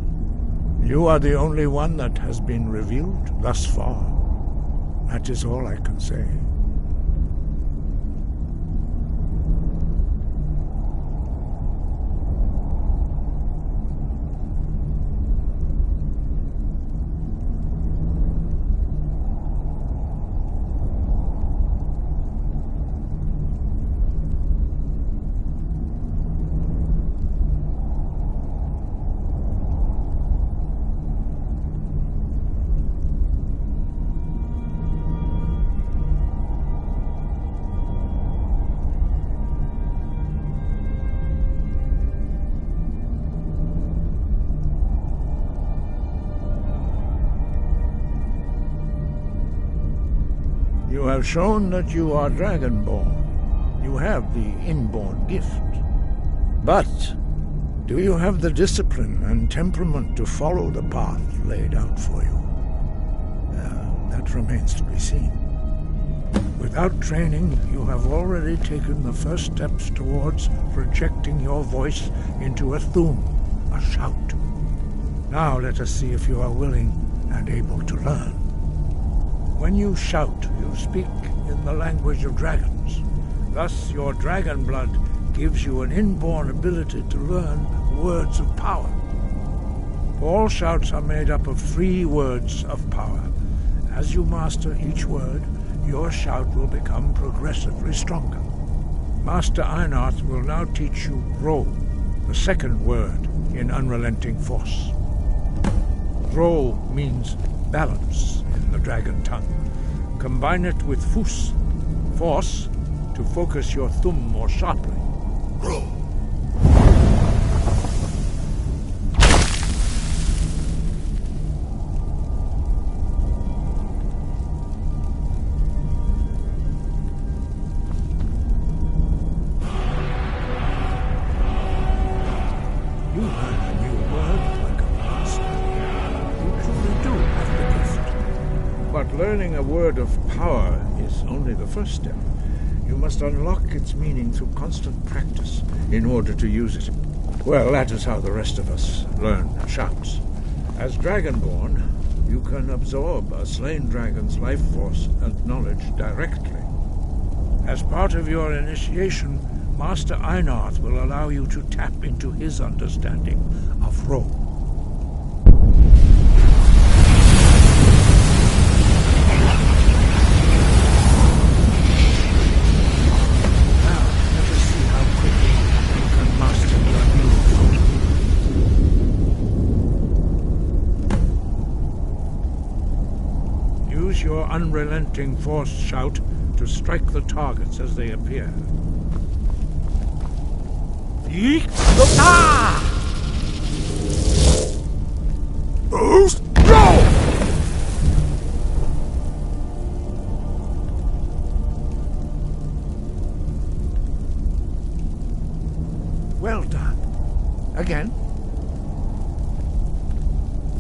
You are the only one that has been revealed thus far. That is all I can say. You have shown that you are Dragonborn. You have the inborn gift. But do you have the discipline and temperament to follow the path laid out for you? That remains to be seen. Without training, you have already taken the first steps towards projecting your voice into a thum, a shout. Now let us see if you are willing and able to learn. When you shout, you speak in the language of dragons. Thus, your dragon blood gives you an inborn ability to learn words of power. All shouts are made up of 3 words of power. As you master each word, your shout will become progressively stronger. Master Einarth will now teach you Ro, the second word in Unrelenting Force. Ro means balance in the dragon tongue. Combine it with Fus, force, to focus your thumb more sharply. Ro. Learning a word of power is only the first step. You must unlock its meaning through constant practice in order to use it. Well, that is how the rest of us learn shouts. As Dragonborn, you can absorb a slain dragon's life force and knowledge directly. As part of your initiation, Master Einarth will allow you to tap into his understanding of Ro. Your unrelenting force shout to strike the targets as they appear. Yeek! Ah! Boost! Go! Well done. Again.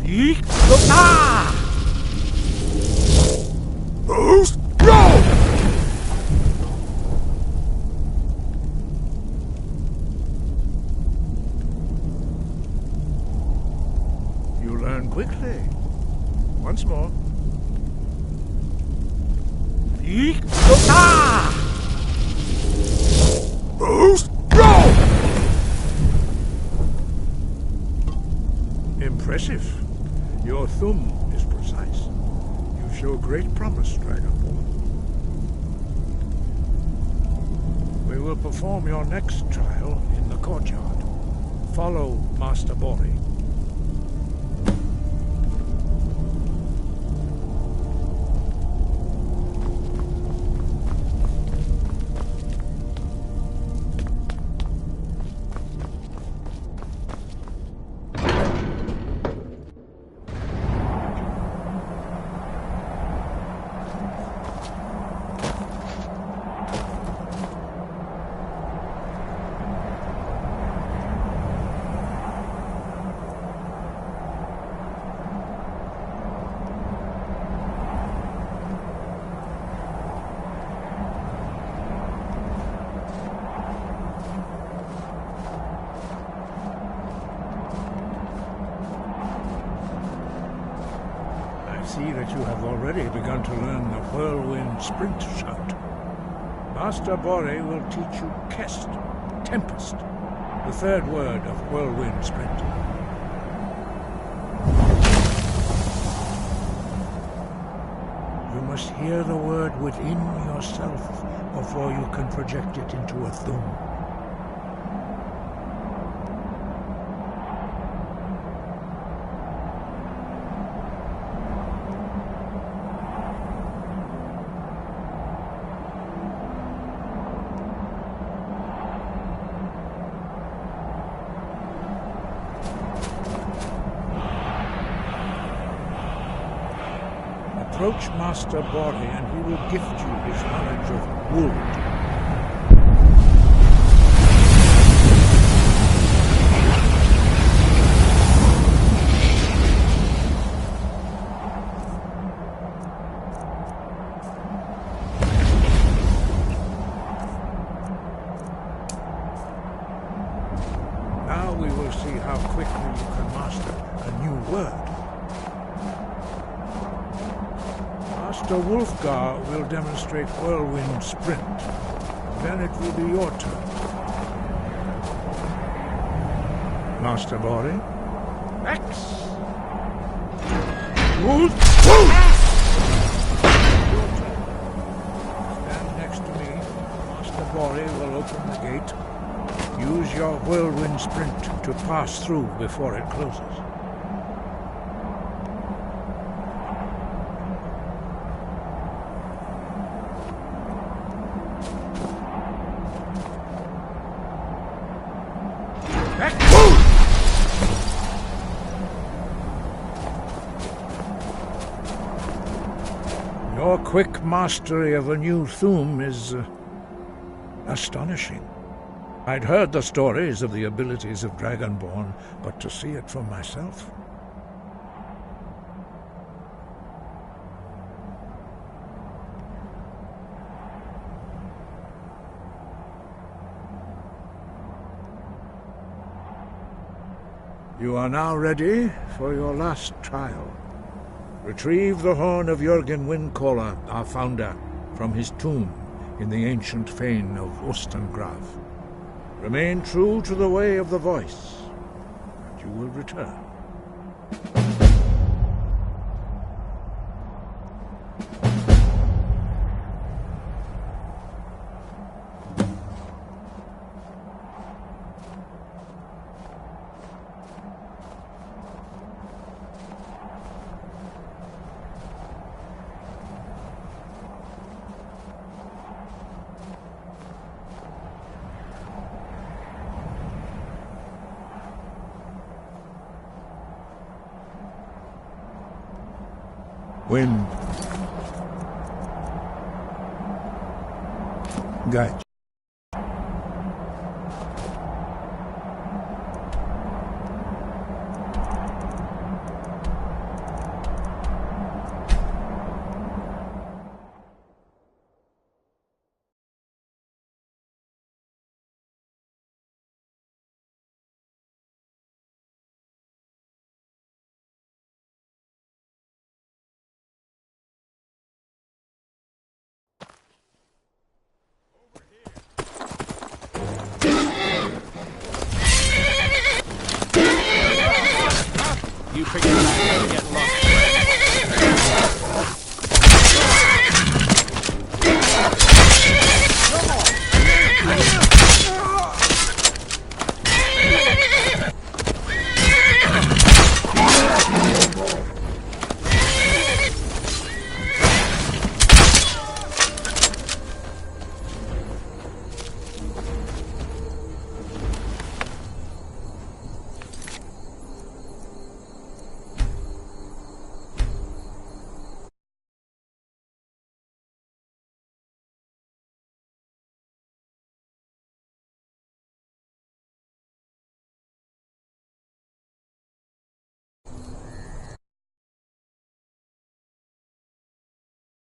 Yeek! Ah! Boost! Go! You learn quickly. Once more. Yeek! Ah! Boost! Go! Impressive. Your thumb is precise. Show great promise, Dragonborn. We will perform your next trial in the courtyard. Follow Master Bori. see that you have already begun to learn the Whirlwind Sprint shout. Master Bore will teach you Kest, Tempest, the third word of Whirlwind Sprint. You must hear the word within yourself before you can project it into a thum. Approach Master Bore and he will gift you his knowledge of wood. Now we will see how quickly you can master a new word. Master Wulfgar will demonstrate Whirlwind Sprint. Then it will be your turn. Master Bore? X! Wolf! Your turn. Stand next to me. Master Bore will open the gate. Use your Whirlwind Sprint to pass through before it closes. Your quick mastery of a new thum is astonishing. I'd heard the stories of the abilities of Dragonborn, but to see it for myself... You are now ready for your last trial. Retrieve the horn of Jürgen Windcaller, our founder, from his tomb in the ancient fane of Ostengrav. Remain true to the way of the voice, and you will return. Wind. Guide. You forget